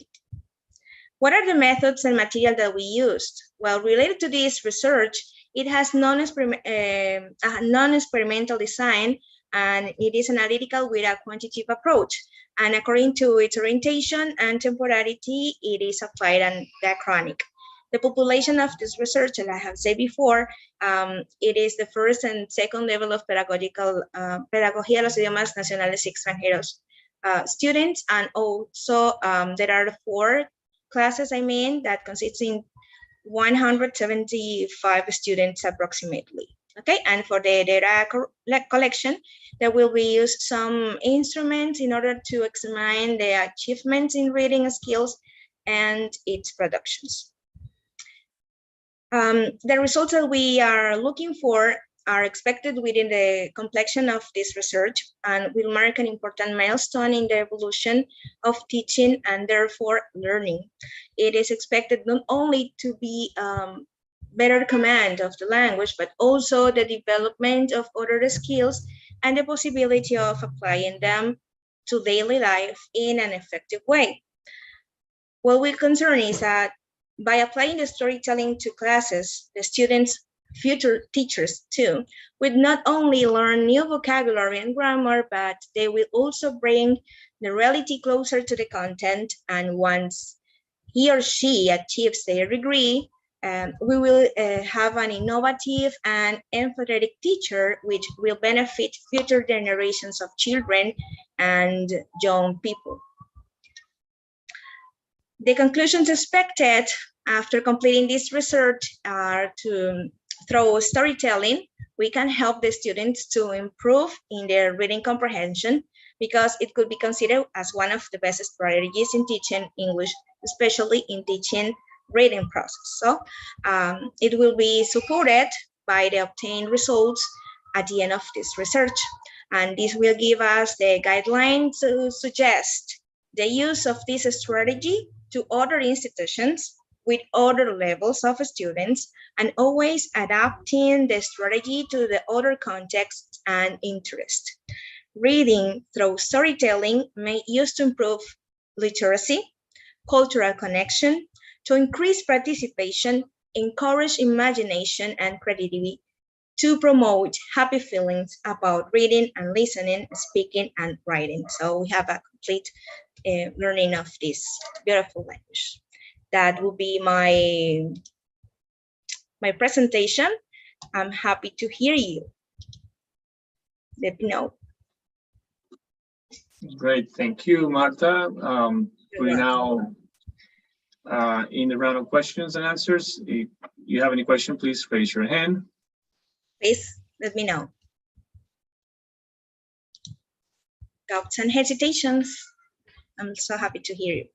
Speaker 11: What are the methods and material that we used? Well, related to this research, it has non-experimental design, and it is analytical with a quantitative approach. And according to its orientation and temporality, it is applied and diachronic. The population of this research, as I have said before, it is the first and second level of Pedagogía de los Idiomas Nacionales y Extranjeros students, and also there are 4 classes, that consists in 175 students approximately. Okay, and for the data collection, there will be used some instruments in order to examine the achievements in reading skills and its productions. The results that we are looking for are expected within the completion of this research and will mark an important milestone in the evolution of teaching and therefore learning. It is expected not only to be better command of the language, but also the development of other skills and the possibility of applying them to daily life in an effective way. What we're concerned is that by applying the storytelling to classes, the students, future teachers too, would not only learn new vocabulary and grammar, but they will also bring the reality closer to the content. And once he or she achieves their degree, we will have an innovative and empathetic teacher, which will benefit future generations of children and young people. The conclusions expected after completing this research are through storytelling, we can help the students to improve in their reading comprehension because it could be considered as one of the best strategies in teaching English, especially in teaching reading process. So it will be supported by the obtained results at the end of this research. And this will give us the guidelines to suggest the use of this strategy to other institutions with other levels of students and always adapting the strategy to the other context and interest. Reading through storytelling may use to improve literacy, cultural connection, to increase participation, encourage imagination and creativity, to promote happy feelings about reading and listening, speaking and writing. So we have a complete learning of this beautiful language. That will be my presentation. I'm happy to hear you. Let me know.
Speaker 14: Great, thank you, Marta. We're now in the round of questions and answers. If you have any question, please raise your hand.
Speaker 11: Please let me know. Doubts and hesitations. I'm so happy to hear you.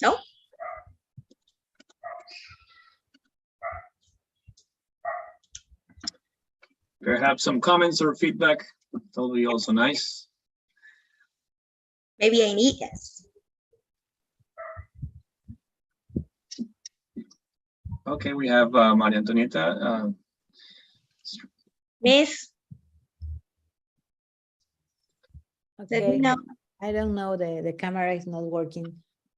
Speaker 11: No?
Speaker 14: Perhaps some comments or feedback. That will be also nice.
Speaker 11: Maybe I need yes.
Speaker 14: Okay, we have Maria Antonieta.
Speaker 11: Miss.
Speaker 16: Okay. I don't know, the camera is not working,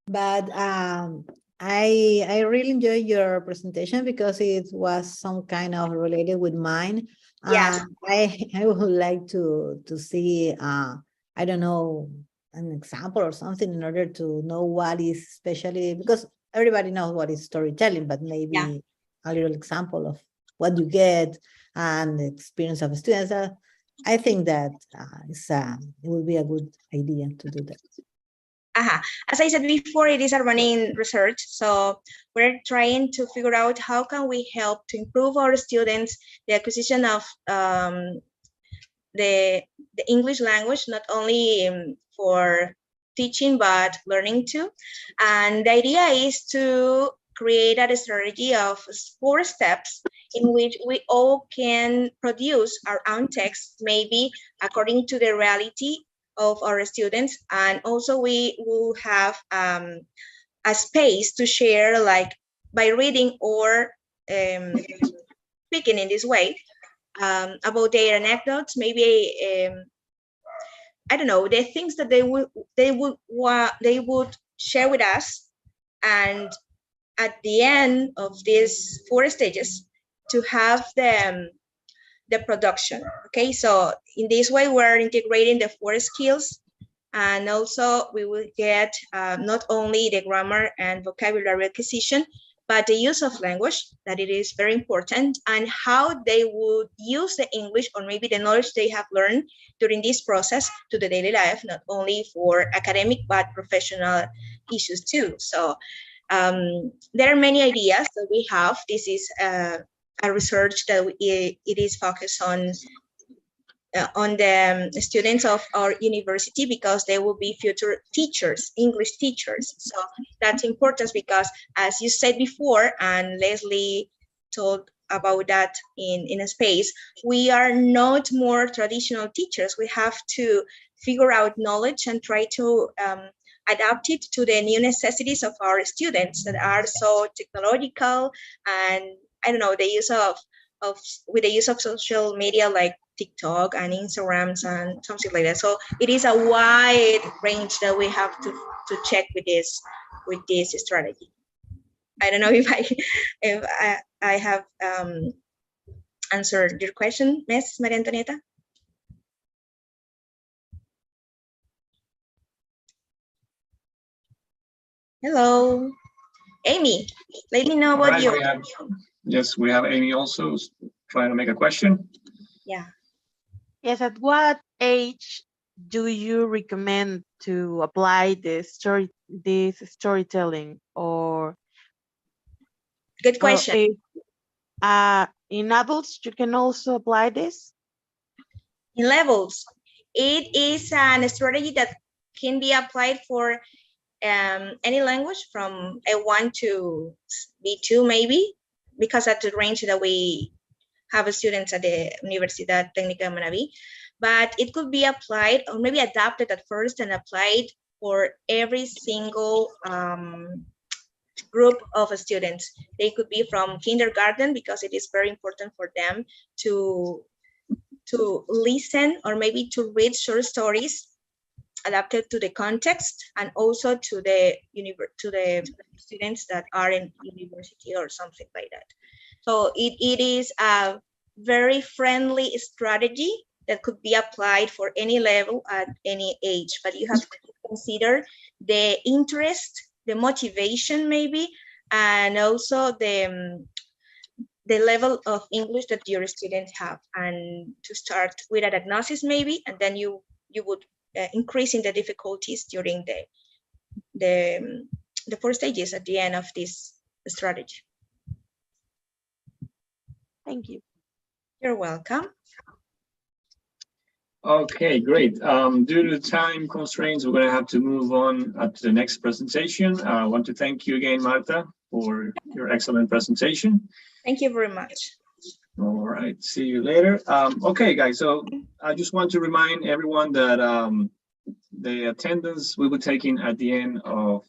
Speaker 16: but I really enjoyed your presentation because it was some kind of related with mine.
Speaker 11: Yes.
Speaker 16: I would like to see I don't know, an example or something in order to know what is especially, because everybody knows what is storytelling, but maybe a little example of what you get and the experience of students. I think that it will be a good idea to do that.
Speaker 11: As I said before, it is a running research. So we're trying to figure out how can we help to improve our students, the acquisition of the English language, not only for teaching, but learning too. And the idea is to create a strategy of 4 steps in which we all can produce our own text, maybe according to the reality of our students. And also we will have a space to share, like by reading or speaking in this way, about their anecdotes, maybe I don't know, the things that they would share with us, and at the end of these 4 stages to have the production. Okay, so in this way we're integrating the 4 skills, and also we will get not only the grammar and vocabulary acquisition, but the use of language, that it is very important, and how they would use the English or maybe the knowledge they have learned during this process to the daily life, not only for academic, but professional issues too. So there are many ideas that we have. This is a research that it is focused on the students of our university, because they will be future teachers, English teachers. So that's important because, as you said before, and Leslie told about that in a space, we are not more traditional teachers. We have to figure out knowledge and try to adapt it to the new necessities of our students that are so technological, and I don't know, with the use of social media like TikTok and Instagrams and something like that. So it is a wide range that we have to check with this strategy. I don't know if I have answered your question, Miss Maria Antonieta. Hello, Amy. Let me know what you.
Speaker 14: Yes, we have Amy also trying to make a question.
Speaker 11: Yeah.
Speaker 10: Yes, at what age do you recommend to apply this storytelling? Or
Speaker 11: good question.
Speaker 10: In adults, you can also apply this?
Speaker 11: In levels, it is a strategy that can be applied for any language from A1 to B2 maybe, because at the range that we have students at the Universidad Técnica de Manabí. But it could be applied, or maybe adapted at first and applied for every single group of students. They could be from kindergarten, because it is very important for them to listen or maybe to read short stories adapted to the context, and also to the students that are in university or something like that. So it is a very friendly strategy that could be applied for any level at any age, but you have to consider the interest, the motivation maybe, and also the level of English that your students have, and to start with a diagnosis maybe, and then you would increase in the difficulties during the 4 stages at the end of this strategy.
Speaker 10: Thank you.
Speaker 11: You're welcome.
Speaker 14: Okay, great. Due to time constraints, we're going to have to move on to the next presentation. I want to thank you again, Marta, for your excellent presentation.
Speaker 11: Thank you very much.
Speaker 14: All right, see you later. Okay, guys, so I just want to remind everyone that the attendance will be taken at the end of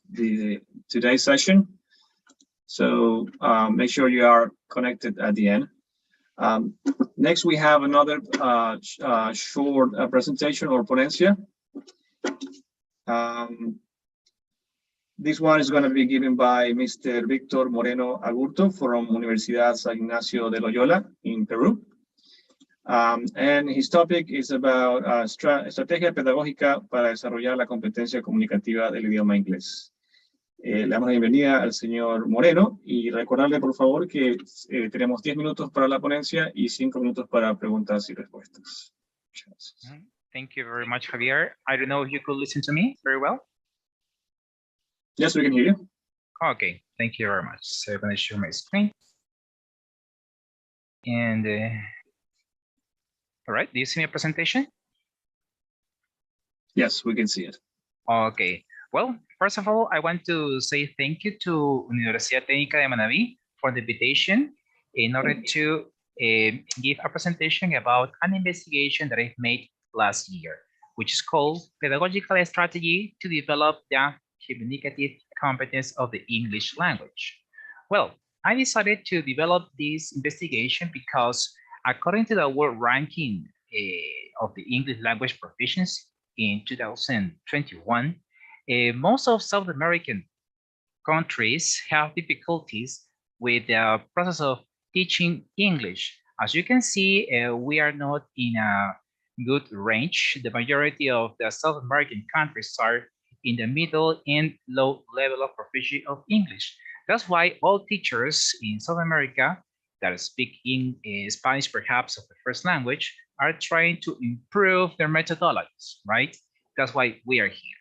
Speaker 14: today's session. So make sure you are connected at the end. Next, we have another short presentation or ponencia. This one is going to be given by Mr. Víctor Moreno Agurto from Universidad San Ignacio de Loyola in Peru. And his topic is about estrategia pedagógica para desarrollar la competencia comunicativa del idioma inglés. Le damos la bienvenida al señor Moreno y recordarle por favor que tenemos 10 minutos para la ponencia y 5 minutos para preguntas y respuestas.
Speaker 1: Thank you very much, Javier. I don't know if you could listen to me very well.
Speaker 14: Yes, we can hear you.
Speaker 1: Okay, thank you very much. So I'm going to share my screen. And all right, do you see my presentation?
Speaker 14: Yes, we can see it.
Speaker 1: Okay, well, first of all, I want to say thank you to Universidad Técnica de Manabí for the invitation in order to give a presentation about an investigation that I've made last year, which is called Pedagogical Strategy to Develop the Communicative Competence of the English Language. Well, I decided to develop this investigation because according to the World Ranking of the English Language Proficiency in 2021, most of South American countries have difficulties with the process of teaching English. As you can see, we are not in a good range. The majority of the South American countries are in the middle and low level of proficiency of English. That's why all teachers in South America that speak in Spanish, perhaps of the first language, are trying to improve their methodologies, right? That's why we are here.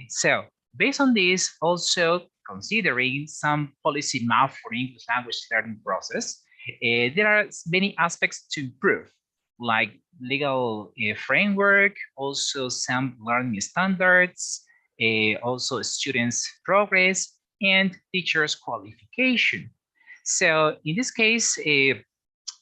Speaker 1: So based on this, also considering some policy map for English language learning process, There are many aspects to improve, like legal framework, also some learning standards, also students' progress, and teachers' qualification. So in this case,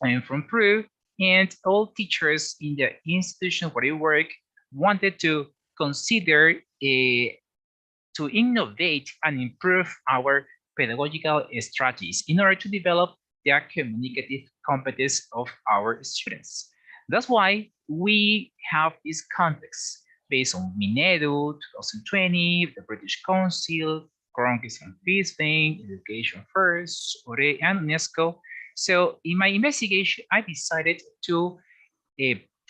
Speaker 1: I'm from Peru, and all teachers in the institution where I work wanted to consider to innovate and improve our pedagogical strategies in order to develop the communicative competence of our students. That's why we have this context based on Minedu 2020, the British Council, Cronquist and Fisling, Education First, ORE, and UNESCO. So in my investigation, I decided to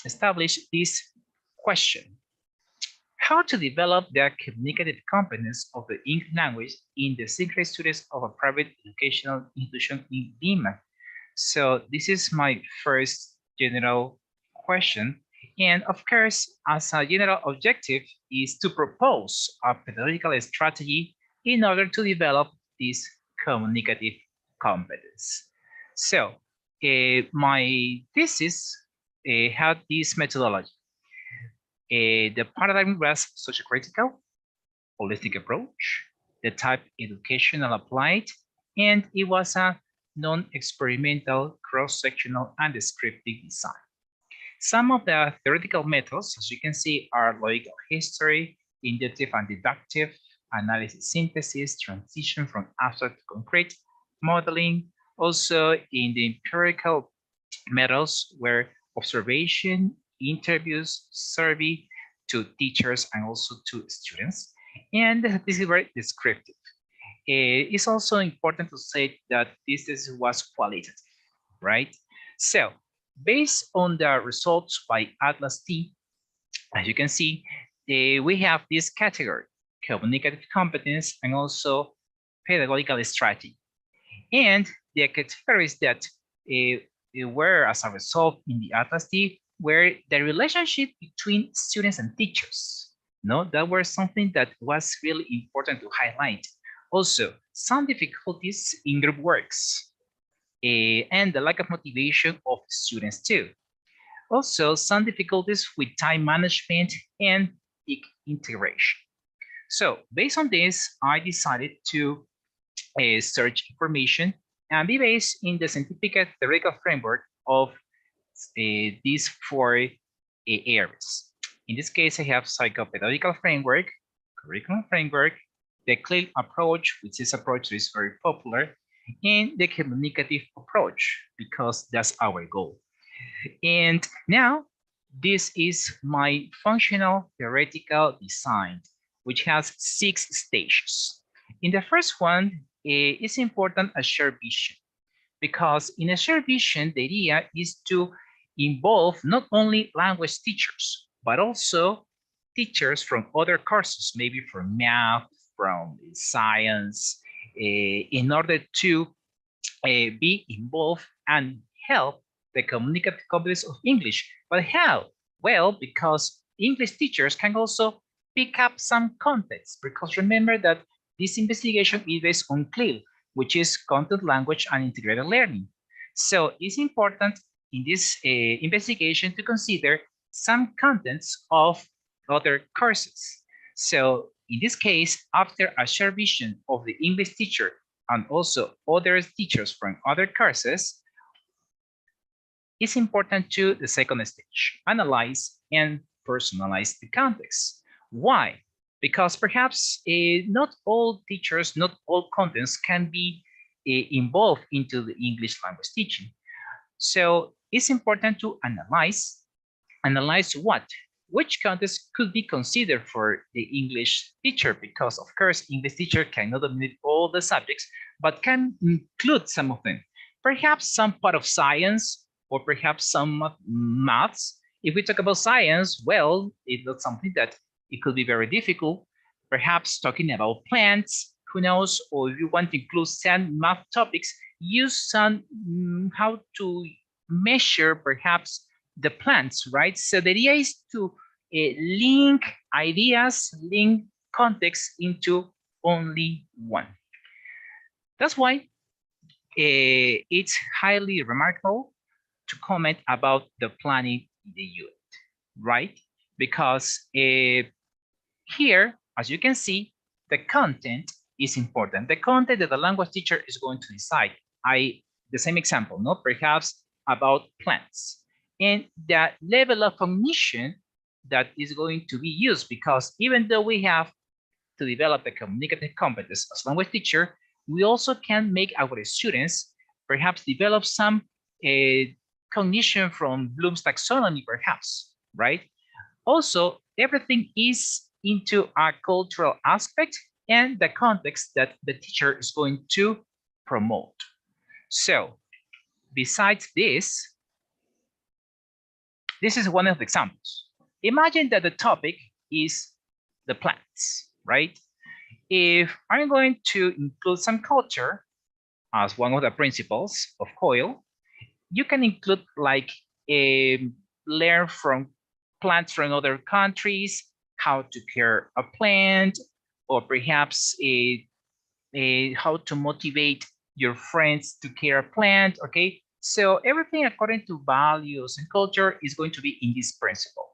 Speaker 1: establish this question: how to develop the communicative competence of the English language in the second grade students of a private educational institution in Lima. So this is my first general question. And of course, as a general objective is to propose a pedagogical strategy in order to develop this communicative competence. So my thesis had this methodology. The paradigm was socio-critical, holistic approach, the type educational applied, and it was a non-experimental, cross-sectional, and descriptive design. Some of the theoretical methods, as you can see, are logical history, inductive and deductive, analysis synthesis, transition from abstract to concrete, modeling. Also in the empirical methods were observation, interviews, survey to teachers and also to students. And this is very descriptive. It's also important to say that this was qualitative, right? So based on the results by Atlas T, as you can see, we have this category: communicative competence and also pedagogical strategy. And the categories that were as a result in the Atlas T were the relationship between students and teachers. No, that was something that was really important to highlight. Also, some difficulties in group works and the lack of motivation of students too. Also, some difficulties with time management and integration. So based on this, I decided to search information and be based in the scientific and theoretical framework of these four areas. In this case, I have psychopedagogical framework, curriculum framework, the CLIL approach, which is approach that is very popular, and the communicative approach, because that's our goal. And now, this is my functional theoretical design, which has 6 stages. In the first one, it's important a shared vision, because in a shared vision, the idea is to involve not only language teachers, but also teachers from other courses, maybe from math, from science, in order to be involved and help the communicative competence of English. But how? Well, because English teachers can also pick up some context, because remember that this investigation is based on CLIL, which is content, language, and integrated learning. So it's important in this investigation to consider some contents of other courses. So in this case, after a shared vision of the English teacher and also other teachers from other courses, it's important to the second stage, analyze and personalize the context. Why? Because perhaps not all teachers, not all contents can be involved into the English language teaching. So it's important to analyze what? Which contents could be considered for the English teacher, because of course, English teacher cannot dominate all the subjects, but can include some of them. Perhaps some part of science, or perhaps some maths. If we talk about science, well, it's not something that it could be very difficult. Perhaps talking about plants, who knows, or if you want to include some math topics, use some how to measure perhaps the plants, right? So the idea is to link ideas, link context into only one. That's why it's highly remarkable to comment about the planning in the unit, right? Because here, as you can see, the content is important. The content that the language teacher is going to decide. The same example, no? Perhaps about plants and the level of cognition that is going to be used, because even though we have to develop the communicative competence as language teacher, we also can make our students perhaps develop some cognition from Bloom's taxonomy, perhaps, right? Also, everything is into a cultural aspect and the context that the teacher is going to promote. So, besides this is one of the examples. Imagine that the topic is the plants, right? If I'm going to include some culture as one of the principles of COIL, you can include like learn from plants from other countries, how to care a plant, or perhaps how to motivate your friends to care a plant, okay? So everything according to values and culture is going to be in this principle.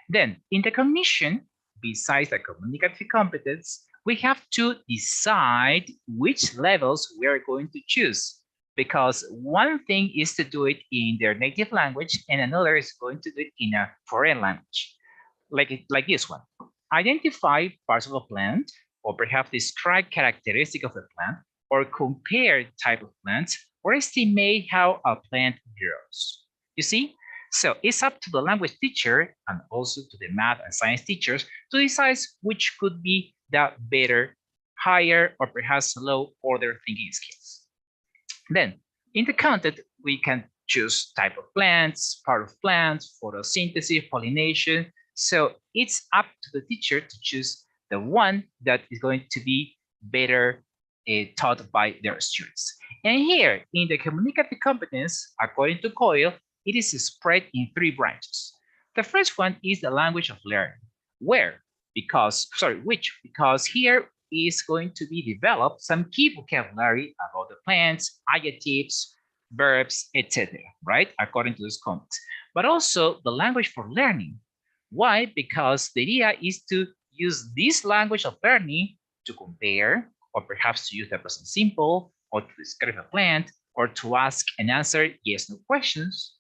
Speaker 1: Then in the cognition, besides the communicative competence, we have to decide which levels we are going to choose, because one thing is to do it in their native language and another is going to do it in a foreign language, like this one. Identify parts of a plant, or perhaps describe characteristics of the plant, or compare type of plants, or estimate how a plant grows. You see? So it's up to the language teacher and also to the math and science teachers to decide which could be the better, higher, or perhaps low order thinking skills. Then in the content, we can choose type of plants, part of plants, photosynthesis, pollination. So it's up to the teacher to choose the one that is going to be better taught by their students. And here in the communicative competence, according to COIL, it is spread in 3 branches. The first one is the language of learning. Which? Because here is going to be developed some key vocabulary about the plants, adjectives, verbs, etc., right? According to this context. But also the language for learning. Why? Because the idea is to use this language of learning to compare, or perhaps to use the present simple, or to describe a plant, or to ask and answer yes/no questions.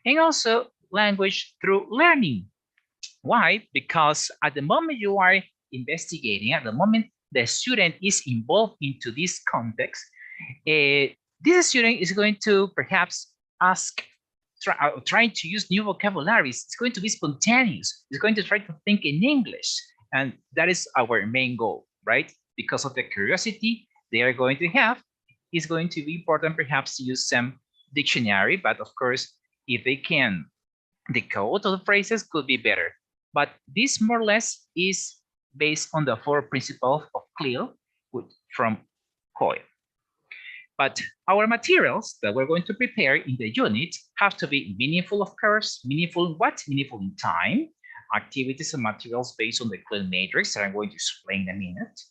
Speaker 1: And also language through learning. Why? Because at the moment you are investigating, at the moment the student is involved into this context, this student is going to perhaps ask, trying to use new vocabularies. It's going to be spontaneous. It's going to try to think in English. And that is our main goal, right? Because of the curiosity they are going to have, it's going to be important perhaps to use some dictionary, but of course, if they can decode all the phrases, could be better. But this more or less is based on the 4 principles of CLIL from COIL. But our materials that we're going to prepare in the unit have to be meaningful, of course. Meaningful in what? Meaningful in time. Activities and materials based on the CLIL matrix that I'm going to explain in a minute.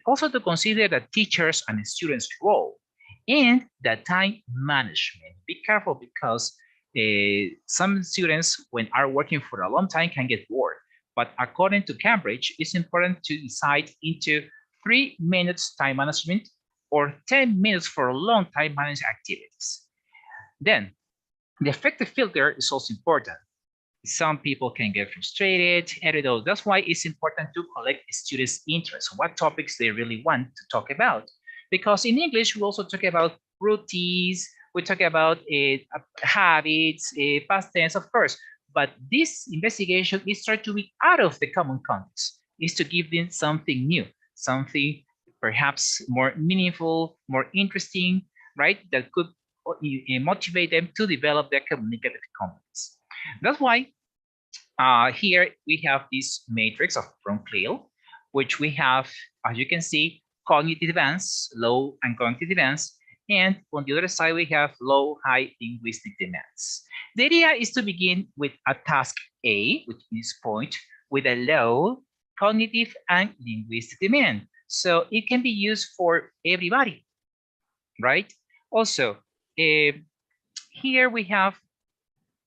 Speaker 1: Also to consider the teachers and students' role and the time management. Be careful because some students, when are working for a long time, can get bored. But according to Cambridge, it's important to decide into 3 minutes time management or 10 minutes for long time management activities. Then the effective filter is also important. Some people can get frustrated, and that's why it's important to collect students' interest, what topics they really want to talk about. Because in English, we also talk about routines, we talk about habits, past tense, of course. But this investigation is trying to be out of the common context, is to give them something new, something perhaps more meaningful, more interesting, right? That could motivate them to develop their communicative competence. That's why here we have this matrix from CLIL, which we have, as you can see, cognitive demands, low and cognitive demands, and on the other side, we have low, high linguistic demands. The idea is to begin with a task A, which is point, with a low cognitive and linguistic demand. So it can be used for everybody, right? Also, here we have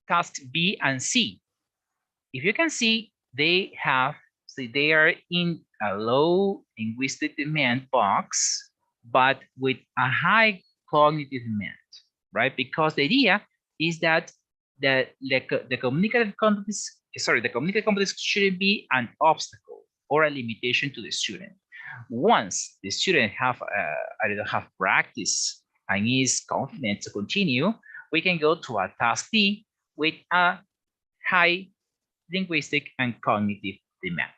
Speaker 1: tasks B and C. If you can see, they are in a low linguistic demand box, but with a high cognitive demand, right? Because the idea is that the communicative competence shouldn't be an obstacle or a limitation to the student. Once the student have practice and is confident to continue, we can go to a task D with a high linguistic and cognitive demand.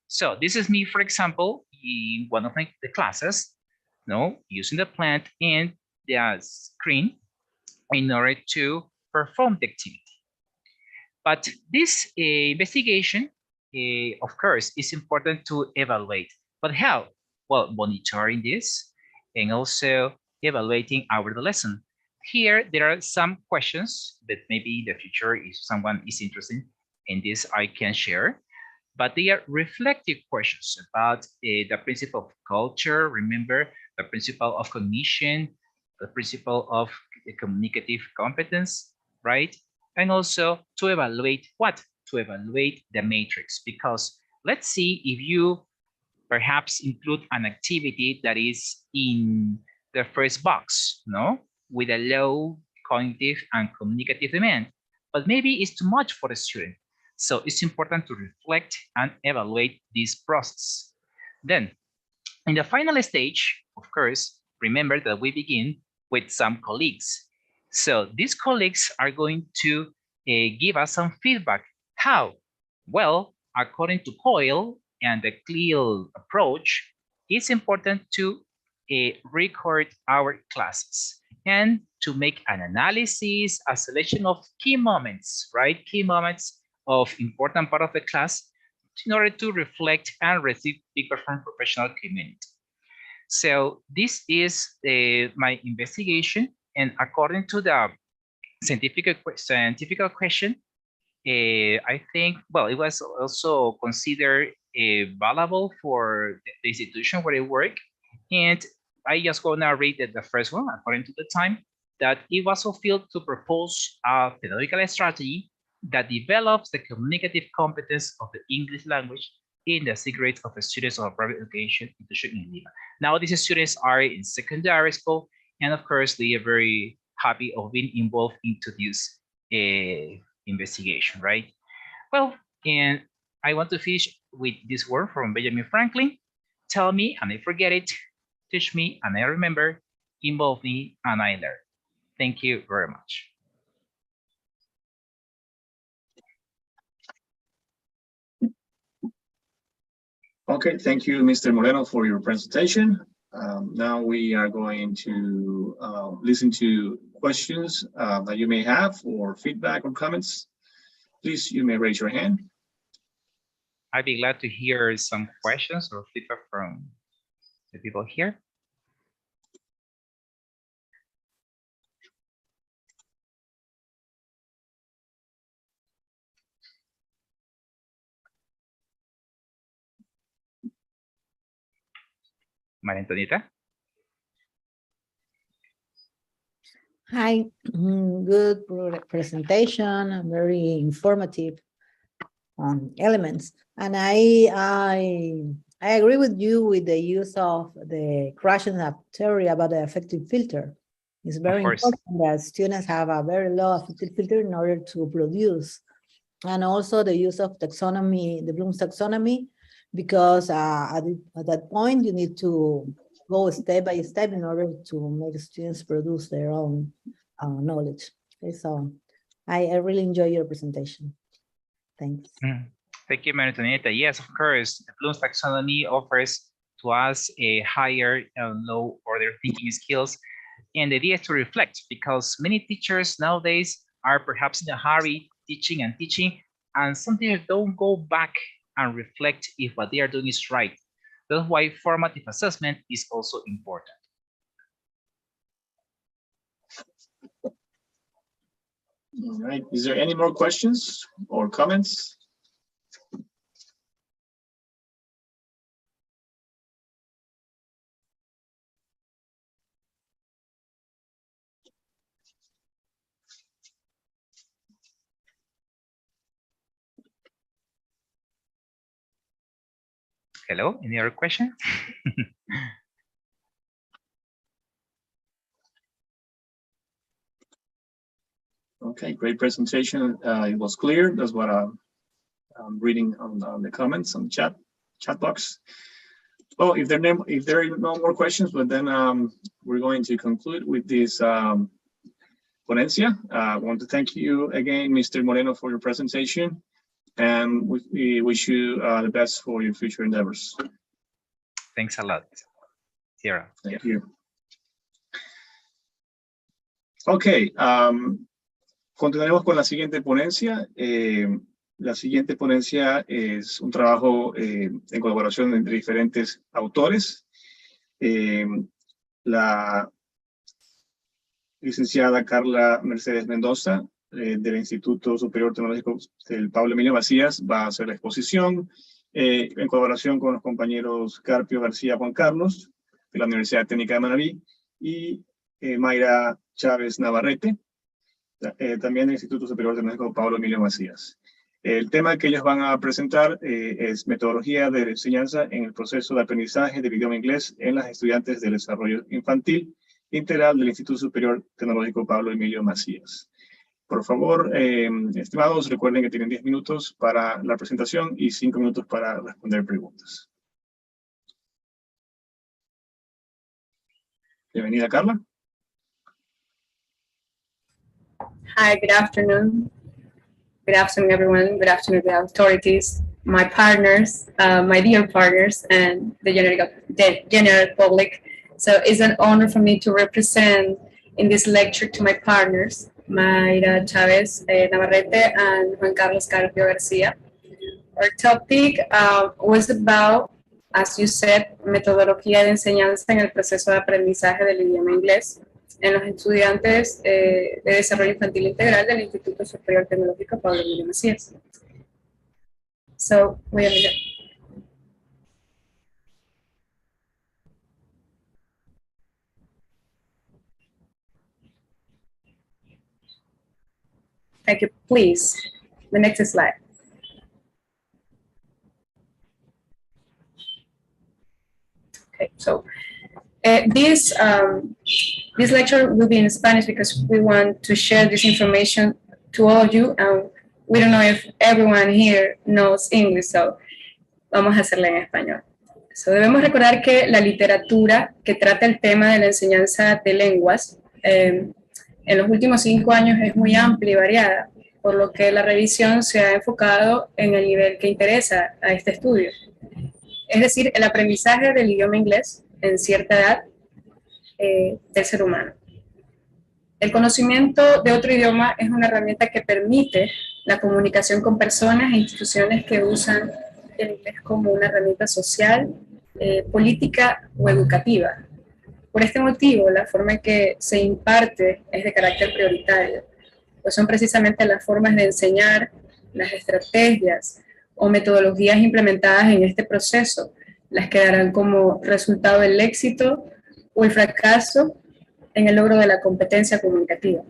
Speaker 1: So this is me, for example, in one of the classes, using the plant and the screen in order to perform the activity. But this investigation, of course, is important to evaluate. But how? Well, monitoring this and also evaluating our lesson. Here, there are some questions that maybe in the future, if someone is interested in this, I can share. But they are reflective questions about the principle of culture. Remember, the principle of cognition, the principle of communicative competence, right? And also to evaluate what? To evaluate the matrix. Because let's see if you perhaps include an activity that is in the first box, with a low cognitive and communicative demand, but maybe it's too much for the student. So it's important to reflect and evaluate this process. Then, in the final stage, of course, remember that we begin with some colleagues. So these colleagues are going to give us some feedback. How? Well, according to COIL and the CLIL approach, it's important to record our classes and to make an analysis, a selection of key moments, right? Key moments of important part of the class in order to reflect and receive feedback from professional community. So this is my investigation, and according to the scientific question, I think, well, it was also considered valuable for the institution where I work, and I just gonna read the first one according to the time, that it was fulfilled to propose a pedagogical strategy that develops the communicative competence of the English language in the secrets of the students of a private education institution in Lima. Now these students are in secondary school, and of course they are very happy of being involved into this investigation, right? Well, and I want to finish with this word from Benjamin Franklin. Tell me and I forget it, teach me and I remember, involve me and I learn. Thank you very much.
Speaker 14: Okay, thank you, Mr. Moreno, for your presentation. Now we are going to listen to questions that you may have, or feedback or comments. Please, you may raise your hand.
Speaker 1: I'd be glad to hear some questions or feedback from the people here. Maria Antonieta.
Speaker 16: Hi, good presentation, very informative elements. And I agree with you with the use of the Krashenov theory about the affective filter. It's very important that students have a very low affective filter in order to produce. And also the use of taxonomy, the Bloom's taxonomy, because at that point you need to go step by step in order to make students produce their own knowledge. Okay, so I really enjoy your presentation. Thanks.
Speaker 1: Thank you, Maria Antonieta. Yes, of course, the Bloom's taxonomy offers to us a higher low order thinking skills. And the idea is to reflect, because many teachers nowadays are perhaps in a hurry teaching, and sometimes don't go back and reflect if what they are doing is right. That's why formative assessment is also important.
Speaker 14: All right, is there any more questions or comments?
Speaker 1: Hello, any other question?
Speaker 14: Okay, great presentation. It was clear. That's what I'm reading on the comments on the chat box. Well, if there are no more questions, but then we're going to conclude with this ponencia. I want to thank you again, Mr. Moreno, for your presentation, and we wish you the best for your future endeavors.
Speaker 1: Thanks a lot, Sierra.
Speaker 14: Thank you. Okay, continuaremos con la siguiente ponencia. La siguiente ponencia es un trabajo en colaboración entre diferentes autores. La licenciada Carla Mercedes Mendoza, del Instituto Superior Tecnológico del Pablo Emilio Macías, va a hacer la exposición en colaboración con los compañeros Carpio García Juan Carlos, de la Universidad Técnica de Manabí, y Mayra Chávez Navarrete, también del Instituto Superior Tecnológico Pablo Emilio Macías. El tema que ellos van a presentar es metodología de enseñanza en el proceso de aprendizaje del idioma inglés en las estudiantes del desarrollo infantil integral del Instituto Superior Tecnológico Pablo Emilio Macías. Por favor, estimados, recuerden que tienen 10 minutos para la presentación y 5 minutos para responder preguntas. Bienvenida, Carla.
Speaker 8: Hi, good afternoon. Good afternoon, everyone. Good afternoon, the authorities, my partners, my dear partners, and the general public. So it's an honor for me to represent in this lecture to my partners, Mayra Chávez Navarrete and Juan Carlos Carpio Garcia. Our topic was about, as you said, metodología de enseñanza en el proceso de aprendizaje del idioma inglés en los estudiantes de desarrollo infantil integral del Instituto Superior Tecnológico Pablo Emilio Macías. So, wait a minute. Thank you. Please, the next slide. Okay, so this lecture will be in Spanish because we want to share this information to all of you, and we don't know if everyone here knows English, so vamos a hacerla en español. So, debemos recordar que la literatura que trata el tema de la enseñanza de lenguas en los últimos 5 años es muy amplia y variada, por lo que la revisión se ha enfocado en el nivel que interesa a este estudio. Es decir, el aprendizaje del idioma inglés en cierta edad del ser humano. El conocimiento de otro idioma es una herramienta que permite la comunicación con personas e instituciones que usan el inglés como una herramienta social, política o educativa. Por este motivo, la forma en que se imparte es de carácter prioritario, pues son precisamente las formas de enseñar, las estrategias o metodologías implementadas en este proceso las que darán como resultado el éxito o el fracaso en el logro de la competencia comunicativa.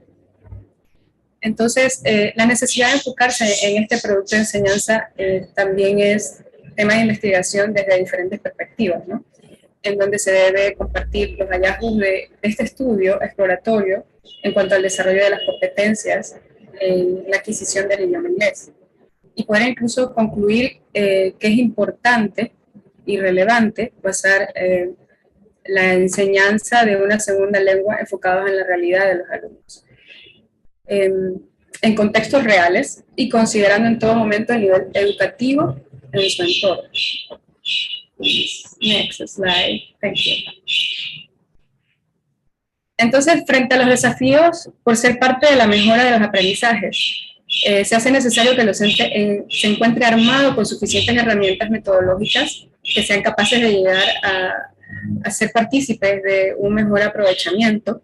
Speaker 8: Entonces, la necesidad de enfocarse en este producto de enseñanza también es tema de investigación desde diferentes perspectivas, ¿no? En donde se debe compartir los hallazgos de este estudio exploratorio en cuanto al desarrollo de las competencias en la adquisición del idioma inglés. Y poder incluso concluir que es importante y relevante basar la enseñanza de una segunda lengua enfocados en la realidad de los alumnos. En contextos reales y considerando en todo momento el nivel educativo en su entorno. Next slide. Thank you. Entonces, frente a los desafíos por ser parte de la mejora de los aprendizajes, se hace necesario que el docente se encuentre armado con suficientes herramientas metodológicas que sean capaces de llegar a ser partícipes de un mejor aprovechamiento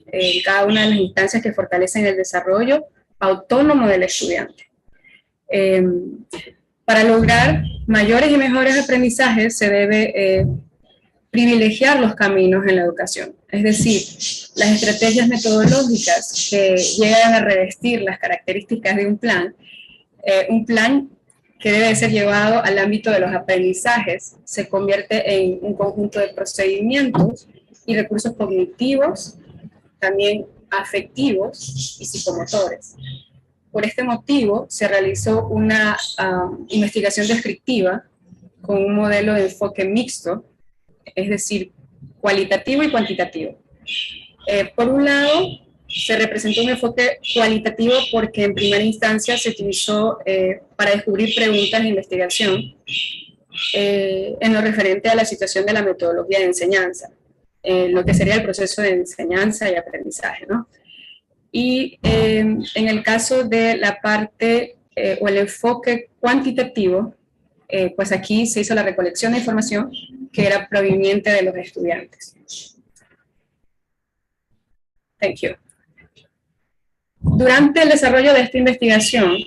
Speaker 8: en cada una de las instancias que fortalecen el desarrollo autónomo del estudiante. Para lograr mayores y mejores aprendizajes se debe privilegiar los caminos en la educación, es decir, las estrategias metodológicas que llegan a revestir las características de un plan que debe ser llevado al ámbito de los aprendizajes se convierte en un conjunto de procedimientos y recursos cognitivos, también afectivos y psicomotores. Por este motivo, se realizó una investigación descriptiva con un modelo de enfoque mixto, es decir, cualitativo y cuantitativo. Por un lado, se representó un enfoque cualitativo porque en primera instancia se utilizó para descubrir preguntas de investigación en lo referente a la situación de la metodología de enseñanza, lo que sería el proceso de enseñanza y aprendizaje, ¿no? Y en el caso de la parte o el enfoque cuantitativo, pues aquí se hizo la recolección de información que era proveniente de los estudiantes. Thank you. Durante el desarrollo de esta investigación,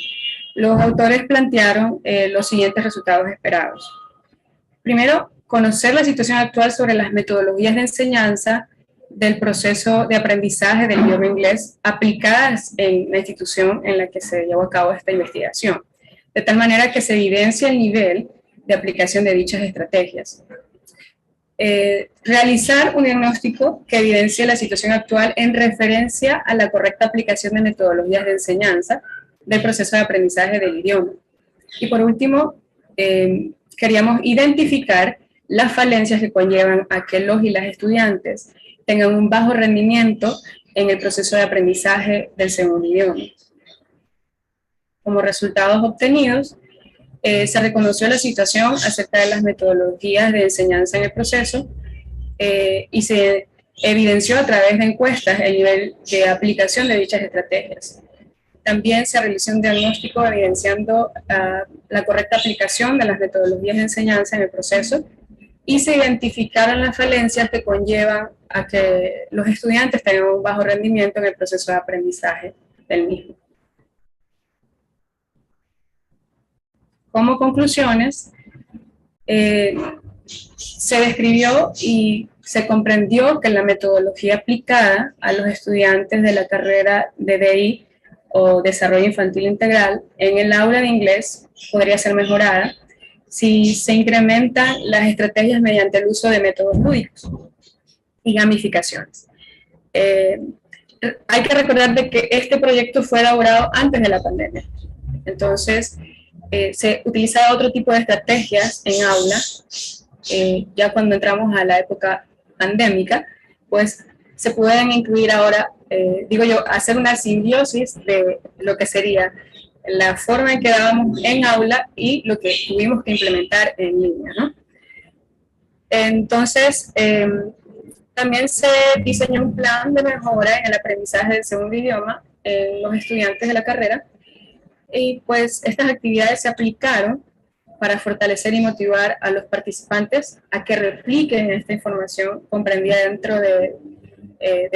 Speaker 8: los autores plantearon los siguientes resultados esperados. Primero, conocer la situación actual sobre las metodologías de enseñanza del proceso de aprendizaje del idioma inglés aplicadas en la institución en la que se llevó a cabo esta investigación, de tal manera que se evidencia el nivel de aplicación de dichas estrategias. Realizar un diagnóstico que evidencie la situación actual en referencia a la correcta aplicación de metodologías de enseñanza del proceso de aprendizaje del idioma. Y por último, queríamos identificar las falencias que conllevan a que los y las estudiantes tengan un bajo rendimiento en el proceso de aprendizaje del segundo idioma. Como resultados obtenidos, se reconoció la situación acerca de las metodologías de enseñanza en el proceso y se evidenció a través de encuestas el nivel de aplicación de dichas estrategias. También se realizó un diagnóstico evidenciando la correcta aplicación de las metodologías de enseñanza en el proceso y se identificaron las falencias que conllevan a que los estudiantes tengan un bajo rendimiento en el proceso de aprendizaje del mismo. Como conclusiones, se describió y se comprendió que la metodología aplicada a los estudiantes de la carrera de DI o Desarrollo Infantil Integral en el aula de inglés podría ser mejorada si se incrementan las estrategias mediante el uso de métodos lúdicos y gamificaciones. Hay que recordar de que este proyecto fue elaborado antes de la pandemia. Entonces, se utilizaba otro tipo de estrategias en aula. Ya cuando entramos a la época pandémica, pues se pueden incluir ahora, digo yo, hacer una simbiosis de lo que sería la forma en que dábamos en aula y lo que tuvimos que implementar en línea, ¿no? Entonces, también se diseñó un plan de mejora en el aprendizaje del segundo idioma en los estudiantes de la carrera y pues estas actividades se aplicaron para fortalecer y motivar a los participantes a que repliquen esta información comprendida dentro de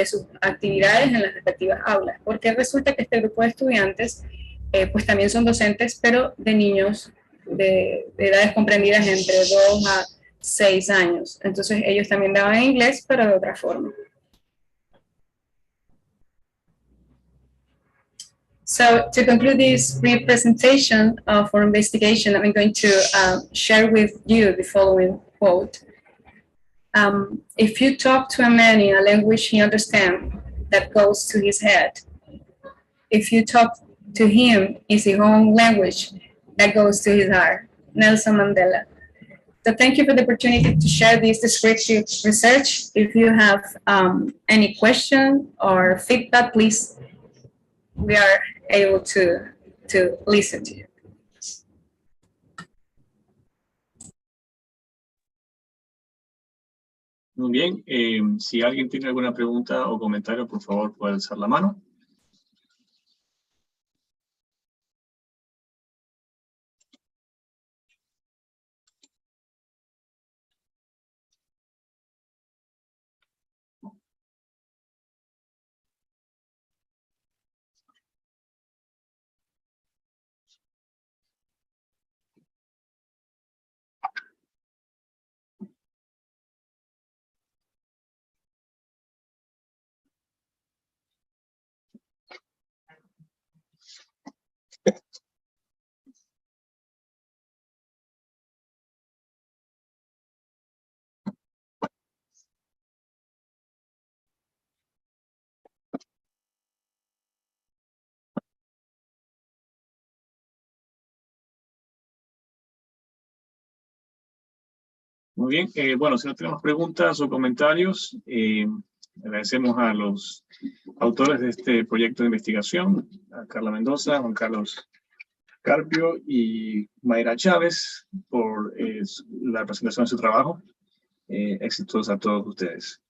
Speaker 8: sus actividades en las respectivas aulas, porque resulta que este grupo de estudiantes pues también son docentes, pero de niños de edades comprendidas entre 2 a 6 años. Entonces ellos también daban inglés, pero de otra forma. So to conclude this brief presentation for investigation, I'm going to share with you the following quote. If you talk to a man in a language he understands, that goes to his head. If you talk to him in his own language, that goes to his heart. Nelson Mandela. So thank you for the opportunity to share this descriptive research. If you have any question or feedback, please, we are able to listen to you.
Speaker 14: Muy bien, si alguien tiene alguna pregunta o comentario, por favor, puede alzar la mano. Muy bien, bueno, si no tenemos preguntas o comentarios, agradecemos a los autores de este proyecto de investigación, a Carla Mendoza, Juan Carlos Carpio y Mayra Chávez por la presentación de su trabajo. Éxitos a todos ustedes.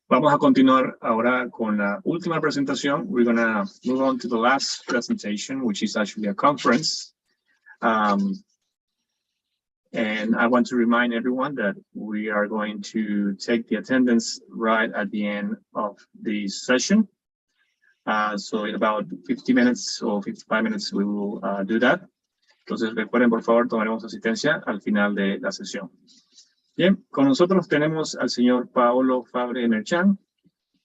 Speaker 14: Vamos a continuar ahora con la última presentación. We're going to move on to the last presentation, which is actually a conference. And I want to remind everyone that we are going to take the attendance right at the end of the session. So in about 50 minutes or 55 minutes, we will do that. Entonces, recuerden, por favor, tomaremos asistencia al final de la sesión. Bien, con nosotros tenemos al señor Paolo Fabre Merchan.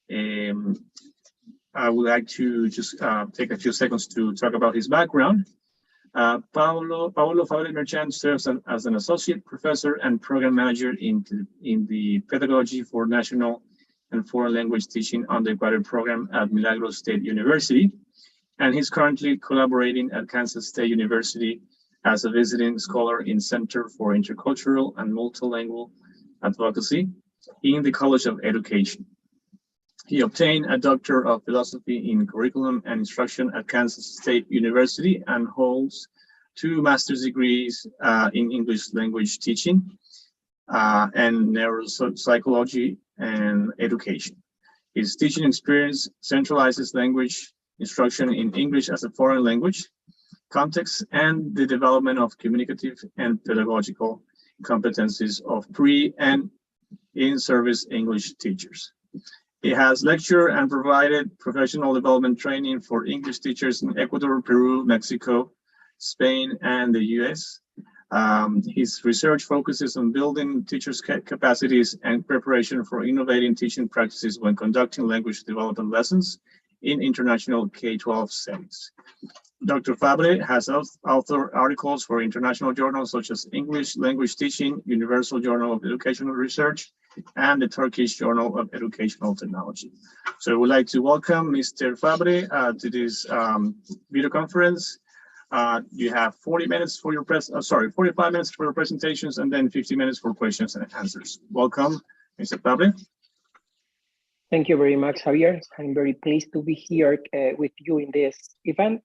Speaker 14: I would like to just take a few seconds to talk about his background. Paolo Fabre Merchan serves as an associate professor and program manager in the Pedagogy for National and Foreign Language Teaching undergraduate program at Milagros State University. And he's currently collaborating at Kansas State University as a visiting scholar in Center for Intercultural and Multilingual Advocacy in the College of Education. He obtained a Doctor of Philosophy in Curriculum and Instruction at Kansas State University and holds 2 master's degrees in English language teaching and neuropsychology and education. His teaching experience centralizes language instruction in English as a foreign language context and the development of communicative and pedagogical competencies of pre- and in-service English teachers. He has lectured and provided professional development training for English teachers in Ecuador, Peru, Mexico, Spain, and the US. His research focuses on building teachers' capacities and preparation for innovating teaching practices when conducting language development lessons in international K-12 settings. Dr. Fabre has authored articles for international journals such as English Language Teaching, Universal Journal of Educational Research, and the Turkish Journal of Educational Technology. So I would like to welcome Mr. Fabre to this video conference. You have 45 minutes for your presentations and then 50 minutes for questions and answers. Welcome, Mr. Fabre.
Speaker 12: Thank you very much, Javier. I'm very pleased to be here with you in this event.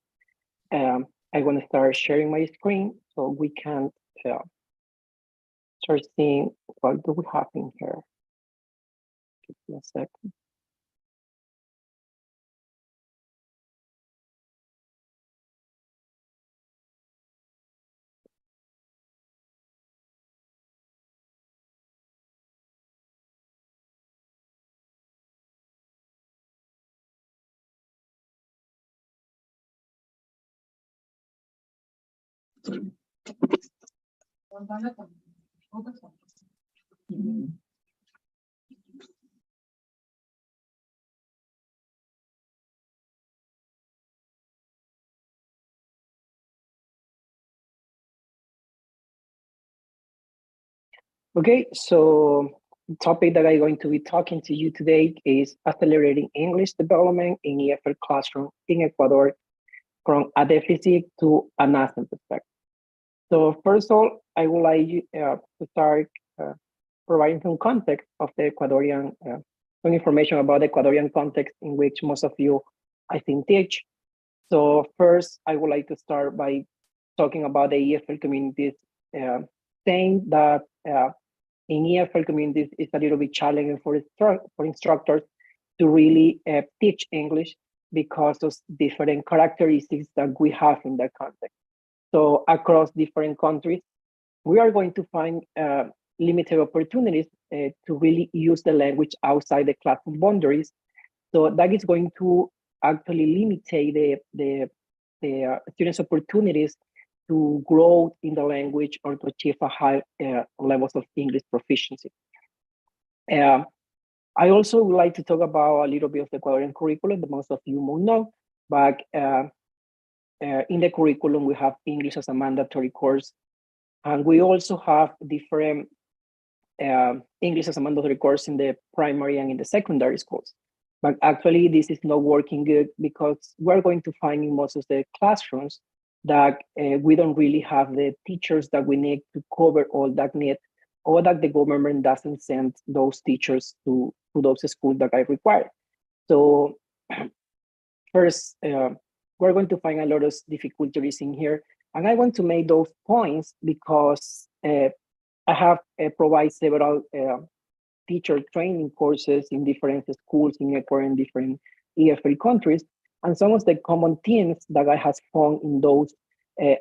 Speaker 12: I'm going to start sharing my screen so we can start seeing what do we have in here. Give me a second. Okay, so the topic that I'm going to be talking to you today is accelerating English development in EFL classroom in Ecuador from a deficit to an asset perspective. So first of all, I would like to start providing some context of the Ecuadorian, some information about the Ecuadorian context in which most of you, I think, teach. So first, I would like to start by talking about the EFL communities, saying that in EFL communities, it's a little bit challenging for instructors to really teach English because of different characteristics that we have in that context. So across different countries, we are going to find limited opportunities to really use the language outside the classroom boundaries. So that is going to actually limit the students' opportunities to grow in the language or to achieve a high levels of English proficiency. I also would like to talk about a little bit of the Ecuadorian curriculum that most of you may know, but in the curriculum, we have English as a mandatory course, and we also have different English as a mandatory course in the primary and in the secondary schools. But actually, this is not working good because we're going to find in most of the classrooms that we don't really have the teachers that we need to cover all that need or that the government doesn't send those teachers to those schools that I require. So first, we're going to find a lot of difficulties in here. And I want to make those points because I have provided several teacher training courses in different schools in Ecuador and different EFL countries. And some of the common themes that I have found in those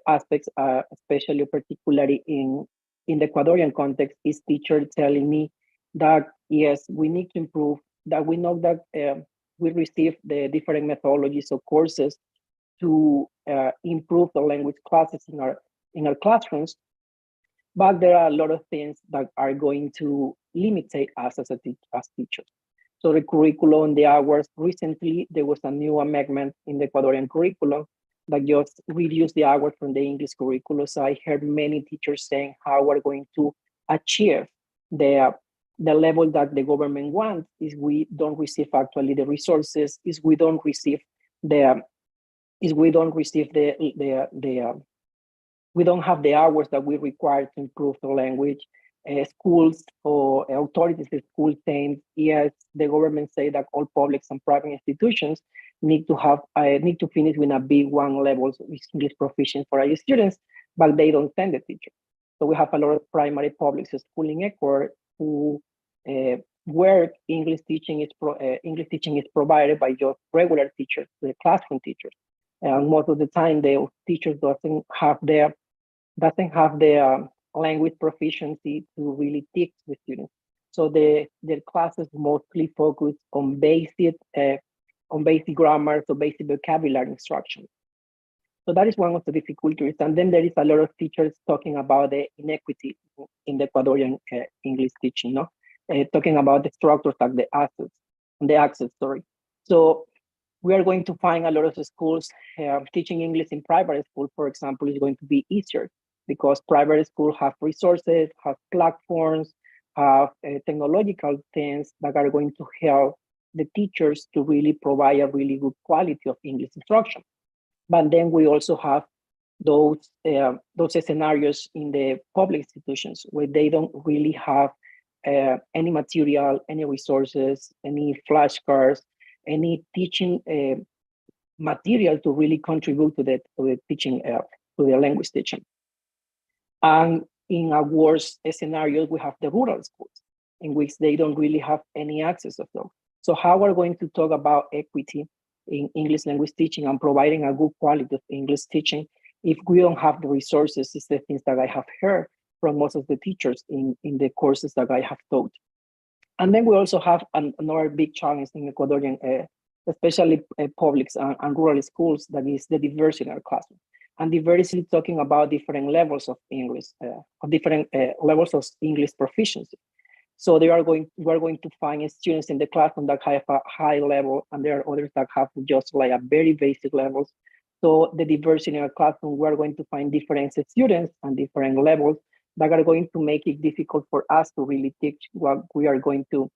Speaker 12: aspects, especially particularly in the Ecuadorian context, is teachers telling me that, yes, we need to improve, that we know that we receive the different methodologies or courses to improve the language classes in our classrooms, but there are a lot of things that are going to limit us as teachers. So the curriculum, the hours, recently there was a new amendment in the Ecuadorian curriculum that just reduced the hours from the English curriculum. So I heard many teachers saying how we're going to achieve the level that the government wants is we don't receive actually the resources, is we don't receive we don't have the hours that we require to improve the language. Schools or authorities at school saying, yes, the government say that all public and private institutions need to finish with a B1 level of English proficiency for our students, but they don't send the teacher. So we have a lot of primary public schools in Ecuador who where English teaching is provided by just regular teachers, the classroom teachers. And most of the time, the teachers doesn't have the language proficiency to really teach the students. So their classes mostly focus on basic grammar, so basic vocabulary instruction. So that is one of the difficulties. And then there is a lot of teachers talking about the inequity in the Ecuadorian English teaching, no? Talking about the structures like the access, sorry. So we are going to find a lot of schools teaching English in private school, for example, is going to be easier because private schools have resources, have platforms, have technological things that are going to help the teachers to really provide a really good quality of English instruction. But then we also have those scenarios in the public institutions where they don't really have any material, any resources, any flashcards, any teaching material to really contribute to the teaching, to the language teaching. And in our worst scenarios, we have the rural schools in which they don't really have any access of them. So how we're going to talk about equity in English language teaching and providing a good quality of English teaching if we don't have the resources is the things that I have heard from most of the teachers in the courses that I have taught. And then we also have another big challenge in Ecuadorian, especially public and rural schools, that is the diversity in our classroom. And diversity talking about different levels of English, different levels of English proficiency. So we are going to find students in the classroom that have a high level, and there are others that have just like a very basic levels. So the diversity in our classroom, we're going to find different students and different levels that are going to make it difficult for us to really teach what we are going to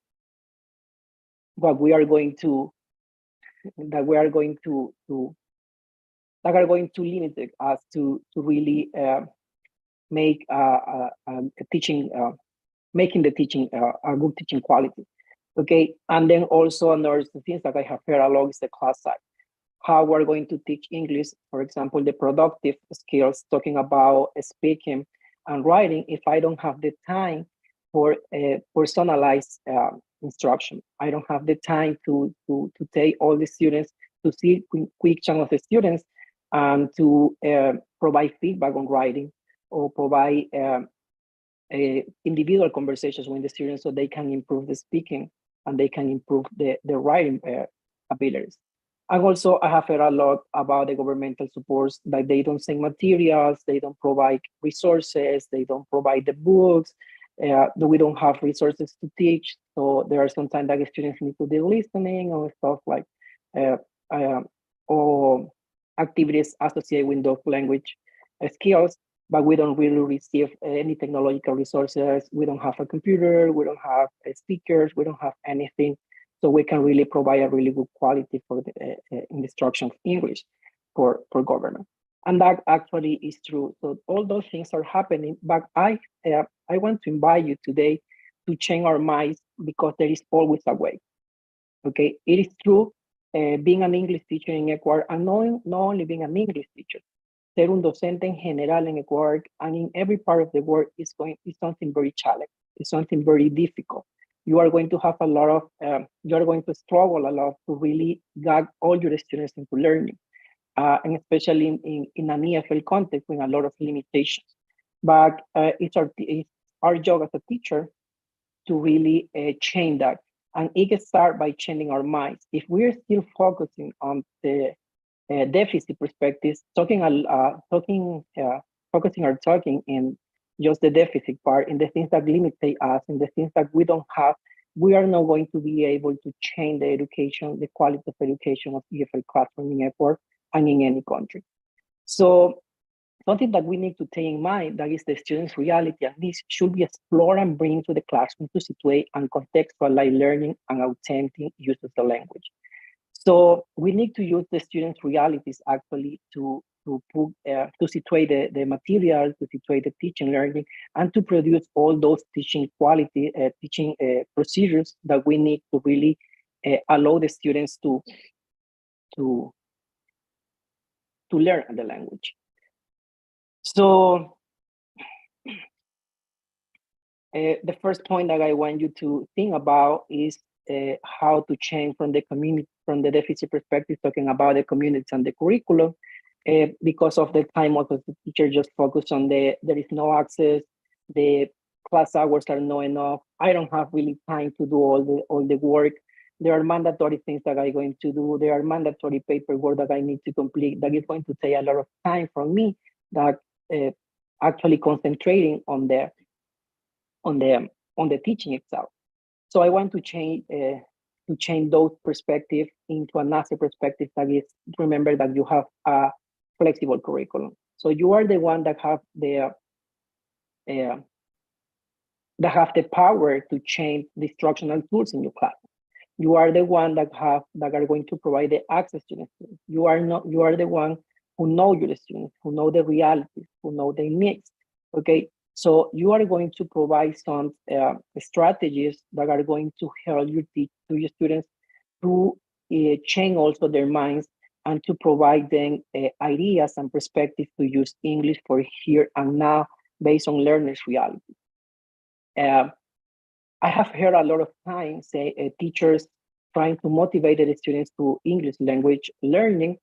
Speaker 12: limit us to really make teaching, making the teaching a good teaching quality. Okay, and then also another things that I have heard along is the class size. How we're going to teach English, for example, the productive skills, talking about speaking and writing, if I don't have the time for personalized instruction. I don't have the time to take all the students, to see quick chunk of the students, and to provide feedback on writing or provide individual conversations with the students so they can improve the speaking and they can improve the writing abilities. And also, I have heard a lot about the governmental supports, that they don't send materials, they don't provide resources, they don't provide the books, we don't have resources to teach. So there are sometimes that students need to do listening or stuff like, or activities associated with those language skills, but we don't really receive any technological resources. We don't have a computer, we don't have speakers, we don't have anything. So we can really provide a really good quality for the instruction of English for government. And that actually is true. So all those things are happening, but I want to invite you today to change our minds because there is always a way. Okay, it is true. Being an English teacher in Ecuador, and not only being an English teacher, ser un docente en general in Ecuador and in every part of the world is something very challenging. It's something very difficult. You are going to have a lot of, you are going to struggle a lot to really guide all your students into learning, and especially in an EFL context with a lot of limitations. But it's our job as a teacher to really change that. And it can start by changing our minds. If we're still focusing on the deficit perspectives, focusing our talking in just the deficit part, in the things that limit us, in the things that we don't have, we are not going to be able to change the education, the quality of education of EFL classroom in Ecuador and in any country. So something that we need to take in mind, that is the student's reality, and this should be explored and bring to the classroom to situate and contextualize learning and authentic use of the language. So we need to use the students' realities actually to situate the material, to situate the teaching learning, and to produce all those teaching quality, teaching procedures that we need to really allow the students to learn the language. So the first point that I want you to think about is how to change from the community, from the deficit perspective, talking about the communities and the curriculum. Because of the time of the teacher just focus on there is no access, the class hours are not enough, I don't have really time to do all the work. There are mandatory things that I'm going to do. There are mandatory paperwork that I need to complete that is going to take a lot of time from me, that actually concentrating on the teaching itself. So I want to change those perspectives into another perspective that is, remember that you have a flexible curriculum. So you are the one that have the power to change the instructional tools in your class. You are the one that are going to provide the access to the students. You are the one who know your students, who know the realities, who know their needs. Okay, so you are going to provide some strategies that are going to help you teach to your students to change also their minds and to provide them ideas and perspectives to use English for here and now based on learners' reality. I have heard a lot of times teachers trying to motivate the students to English language learning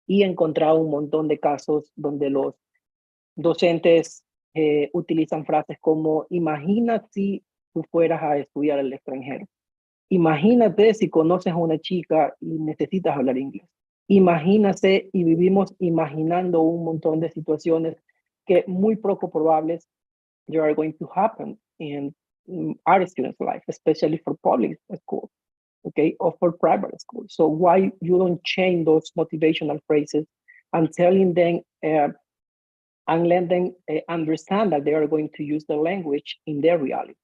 Speaker 12: y he encontrado un montón de casos donde los docentes utilizan frases como: imagina si tú fueras a estudiar al extranjero. Imagínate si conoces a una chica y necesitas hablar inglés. Imagínate, y vivimos imaginando un montón de situaciones que muy poco probables they are going to happen in our students' life, especially for public schools, okay, or for private schools. So why you don't change those motivational phrases and telling them and let them understand that they are going to use the language in their reality,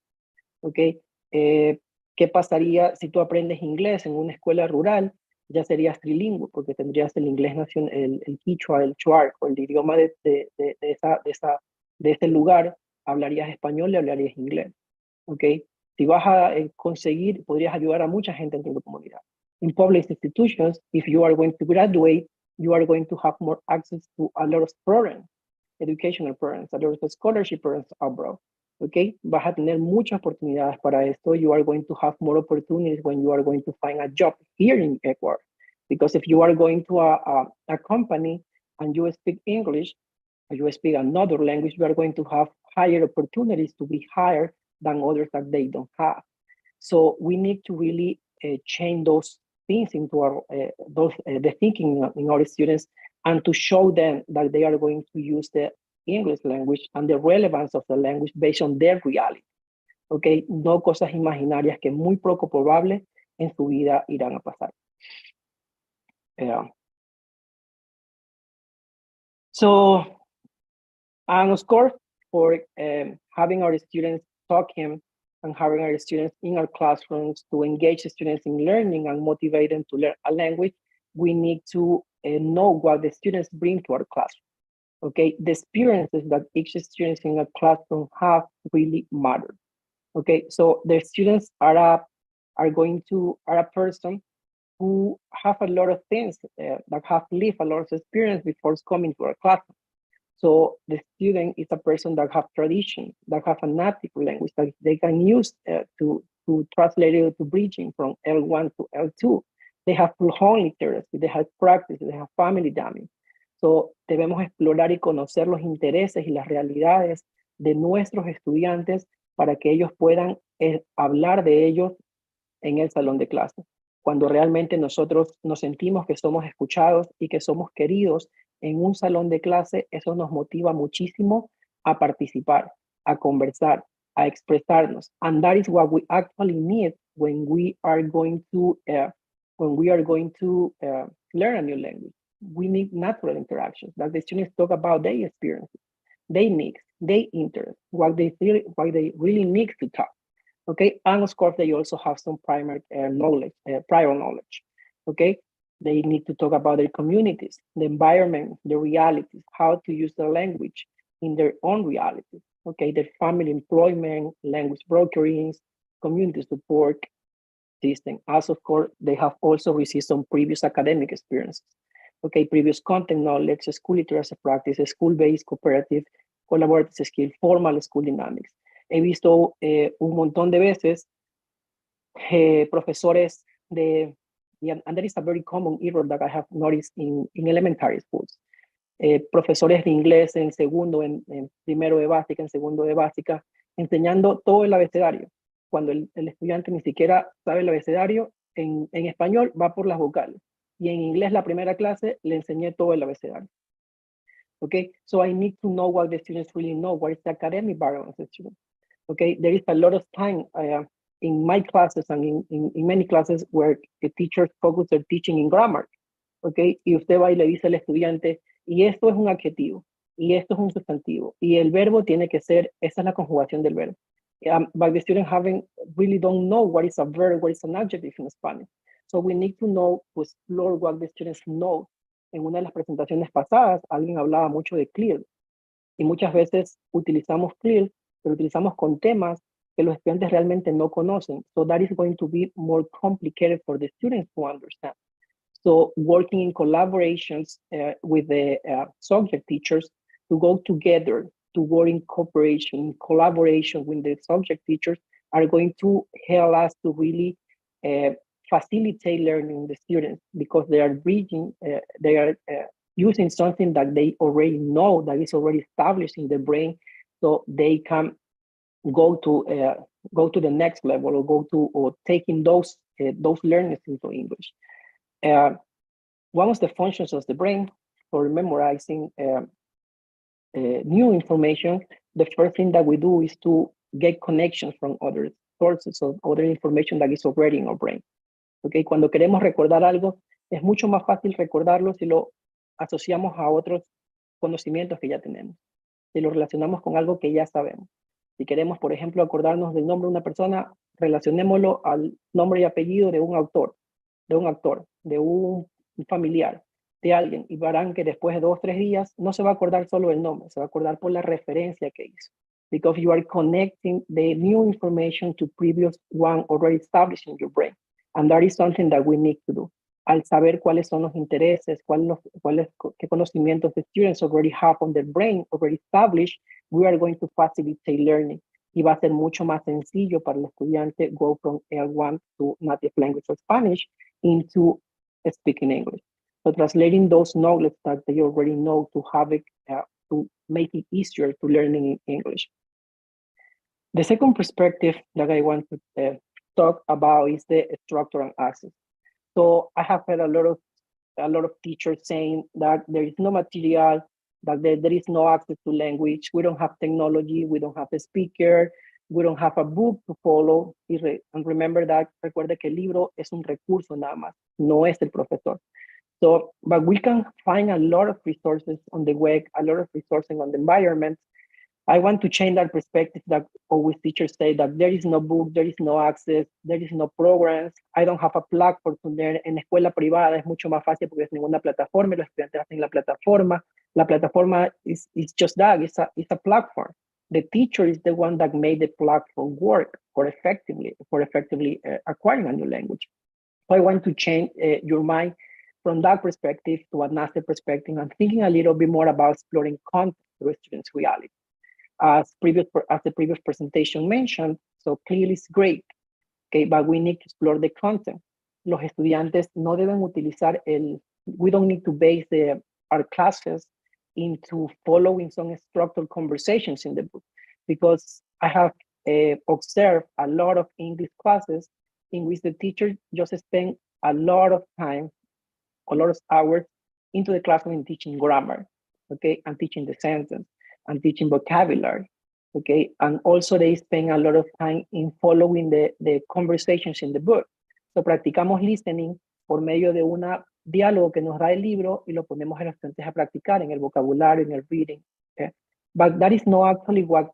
Speaker 12: okay? ¿Qué pasaría si tú aprendes inglés en una escuela rural? Ya serías trilingüe, porque tendrías el inglés nacional, el quichua, el chuar, o el idioma de ese lugar, hablarías español y hablarías inglés, ¿ok? Si vas a conseguir, podrías ayudar a mucha gente en tu comunidad. In public institutions, if you are going to graduate, you are going to have more access to a lot of programs, educational programs, a lot of scholarship programs abroad. Okay, vas a tener muchas oportunidades para esto. You are going to have more opportunities when you are going to find a job here in Ecuador. Because if you are going to a company and you speak English, or you speak another language, you are going to have higher opportunities to be hired than others that they don't have. So we need to really change those things into our the thinking in our students, and to show them that they are going to use the English language and the relevance of the language based on their reality. Okay, no cosas imaginarias que muy poco probable en su vida irán a pasar. So, and of course, for having our students talking and having our students in our classrooms to engage the students in learning and motivate them to learn a language, we need to know what the students bring to our classroom. Okay, the experiences that each student in a classroom have really matter. Okay, so the students are a person who have a lot of things that have lived a lot of experience before coming to our classroom. So the student is a person that have tradition, that have a native language that they can use to translate it to bridging from L1 to L2. They have profound literacy, they have practice, they have family dynamics. So debemos explorar y conocer los intereses y las realidades de nuestros estudiantes para que ellos puedan hablar de ellos en el salón de clase. Cuando realmente nosotros nos sentimos que somos escuchados y que somos queridos en un salón de clase, eso nos motiva muchísimo a participar, a conversar, a expresarnos. And that is what we actually need when we are going to learn a new language. We need natural interactions, that the students talk about their experiences, their needs, their interests, what they really need to talk. Okay, and of course they also have some prior knowledge. Okay, they need to talk about their communities, the environment, the realities, how to use the language in their own realities. Okay, their family employment, language brokering, community support system. As of course, they have also received some previous academic experiences. Okay, previous content knowledge, school literacy practice, school-based cooperative, collaborative skill, formal school dynamics. He visto un montón de veces profesores and that is a very common error that I have noticed in elementary schools. Profesores de inglés en segundo, en primero de básica, en segundo de básica, enseñando todo el abecedario. Cuando el estudiante ni siquiera sabe el abecedario, en español va por las vocales. Y en inglés, la primera clase, le enseñé todo el abecedario. Okay, so I need to know what the students really know, what is the academic background of the student. Okay, there is a lot of time in my classes and in many classes where the teachers focus their teaching in grammar. Okay, y usted va y le dice al estudiante, y esto es un adjetivo, y esto es un sustantivo, y el verbo tiene que ser, esa es la conjugación del verbo. But the students really don't know what is a verb, what is an adjective in Spanish. So we need to know, to explore what the students know. En una de las presentaciones pasadas, alguien hablaba mucho de clear, y muchas veces utilizamos clear, pero utilizamos con temas que los estudiantes realmente no conocen. So that is going to be more complicated for the students to understand. So working in collaborations with the subject teachers to go together, to work in cooperation, collaboration with the subject teachers are going to help us to really facilitate learning the students, because they are reading, they are using something that they already know, that is already established in the brain, so they can go to the next level, or taking those learners into English. One of the functions of the brain for memorizing new information, the first thing that we do is to get connections from other sources of other information that is already in our brain. Okay, cuando queremos recordar algo, es mucho más fácil recordarlo si lo asociamos a otros conocimientos que ya tenemos, si lo relacionamos con algo que ya sabemos. Si queremos, por ejemplo, acordarnos del nombre de una persona, relacionémoslo al nombre y apellido de un autor, de un actor, de un familiar, de alguien, y verán que después de 2 o 3 días no se va a acordar solo el nombre, se va a acordar por la referencia que hizo. Because you are connecting the new information to previous one already established in your brain. And that is something that we need to do. Al saber cuáles son los intereses, qué conocimientos the students already have on their brain, already established, we are going to facilitate learning. Y va a ser mucho más sencillo para el estudiante go from L1 to native language or Spanish into speaking English. So translating those knowledge that they already know to have it, to make it easier to learning in English. The second perspective that I want to talk about is the structure and access. So I have heard a lot of teachers saying that there is no material, that there is no access to language, we don't have technology, we don't have a speaker, we don't have a book to follow. And remember that, recuerde que el libro es un recurso nada más, no es el profesor. So, but we can find a lot of resources on the web, a lot of resources on the environment. I want to change that perspective that always teachers say that there is no book, there is no access, there is no programs, I don't have a platform to learn. En escuela privada es mucho más fácil porque es ninguna plataforma, los estudiantes hacen la plataforma. La plataforma is just that, it's a platform. The teacher is the one that made the platform work for effectively acquiring a new language. So I want to change your mind from that perspective to another perspective and thinking a little bit more about exploring content through students' reality. As the previous presentation mentioned, so clearly it's great, okay, but we need to explore the content. Los estudiantes no deben utilizar we don't need to base our classes into following some structured conversations in the book, because I have observed a lot of English classes in which the teacher just spend a lot of time, a lot of hours into the classroom in teaching grammar, okay, and teaching the sentence, and teaching vocabulary, okay? And also they spend a lot of time in following the conversations in the book. So practicamos listening por medio de un diálogo que nos da el libro y lo ponemos a los estudiantes a practicar en el vocabulario, en el reading, okay? But that is not actually what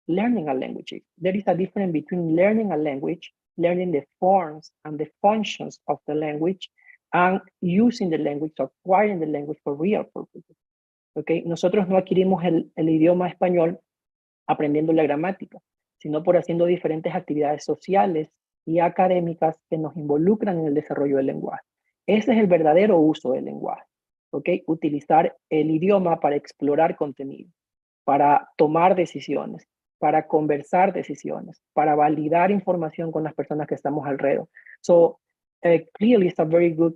Speaker 12: learning a language is. There is a difference between learning a language, learning the forms and the functions of the language, and using the language, acquiring the language for real purposes. Okay. Nosotros no adquirimos el idioma español aprendiendo la gramática, sino por haciendo diferentes actividades sociales y académicas que nos involucran en el desarrollo del lenguaje. Ese es el verdadero uso del lenguaje. Okay. Utilizar el idioma para explorar contenido, para tomar decisiones, para conversar decisiones, para validar información con las personas que estamos alrededor. So clearly it's a very good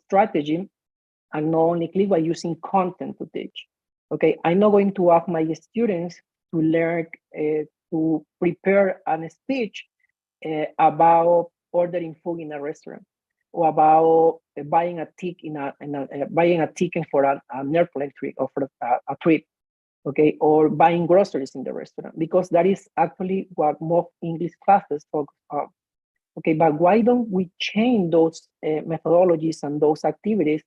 Speaker 12: strategy. And not only clear by using content to teach. Okay, I'm not going to ask my students to learn to prepare a speech about ordering food in a restaurant, or about buying a ticket buying a ticket for an airplane trip or for a trip, okay, or buying groceries in the restaurant, because that is actually what most English classes focus on. Okay, but why don't we change those methodologies and those activities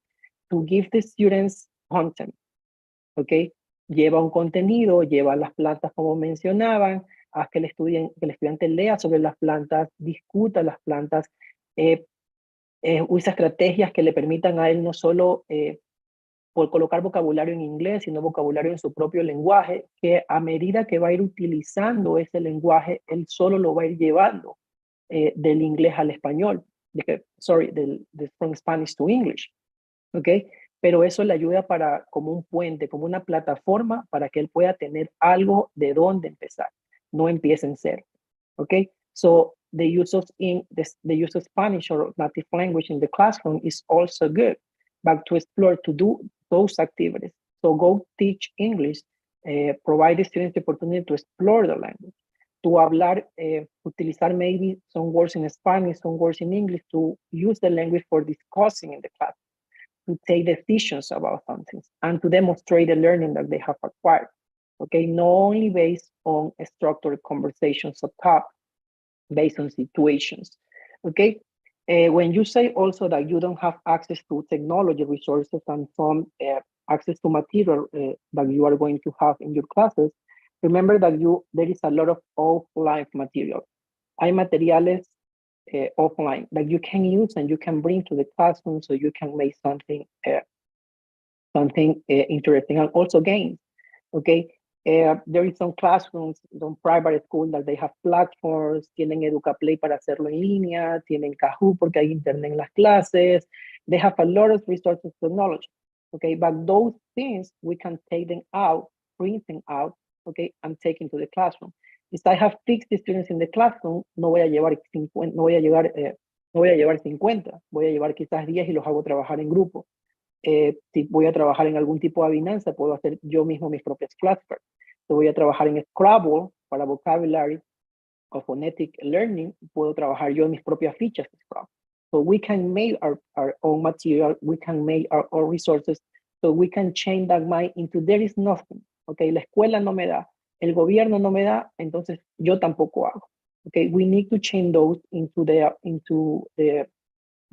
Speaker 12: to give the students content, okay? Lleva un contenido, lleva las plantas como mencionaban, haz que el estudiante lea sobre las plantas, discuta las plantas, usa estrategias que le permitan a él no solo por colocar vocabulario en inglés, sino vocabulario en su propio lenguaje, que a medida que va a ir utilizando ese lenguaje, él solo lo va a ir llevando del inglés al español, from Spanish to English. ¿Ok? Pero eso le ayuda como un puente, como una plataforma para que él pueda tener algo de dónde empezar. No empiece en cero. ¿Ok? So the use of Spanish or native language in the classroom is also good, but to explore, to do those activities. So go teach English, provide the students the opportunity to explore the language, to hablar, utilizar maybe some words in Spanish, some words in English, to use the language for discussing in the class, to take decisions about something, and to demonstrate the learning that they have acquired. Okay, not only based on structured conversations or talk, based on situations. Okay, when you say also that you don't have access to technology resources and some access to material that you are going to have in your classes, remember that there is a lot of offline material. Hay materiales offline that you can use and you can bring to the classroom, so you can make something interesting, and also games. Okay, there is some classrooms, some private schools that they have platforms, tienen EducaPlay para hacerlo en línea, tienen Kahoot porque hay internet en las clases. They have a lot of resources, technology. Okay, but those things we can take them out, print them out, okay, and take into the classroom. If I have 60 students in the classroom, no voy a llevar 50, voy a llevar quizás 10 y los hago trabajar en grupo. Si voy a trabajar en algún tipo de adivinanza, puedo hacer yo mismo mis propias flashcards. Si voy a trabajar en Scrabble para vocabulary o phonetic learning, puedo trabajar yo en mis propias fichas de Scrabble. So we can make our own material, we can make our own resources, so we can change that mind into there is nothing. Okay, la escuela no me da, el gobierno no me da, entonces yo tampoco hago. Okay, we need to change those we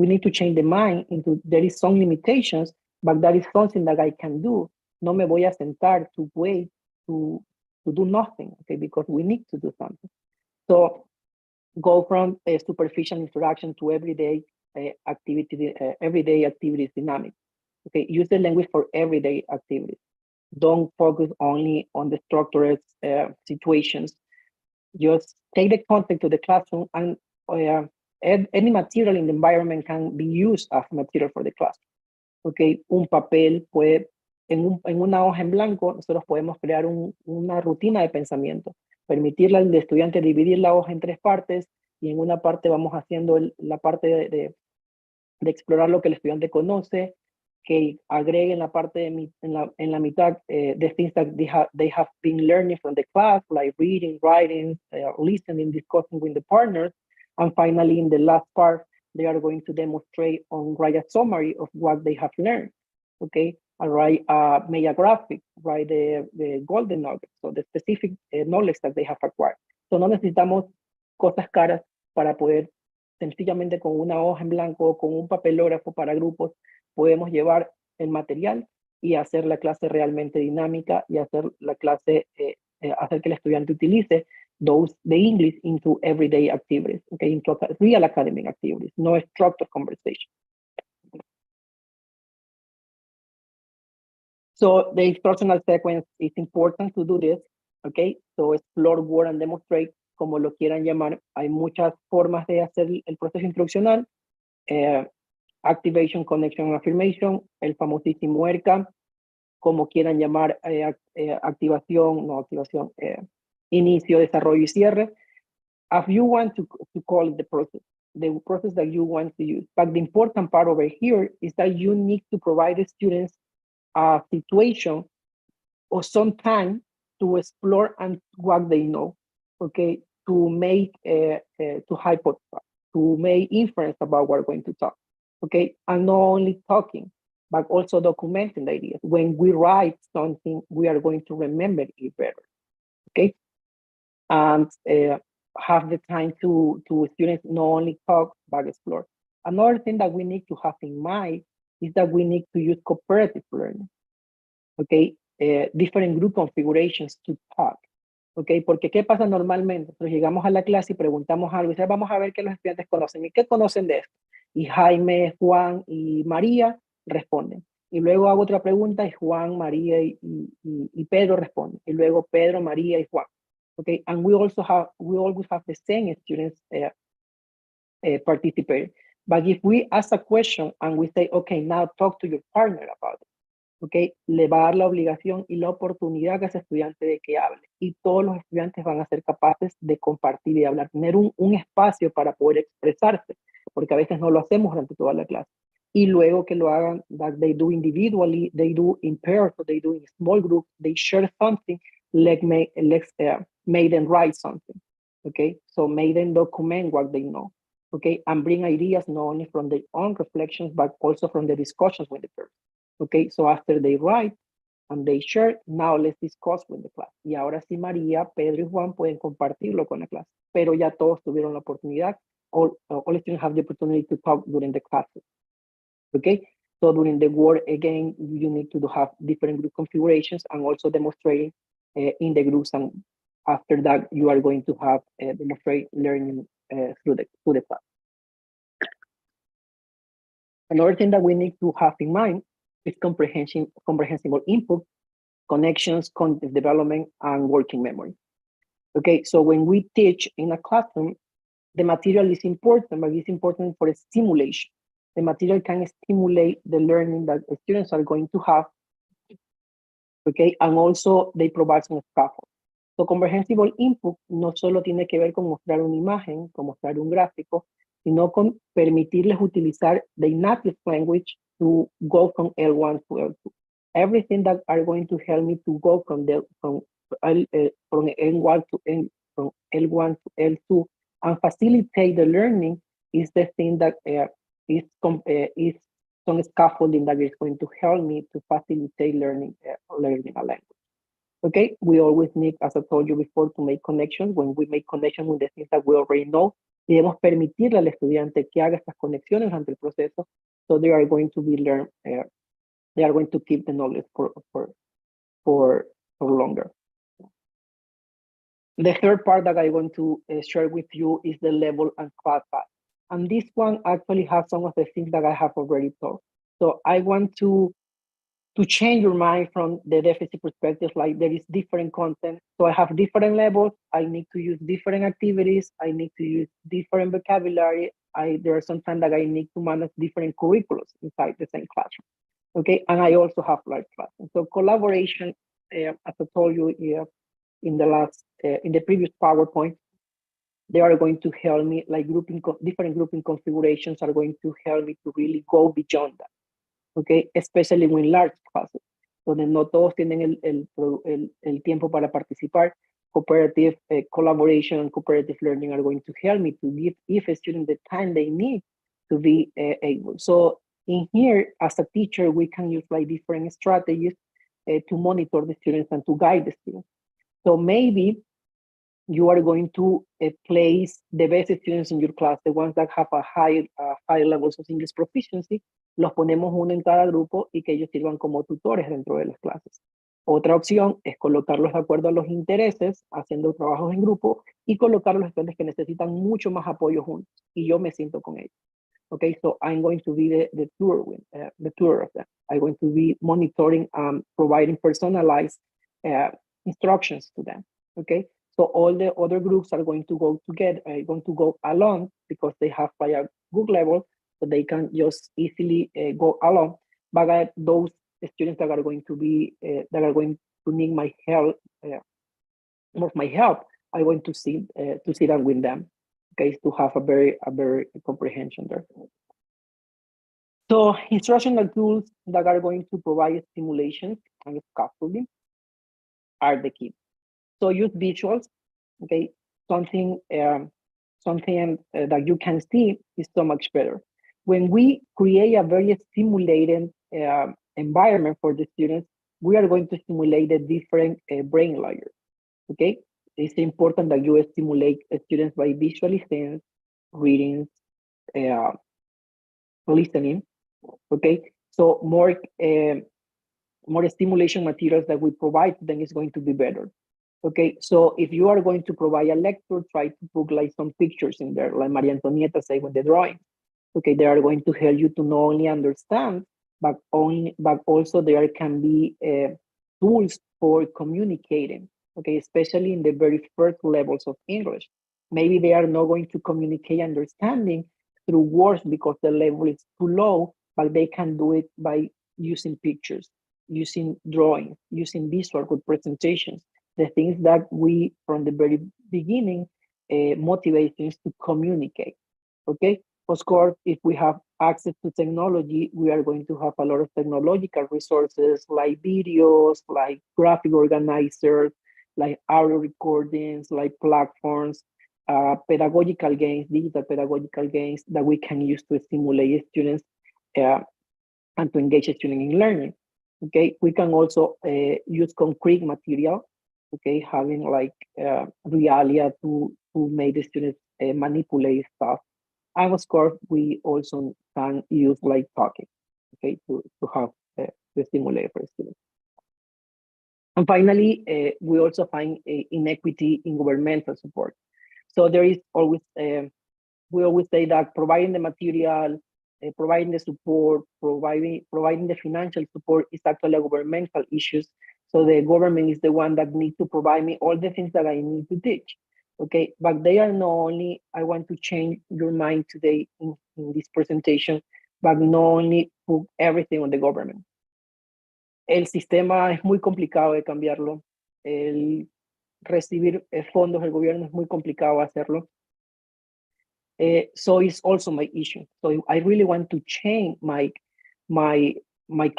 Speaker 12: need to change the mind into there is some limitations, but that is something that I can do. No me voy a sentar to wait to to do nothing, okay, because we need to do something. So go from a superficial interaction to everyday activities dynamic. Okay, use the language for everyday activities. Don't focus only on the structured situations. Just take the content to the classroom, and any material in the environment can be used as material for the class. Okay, un papel puede, en una hoja en blanco, nosotros podemos crear una rutina de pensamiento, permitirle al estudiante dividir la hoja en 3 partes, y en una parte vamos haciendo la parte de explorar lo que el estudiante conoce, que agregue en la parte en la mitad the things that they have been learning from the class, like reading, writing, listening, discussing with the partners. And finally, in the last part, they are going to demonstrate on write a summary of what they have learned. Okay, and write make a graphic, write the golden nuggets, so the specific knowledge that they have acquired. So no necesitamos cosas caras para poder sencillamente con una hoja en blanco, con un papelógrafo para grupos, podemos llevar el material y hacer la clase realmente dinámica y hacer la clase, hacer que el estudiante utilice the English into everyday activities, okay, into real academic activities, no structured conversation. So the instructional sequence is important to do this, okay? So explore, word, and demonstrate, como lo quieran llamar. Hay muchas formas de hacer el proceso instruccional. Activation, connection, affirmation, el famosísimo ERCA, como quieran llamar, activación, no activación, inicio, desarrollo y cierre. As you want to call it the process that you want to use. But the important part over here is that you need to provide the students a situation or some time to explore and what they know, okay, to make, to hypothesize, to make inference about what we're going to talk, okay, and not only talking, but also documenting the ideas. When we write something, we are going to remember it better, okay, and have the time to students not only talk, but explore. Another thing that we need to have in mind is that we need to use cooperative learning. Okay, different group configurations to talk. Okay, porque ¿qué pasa normalmente? Nosotros llegamos a la clase y preguntamos algo y vamos a ver qué los estudiantes conocen. ¿Y qué conocen de esto? Y Jaime, Juan y María responden. Y luego hago otra pregunta y Juan, María y Pedro responden. Y luego Pedro, María y Juan. Okay, and we always have the same students participating. But if we ask a question and we say, okay, now talk to your partner about it. Okay, le va a dar la obligación y la oportunidad a ese estudiante de que hable. Y todos los estudiantes van a ser capaces de compartir y de hablar, tener un espacio para poder expresarse, porque a veces no lo hacemos durante toda la clase. Y luego que lo hagan, that they do individually, they do in pairs, or they do in small groups, they share something, let's make them write something. Okay, so make them document what they know. Okay, and bring ideas not only from their own reflections, but also from the discussions with the person. Okay, so after they write and they share, now let's discuss with the class. Y ahora sí, María, Pedro y Juan pueden compartirlo con la clase, pero ya todos tuvieron la oportunidad. All students have the opportunity to talk during the classes. Okay, so during the work, again, you need to have different group configurations and also demonstrating in the groups. And after that, you are going to have demonstrate learning through the class. Another thing that we need to have in mind is comprehensible input, connections, content development, and working memory. Okay, so when we teach in a classroom, the material is important, but it's important for a stimulation. The material can stimulate the learning that the students are going to have, okay, and also they provide some scaffold. So comprehensible input no solo tiene que ver con mostrar una imagen, con mostrar un gráfico, sino con permitirles utilizar the native language to go from L1 to L2. Everything that are going to help me to go from L1 to L2 and facilitate the learning is the thing that is some scaffolding that is going to help me to facilitate learning a language. Okay, we always need, as I told you before, to make connections. When we make connections with the things that we already know, debemos permitirle al estudiante que haga estas conexiones durante el proceso, so they are going to be learned, they are going to keep the knowledge for longer. The third part that I want to share with you is the level and class size. And this one actually has some of the things that I have already told. So I want to change your mind from the deficit perspective, like there is different content. So I have different levels. I need to use different activities. I need to use different vocabulary. There are some times that I need to manage different curriculums inside the same classroom. Okay, and I also have large classes. So collaboration, as I told you in the previous PowerPoint, they are going to help me, like different grouping configurations are going to help me to really go beyond that. Okay, especially when large classes, donde no todos tienen el tiempo para participar. Cooperative collaboration and cooperative learning are going to help me to give each student the time they need to be able. So in here, as a teacher, we can use like different strategies to monitor the students and to guide the students. So maybe you are going to place the best students in your class, the ones that have a high levels of English proficiency, los ponemos uno en cada grupo y que ellos sirvan como tutores dentro de las clases. Otra opción es colocarlos de acuerdo a los intereses, haciendo trabajos en grupo, y colocar a los estudiantes que necesitan mucho más apoyo juntos, y yo me siento con ellos. Okay, so I'm going to be the tutor of them. I'm going to be monitoring, providing personalized instructions to them. Okay, so all the other groups are going to go together, going to go along because they have like a good level, so they can just easily go along. But those students that are going to be need my help, more of my help, I'm going to sit down with them. Okay, to have a very comprehension there. So instructional tools that are going to provide stimulations and scaffolding are the key. So use visuals. Okay, something that you can see is so much better. When we create a very stimulating environment for the students, we are going to stimulate the different brain layers. Okay, it's important that you stimulate students by visually things, reading, listening. Okay, so more stimulation materials that we provide to them is going to be better. Okay, so if you are going to provide a lecture, try to put like some pictures in there, like Maria Antonieta said with the drawing. Okay, they are going to help you to not only understand, but also there can be tools for communicating. Okay, especially in the very first levels of English. Maybe they are not going to communicate understanding through words because the level is too low, but they can do it by using pictures, using drawings, using visual representations, the things that we, from the very beginning, motivate students to communicate. Okay, of course, if we have access to technology, we are going to have a lot of technological resources like videos, like graphic organizers, like audio recordings, like platforms, pedagogical games, digital pedagogical games that we can use to stimulate students and to engage students in learning. Okay, we can also use concrete material. Okay, having like realia to make the students manipulate stuff. And of course, we also can use like talking, okay, to have to stimulate for students. And finally, we also find inequity in governmental support. So there is always, we always say that providing the material, providing the support, providing the financial support is actually a governmental issues. So the government is the one that needs to provide me all the things that I need to teach. Okay, but they are not only, I want to change your mind today in this presentation, but not only put everything on the government. El sistema es muy complicado de cambiarlo. El recibir fondos del gobierno es muy complicado hacerlo. So it's also my issue. So I really want to change my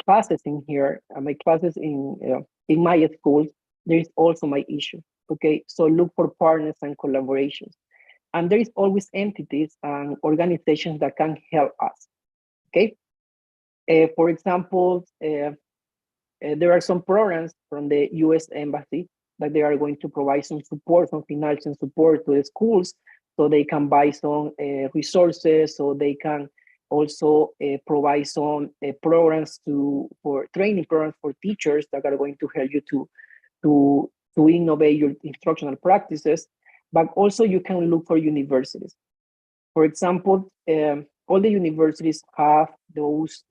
Speaker 12: classes in here, my classes in my schools. There is also my issue. Okay, so look for partners and collaborations. And there is always entities and organizations that can help us. Okay, for example, there are some programs from the U.S. Embassy that they are going to provide some support, some financial support to the schools, so they can buy some resources, so they can also provide some programs for training programs for teachers that are going to help you to to innovate your instructional practices, but also you can look for universities. For example, all the universities have those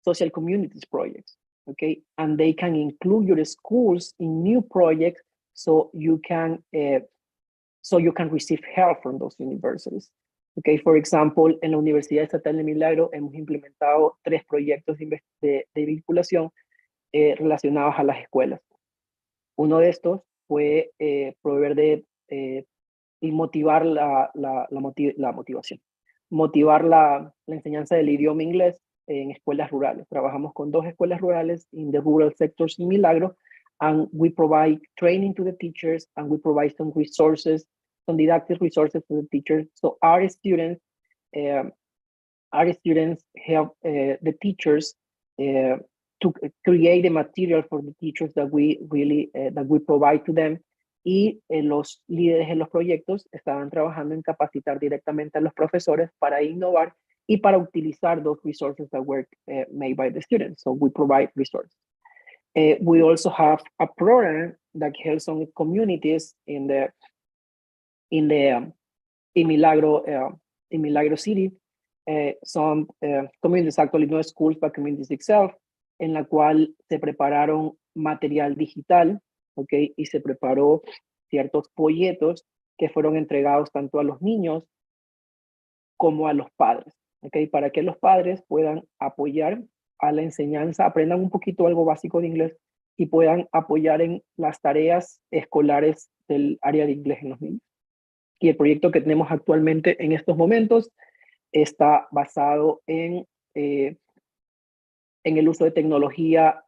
Speaker 12: social communities projects, okay? And they can include your schools in new projects so you can receive help from those universities. Okay, for example, en la Universidad Estatal de Milagro hemos implementado 3 proyectos de vinculación relacionados a las escuelas. Uno de estos fue proveer y motivar la motivación, motivar la enseñanza del idioma inglés en escuelas rurales. Trabajamos con 2 escuelas rurales in the rural sectors in Milagro, and we provide training to the teachers, and we provide some resources, some didactic resources to the teachers. So our students help the teachers to create the material for the teachers that we really that we provide to them. Y los líderes en los proyectos estaban trabajando en capacitar directamente a los profesores para innovar y para utilizar those resources that were made by the students. So we provide resources. We also have a program that helps on communities in Milagro City. Some communities, actually not schools, but communities itself, en la cual se prepararon material digital, okay, y se preparó ciertos folletos que fueron entregados tanto a los niños como a los padres, okay, para que los padres puedan apoyar a la enseñanza, aprendan un poquito algo básico de inglés y puedan apoyar en las tareas escolares del área de inglés en los niños. Y el proyecto que tenemos actualmente en estos momentos está basado en el uso de tecnología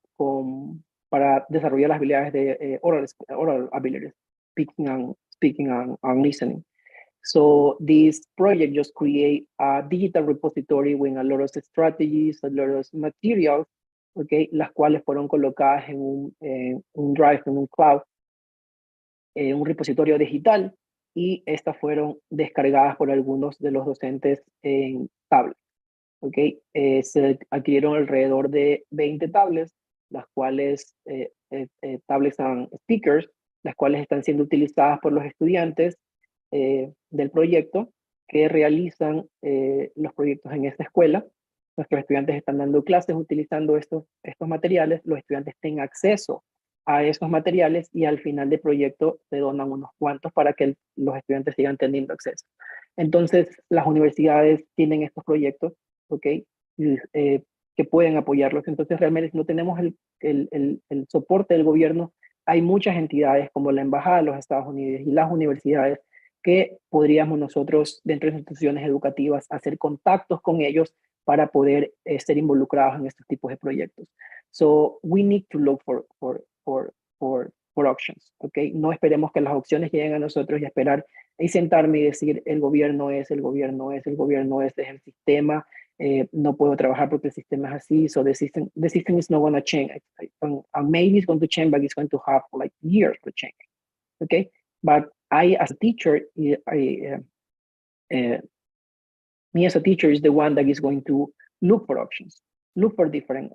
Speaker 12: para desarrollar las habilidades de oral abilities, speaking and listening. So this project just create a digital repository with a lot of strategies, a lot of materials, okay, las cuales fueron colocadas en un drive, en un cloud, en un repositorio digital, y estas fueron descargadas por algunos de los docentes en tablet. Okay, se adquirieron alrededor de 20 tablets, las cuales, tablets and speakers, las cuales están siendo utilizadas por los estudiantes del proyecto que realizan los proyectos en esta escuela. Nuestros estudiantes están dando clases utilizando estos materiales, los estudiantes tienen acceso a esos materiales y al final del proyecto se donan unos cuantos para que los estudiantes sigan teniendo acceso. Entonces, las universidades tienen estos proyectos, ¿ok? Que pueden apoyarlos. Entonces, realmente si no tenemos el soporte del gobierno, hay muchas entidades como la Embajada de los Estados Unidos y las universidades que podríamos nosotros, dentro de las instituciones educativas, hacer contactos con ellos para poder ser involucrados en estos tipos de proyectos. So, we need to look for options, ¿ok? No esperemos que las opciones lleguen a nosotros y esperar y sentarme y decir el gobierno es el sistema, no puedo trabajar porque el sistema es así, so the system is not going to change. And maybe it's going to change, but it's going to have like years to change, okay? But I, as a teacher, me as a teacher is the one that is going to look for options, look for different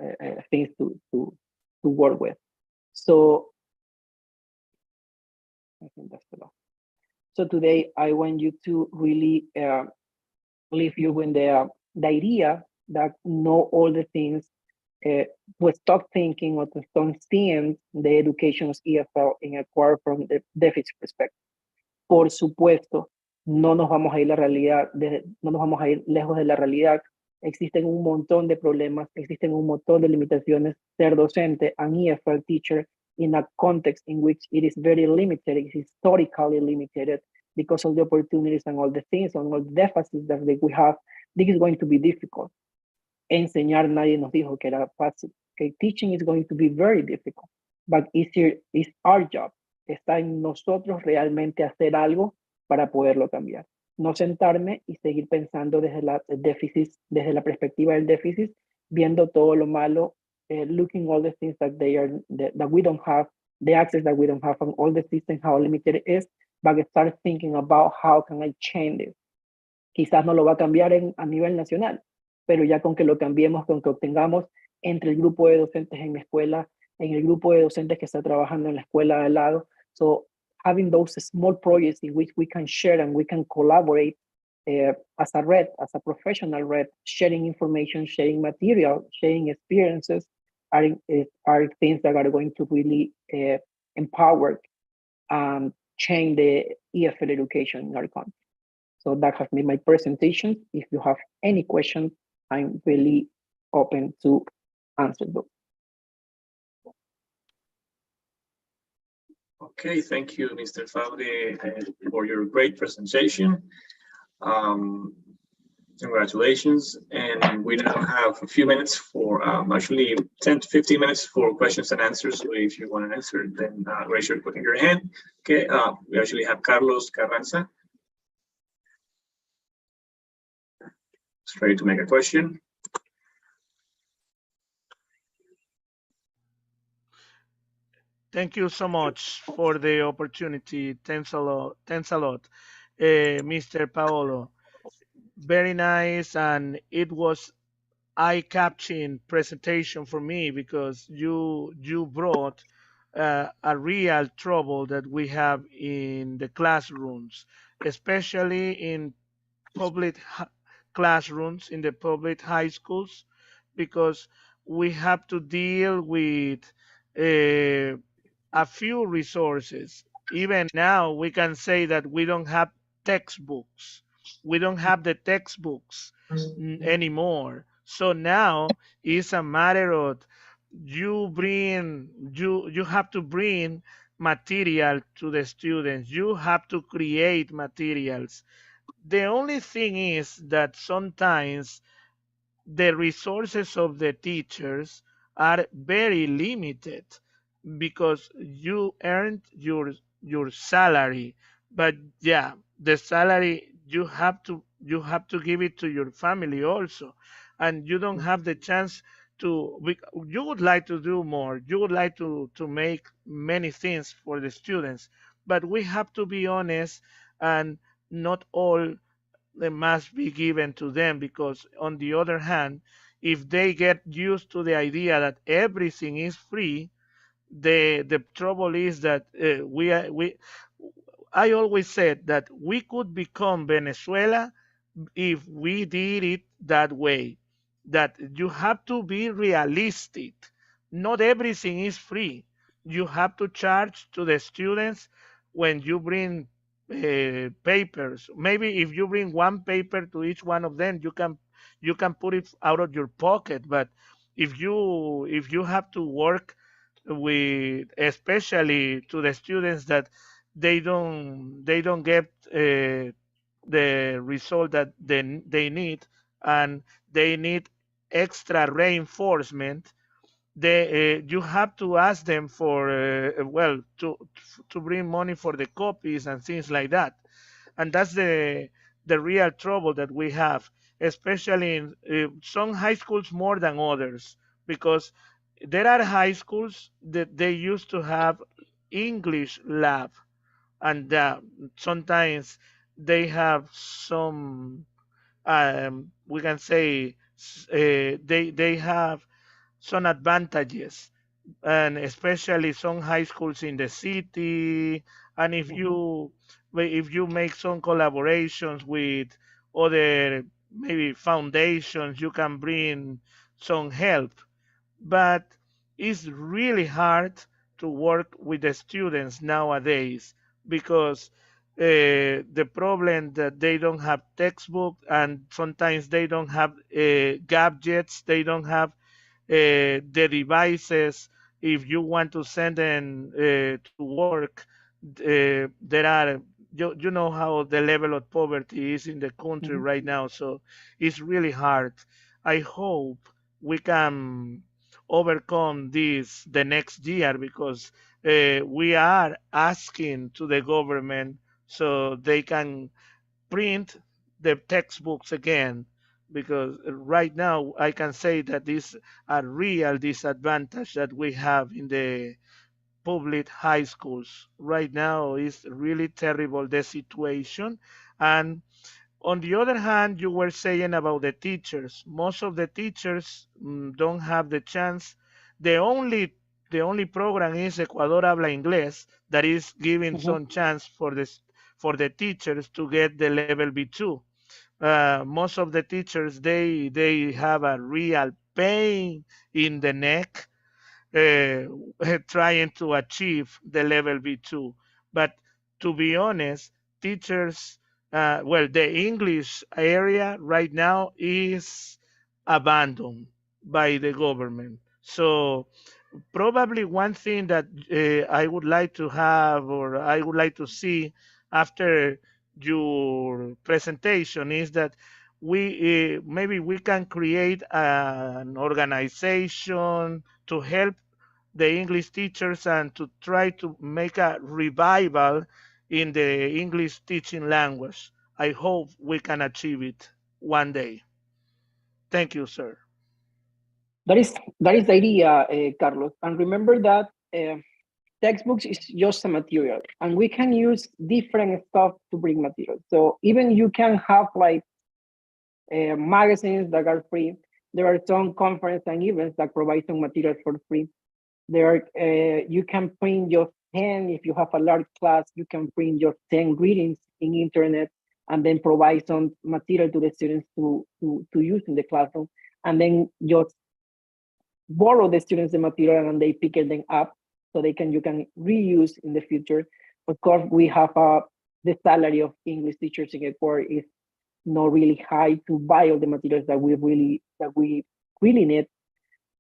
Speaker 12: things to work with. So I think that's the last. So today I want you to really leave you with the idea that know all the things, we stop thinking or to stop seeing the education of EFL in acquire from the deficit perspective. Por supuesto, no nos vamos a ir no nos vamos a ir lejos de la realidad. Existen un montón de problemas, existen un montón de limitaciones. Ser docente, an EFL teacher, in a context in which it is very limited, it is historically limited because of the opportunities and all the things and all the deficits that we have, this is going to be difficult. Enseñar, nadie nos dijo que era fácil. Okay? Teaching is going to be very difficult, but it's our job. Está en nosotros realmente hacer algo para poderlo cambiar. No sentarme y seguir pensando desde la perspectiva del déficit, viendo todo lo malo, looking all the things that that we don't have, the access that we don't have, and all the systems, how limited it is, but start thinking about how can I change it. Quizás no lo va a cambiar a nivel nacional, pero ya con que lo cambiemos, con que obtengamos entre el grupo de docentes en mi escuela, en el grupo de docentes que está trabajando en la escuela de al lado, So having those small projects in which we can share and we can collaborate as a red, as a professional red, sharing information, sharing material, sharing experiences are things that are going to really empower and change the EFL education in our country. So that has been my presentation. If you have any questions, I'm really open to answer them.
Speaker 14: Okay, thank you, Mr. Fabre, for your great presentation. Congratulations. And we now have a few minutes for, actually 10 to 15 minutes for questions and answers. So if you want to answer, then raise your, put your hand. Okay, we actually have Carlos Carranza. He's ready to make a question.
Speaker 4: Thank you so much for the opportunity. Thanks a lot. Thanks a lot, Mr. Paolo. Very nice, and it was eye-catching presentation for me because you brought a real trouble that we have in the classrooms, especially in public classrooms in the public high schools, because we have to deal with uh, a few resources. Even now, we can say that we don't have textbooks. We don't have the textbooks anymore. So now it's a matter of you have to bring material to the students. You have to create materials. The only thing is that sometimes the resources of the teachers are very limited because you earned your salary, but yeah, the salary you have to give it to your family also, and you don't have the chance you would like to do more, you would like to make many things for the students, but we have to be honest, and not all they must be given to them, because on the other hand, if they get used to the idea that everything is free, the trouble is that we I always said that we could become Venezuela if we did it that way, that you have to be realistic. Not everything is free. You have to charge to the students when you bring papers. Maybe if you bring one paper to each one of them, you can put it out of your pocket. But if you have to work with, especially to the students that they don't get the result that they need, and they need extra reinforcement, you have to ask them for well, to bring money for the copies and things like that. And that's the real trouble that we have, especially in some high schools more than others, because there are high schools that they used to have English lab, and sometimes they have some we can say they have some advantages, and especially some high schools in the city. And if you make some collaborations with other maybe foundations, you can bring some help. But it's really hard to work with the students nowadays, because the problem that they don't have textbook, and sometimes they don't have gadgets, they don't have the devices. If you want to send them to work, there are you know how the level of poverty is in the country right now, so it's really hard. I hope we can overcome this the next year, because we are asking to the government so they can print the textbooks again, because right now I can say that this a real disadvantage that we have in the public high schools right now. Is really terrible, the situation. And on the other hand, you were saying about the teachers. Most of the teachers don't have the chance. The only the only program is Ecuador Habla Inglés that is giving some chance for the teachers to get the level B2. Most of the teachers they have a real pain in the neck uh, trying to achieve the level B2. But to be honest, teachers, well, the English area right now is abandoned by the government. So probably one thing that I would like to have or I would like to see after your presentation is that we maybe we can create an organization to help the English teachers and to try to make a revival in the English teaching language. I hope we can achieve it one day. Thank you, sir.
Speaker 12: That is the idea, Carlos. And remember that textbooks is just a material, and we can use different stuff to bring material. So even you can have like magazines that are free. There are some conferences and events that provide some material for free. There, you can print your 10, if you have a large class, you can print your 10 readings in internet and then provide some material to the students to use in the classroom. And then just borrow the students the material and they pick them up so you can reuse in the future. Of course, we have the salary of English teachers in Ecuador is not really high to buy all the materials that we really need.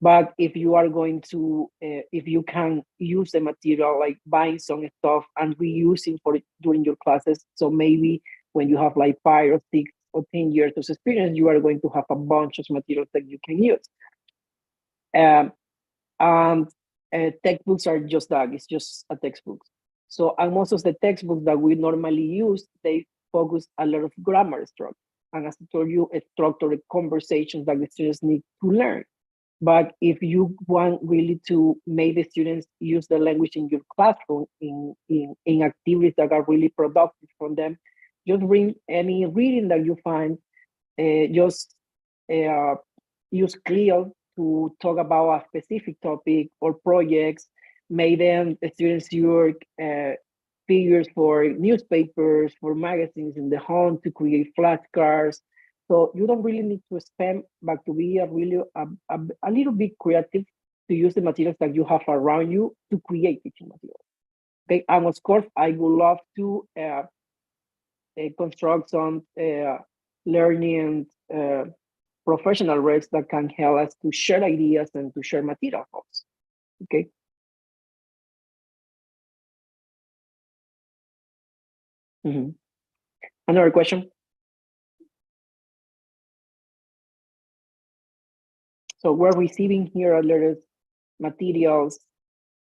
Speaker 12: But if you are going to, if you can use the material, like buying some stuff and reusing for it during your classes, so maybe when you have like 5 or 6 or 10 years of experience, you are going to have a bunch of materials that you can use. And textbooks are just that, it's just a textbook. So, and most of the textbooks that we normally use, they focus a lot of grammar structure. And as I told you, structured conversations that the students need to learn. But if you want really to make the students use the language in your classroom in activities that are really productive for them, just bring any reading that you find, just use Clio to talk about a specific topic or projects. Make them the students use figures for newspapers, for magazines in the home to create flashcards. So you don't really need to spend, but to be a little bit creative to use the materials that you have around you to create teaching materials. Okay, and of course, I would love to construct some learning professional reps that can help us to share ideas and to share materials. Okay. Another question? So we're receiving here a lot of materials.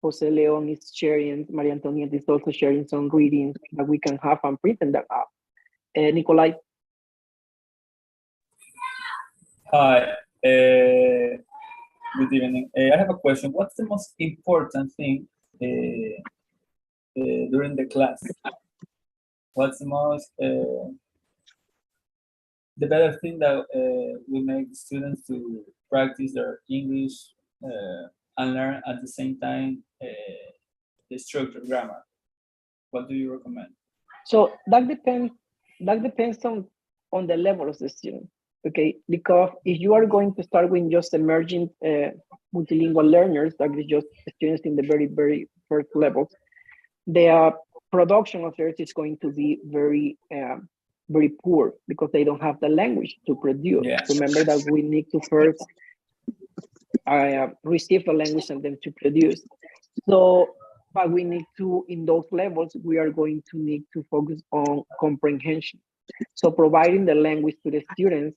Speaker 12: Jose Leon is sharing, Maria Antonieta is also sharing some readings that we can have and print them up. Nikolai.
Speaker 13: Hi, good evening. I have a question. What's the most important thing during the class? What's the most, the better thing that will make students to practice their English and learn at the same time the structured grammar? What do you recommend?
Speaker 12: So that depends on the level of the student. Okay, because if you are going to start with just emerging multilingual learners, that is just students in the very first levels, the production of theirs is going to be very poor because they don't have the language to produce. Yeah. Remember that we need to first receive the language and then to produce. So, but we need to, in those levels, we are going to need to focus on comprehension. So providing the language to the students,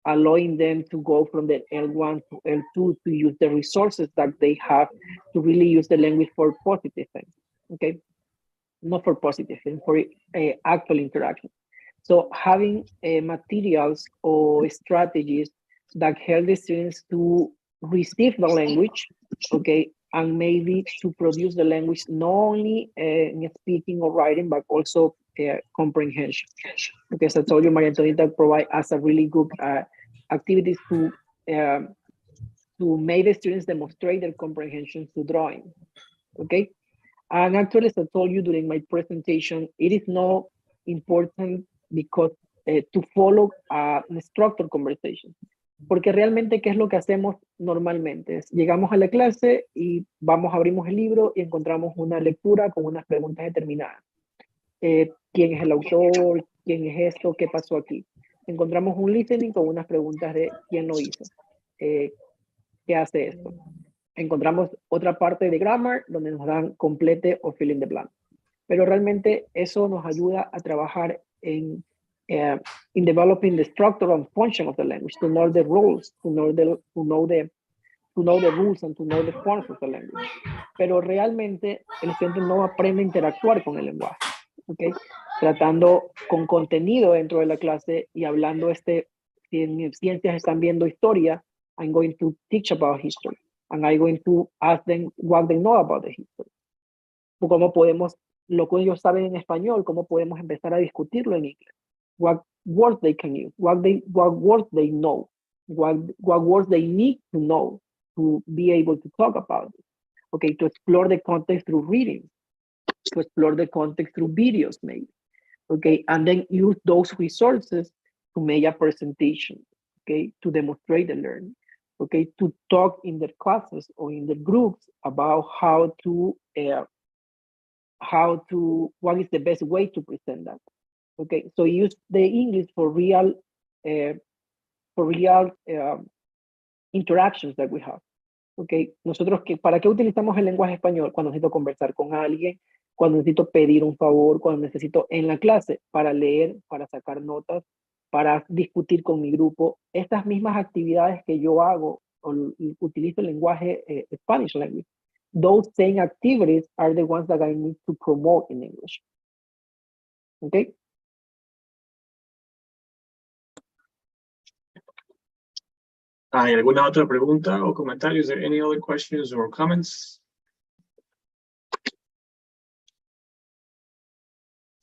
Speaker 12: allowing them to go from the L1 to L2 to use the resources that they have to really use the language for positive things, okay? Not for positive things, for actual interaction. So having materials or strategies that help the students to receive the language, okay, and maybe to produce the language not only in speaking or writing, but also comprehension. Because I told you, Maria Antonieta provide us a really good activities to to make the students demonstrate their comprehension to drawing, okay? And actually, as I told you during my presentation, it is not important because to follow a structured conversation. Porque realmente, ¿qué es lo que hacemos normalmente? Llegamos a la clase y abrimos el libro y encontramos una lectura con unas preguntas determinadas. ¿Quién es el autor? ¿Quién es esto? ¿Qué pasó aquí? Encontramos un listening con unas preguntas de quién lo hizo. ¿Qué hace esto? Encontramos otra parte de grammar donde nos dan complete o fill in the blank. Pero realmente eso nos ayuda a trabajar in developing the structure and function of the language, to know the rules, to know the rules and to know the forms of the language. Pero realmente el estudiante no aprende a interactuar con el lenguaje, ¿okay? Tratando con contenido dentro de la clase y hablando si en ciencias están viendo historia, I'm going to teach about history and I'm going to ask them what they know about the history. ¿Cómo podemos, lo que ellos saben en español, cómo podemos empezar a discutirlo en inglés? What words they can use, what words they know, what words they need to know to be able to talk about it. Okay, to explore the context through reading, to explore the context through videos maybe. Okay, and then use those resources to make a presentation, okay, to demonstrate the learning, okay, to talk in the classes or in the groups about what is the best way to present that. Okay, so use the English for real interactions that we have. Okay, nosotros, ¿para qué utilizamos el lenguaje español? Cuando necesito conversar con alguien, cuando necesito pedir un favor, cuando necesito en la clase, para leer, para sacar notas, para discutir con mi grupo. Estas mismas actividades que yo hago, utilizo el lenguaje Spanish language. Those same activities are the ones that I need to promote in English. Okay.
Speaker 14: ¿Hay alguna otra pregunta o comentario? Is there any other questions or comments?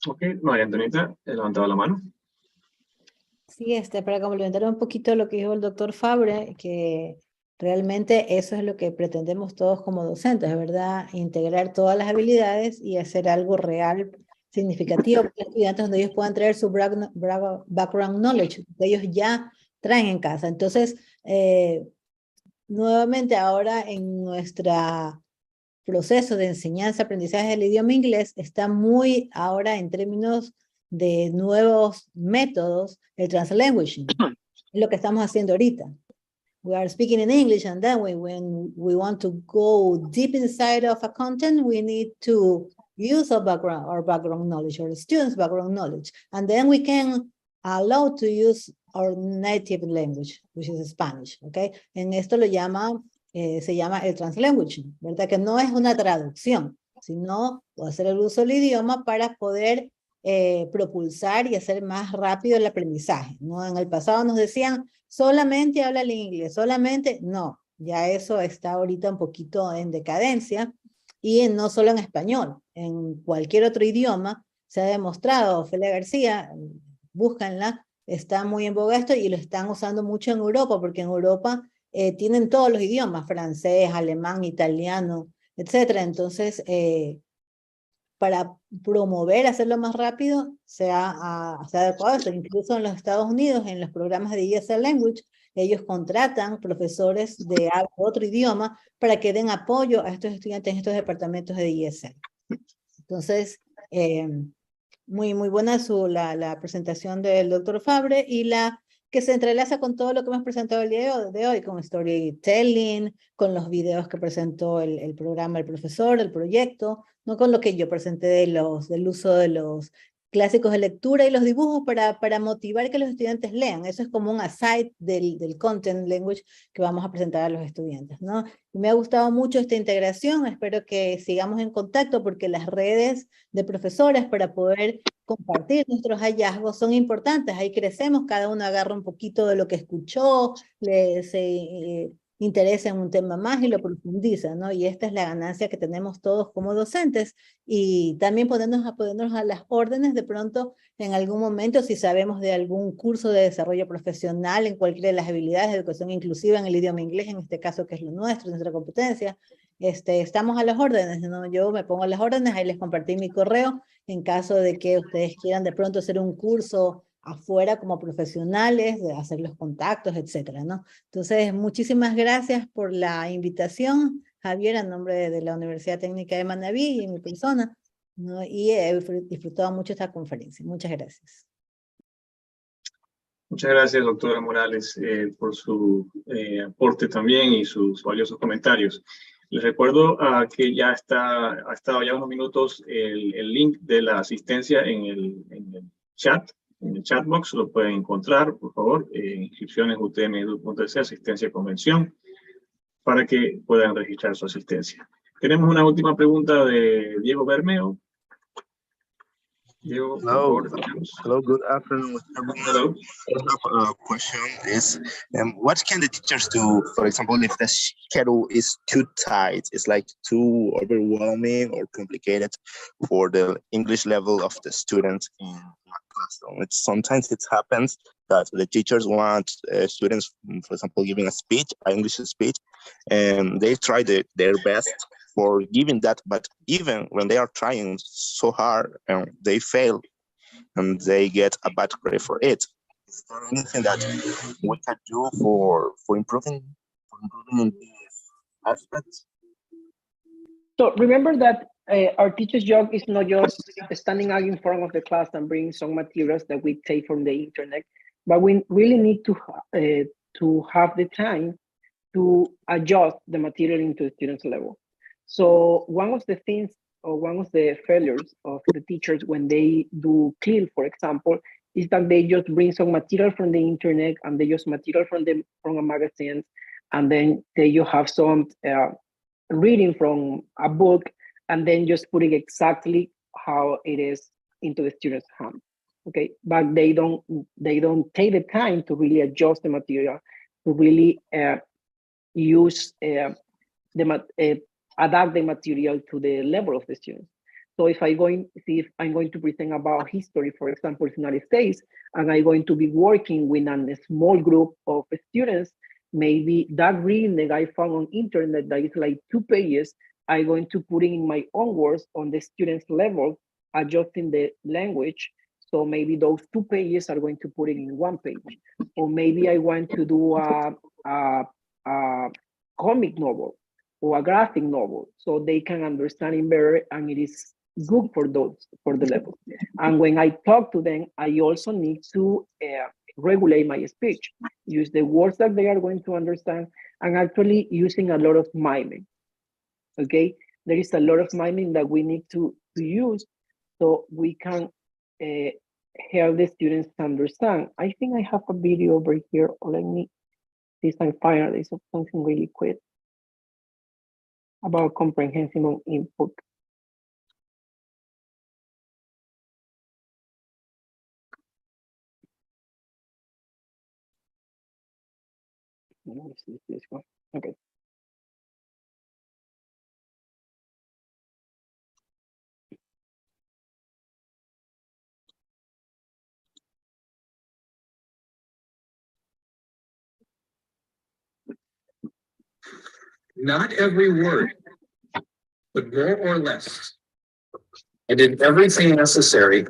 Speaker 14: Ok, María Antonieta, he levantado la mano.
Speaker 16: Sí, para complementar un poquito lo que dijo el doctor Fabre, que realmente eso es lo que pretendemos todos como docentes, ¿verdad? Integrar todas las habilidades y hacer algo real, significativo para los estudiantes donde ellos puedan traer su background knowledge, que ellos ya traen en casa. Entonces, nuevamente ahora en nuestro proceso de enseñanza-aprendizaje del idioma inglés está muy ahora en términos de nuevos métodos, el translanguaging, es lo que estamos haciendo ahorita. We are speaking in English, and then when we want to go deep inside of a content, we need to use our background knowledge, or the students' background knowledge, and then we can allow to use our native language, which is Spanish, okay? En esto se llama el translanguaging, ¿verdad? Que no es una traducción, sino hacer el uso del idioma para poder propulsar y hacer más rápido el aprendizaje, ¿no? En el pasado nos decían, solamente habla el inglés, solamente, no, ya eso está ahorita un poquito en decadencia, y no solo en español, en cualquier otro idioma, se ha demostrado, Ofelia García, búscanla, está muy en boga esto, y lo están usando mucho en Europa, porque en Europa tienen todos los idiomas, francés, alemán, italiano, etcétera. Entonces, para promover, hacerlo más rápido, se ha adecuado esto. Incluso en los Estados Unidos, en los programas de ESL Language, ellos contratan profesores de otro idioma para que den apoyo a estos estudiantes en estos departamentos de ESL. Entonces, muy buena la presentación del doctor Fabre, y que se entrelaza con todo lo que hemos presentado el día de hoy, con storytelling, con los videos que presentó el programa, el profesor, el proyecto, no con lo que yo presenté del uso de los clásicos de lectura y los dibujos para motivar que los estudiantes lean. Eso es como un aside del content language que vamos a presentar a los estudiantes, ¿no? Y me ha gustado mucho esta integración, espero que sigamos en contacto, porque las redes de profesores para poder compartir nuestros hallazgos son importantes. Ahí crecemos, cada uno agarra un poquito de lo que escuchó, interesa en un tema más y lo profundiza, ¿no? Y esta es la ganancia que tenemos todos como docentes y también ponernos a las órdenes de pronto en algún momento si sabemos de algún curso de desarrollo profesional en cualquiera de las habilidades de educación inclusiva en el idioma inglés, en este caso que es lo nuestro, nuestra competencia. Estamos a las órdenes, ¿no? Yo me pongo a las órdenes, ahí les compartí mi correo en caso de que ustedes quieran de pronto hacer un curso afuera como profesionales, de hacer los contactos, etcétera, ¿no? Entonces, muchísimas gracias por la invitación, Javier, a nombre de la Universidad Técnica de Manabí y en mi persona, ¿no? Y he disfrutado mucho esta conferencia. Muchas gracias.
Speaker 14: Muchas gracias, doctora Morales, por su aporte también y sus valiosos comentarios. Les recuerdo que ya ha estado ya unos minutos el link de la asistencia en el chat box, lo pueden encontrar, por favor, inscripciones utm.edu.es, asistencia convención, para que puedan registrar su asistencia. Tenemos una última pregunta de Diego Bermeo. Diego,
Speaker 15: Hello.
Speaker 14: por favor.
Speaker 15: Hello, good afternoon.
Speaker 14: Hello.
Speaker 15: A question is, what can the teachers do, for example, if the schedule is too tight, it's like too overwhelming or complicated for the English level of the students in my classroom? Sometimes it happens that the teachers want students, for example, giving a speech, an English speech, and they try their best for giving that, but even when they are trying so hard, they fail and they get a bad grade for it. Is there anything that we can do for improving in these aspects?
Speaker 12: So remember that our teacher's job is not just standing out in front of the class and bringing some materials that we take from the internet, but we really need to have the time to adjust the material into the student's level. So one of the things, or one of the failures of the teachers when they do CLIL, for example, is that they just bring some material from the internet and they use material from a magazine, and then they just have some reading from a book, and then just putting exactly how it is into the student's hand. Okay, but they don't take the time to really adjust the material, to really use adapt the material to the level of the students. So if I'm going to present about history, for example, in the United States, and I'm going to be working with a small group of students, maybe that reading that I found on internet that is like 2 pages, I'm going to put it in my own words on the student's level, adjusting the language. So maybe those 2 pages are going to put it in 1 page. Or maybe I want to do a comic novel or a graphic novel, so they can understand it better, and it is good for the level. And when I talk to them, I also need to regulate my speech, use the words that they are going to understand, and actually using a lot of miming. Okay, there is a lot of miming that we need to use so we can help the students understand. I think I have a video over here. Let me see if I find this something really quick about comprehensive input. Let me see this one. Okay.
Speaker 17: Not every word, but more or less. I did everything necessary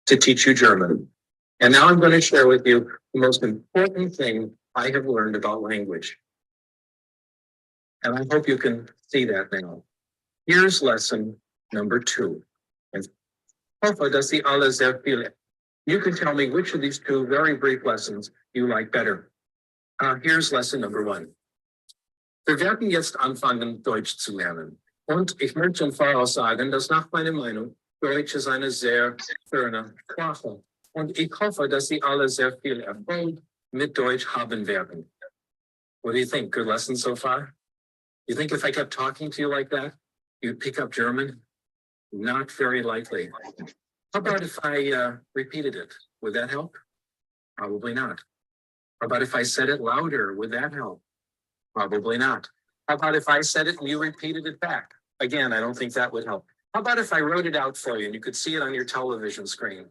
Speaker 17: to teach you German. And now I'm going to share with you the most important thing I have learned about language. And I hope you can see that now. Here's lesson number 2. And hoffe, dass Sie alle sehr viele. You can tell me which of these 2 very brief lessons you like better. Here's lesson number 1. Wir werden jetzt anfangen, Deutsch zu lernen. Und ich möchte im Voraus sagen, dass nach meiner Meinung Deutsch ist eine sehr schöne Sprache. Und ich hoffe, dass Sie alle sehr viel Erfolg mit Deutsch haben werden. What do you think? Good lesson so far? You think if I kept talking to you like that, you'd pick up German? Not very likely. How about if I repeated it? Would that help? Probably not. How about if I said it louder? Would that help? Probably not. How about if I said it and you repeated it back? Again, I don't think that would help. How about if I wrote it out for you and you could see it on your television screen?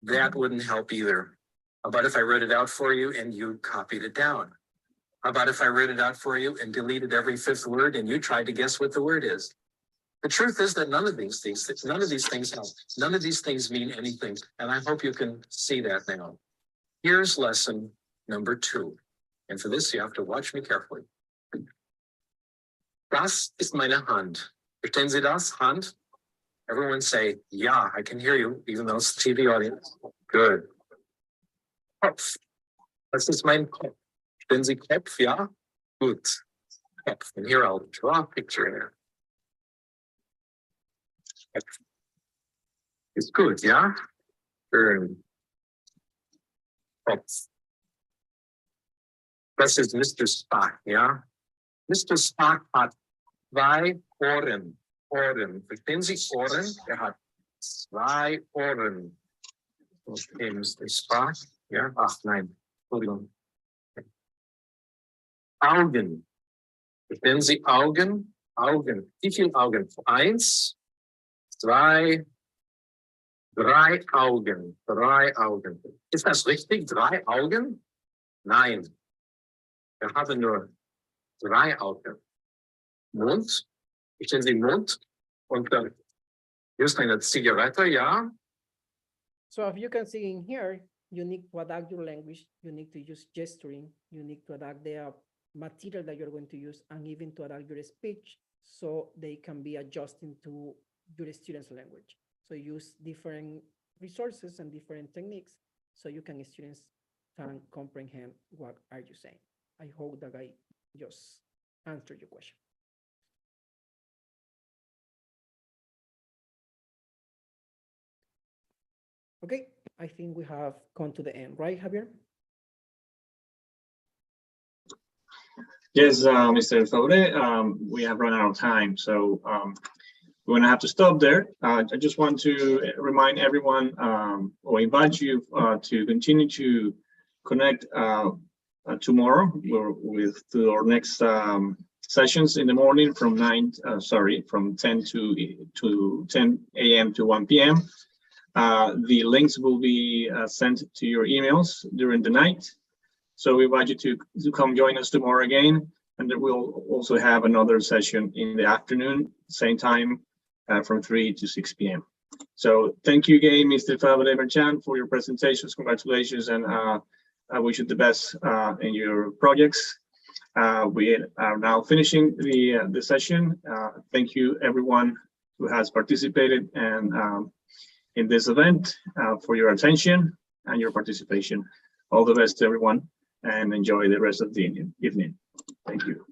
Speaker 17: That wouldn't help either. How about if I wrote it out for you and you copied it down? How about if I wrote it out for you and deleted every fifth word and you tried to guess what the word is? The truth is that none of these things help. None of these things mean anything. And I hope you can see that now. Here's lesson number 2. And for this, you have to watch me carefully. Das ist meine Hand. Verstehen Sie das? Hand? Everyone say, yeah, I can hear you, even though it's a TV audience. Good. Kopf. Das ist mein Kopf. Verstehen Sie Kopf? Ja? Gut. Kopf. And here I'll draw a picture here. It's good, yeah? Schön. Kopf. Das ist Mr. Spock, ja? Mr. Spock hat 2 Ohren. Ohren. Verstehen Sie Ohren? Er hat 2 Ohren. Okay, Mr. Spock. Ja? Ach nein. Entschuldigung. Augen. Verstehen Sie Augen? Augen. Wie viele Augen? 1, 2, 3 Augen. 3 Augen. Ist das richtig? 3 Augen? Nein. Wir haben nur 3 Augen. Mund. Verstehen Sie Mund? Und dann hier ist eine Zigarette, ja?
Speaker 18: So if you can see in here, you need to adapt your language, you need to use gesturing, you need to adapt the material that you're going to use, and even to adapt your speech so they can be adjusting to your students' language. So use different resources and different techniques so you can students can comprehend what are you saying. I hope that I just answered your question. Okay, I think we have come to the end, right, Javier?
Speaker 14: Yes, Mr. Faure, we have run out of time, so we're going to have to stop there. I just want to remind everyone or invite you to continue to connect tomorrow to our next sessions in the morning from 10 to 10 a.m. to 1 p.m. The links will be sent to your emails during the night. So we invite you to come join us tomorrow again. And then we'll also have another session in the afternoon, same time, from 3 to 6 p.m. So thank you again, Mr. Fabre-Berchan, for your presentations. Congratulations, and I wish you the best in your projects. We are now finishing the session. Thank you, everyone who has participated and in this event for your attention and your participation. All the best to everyone, and enjoy the rest of the evening. Thank you.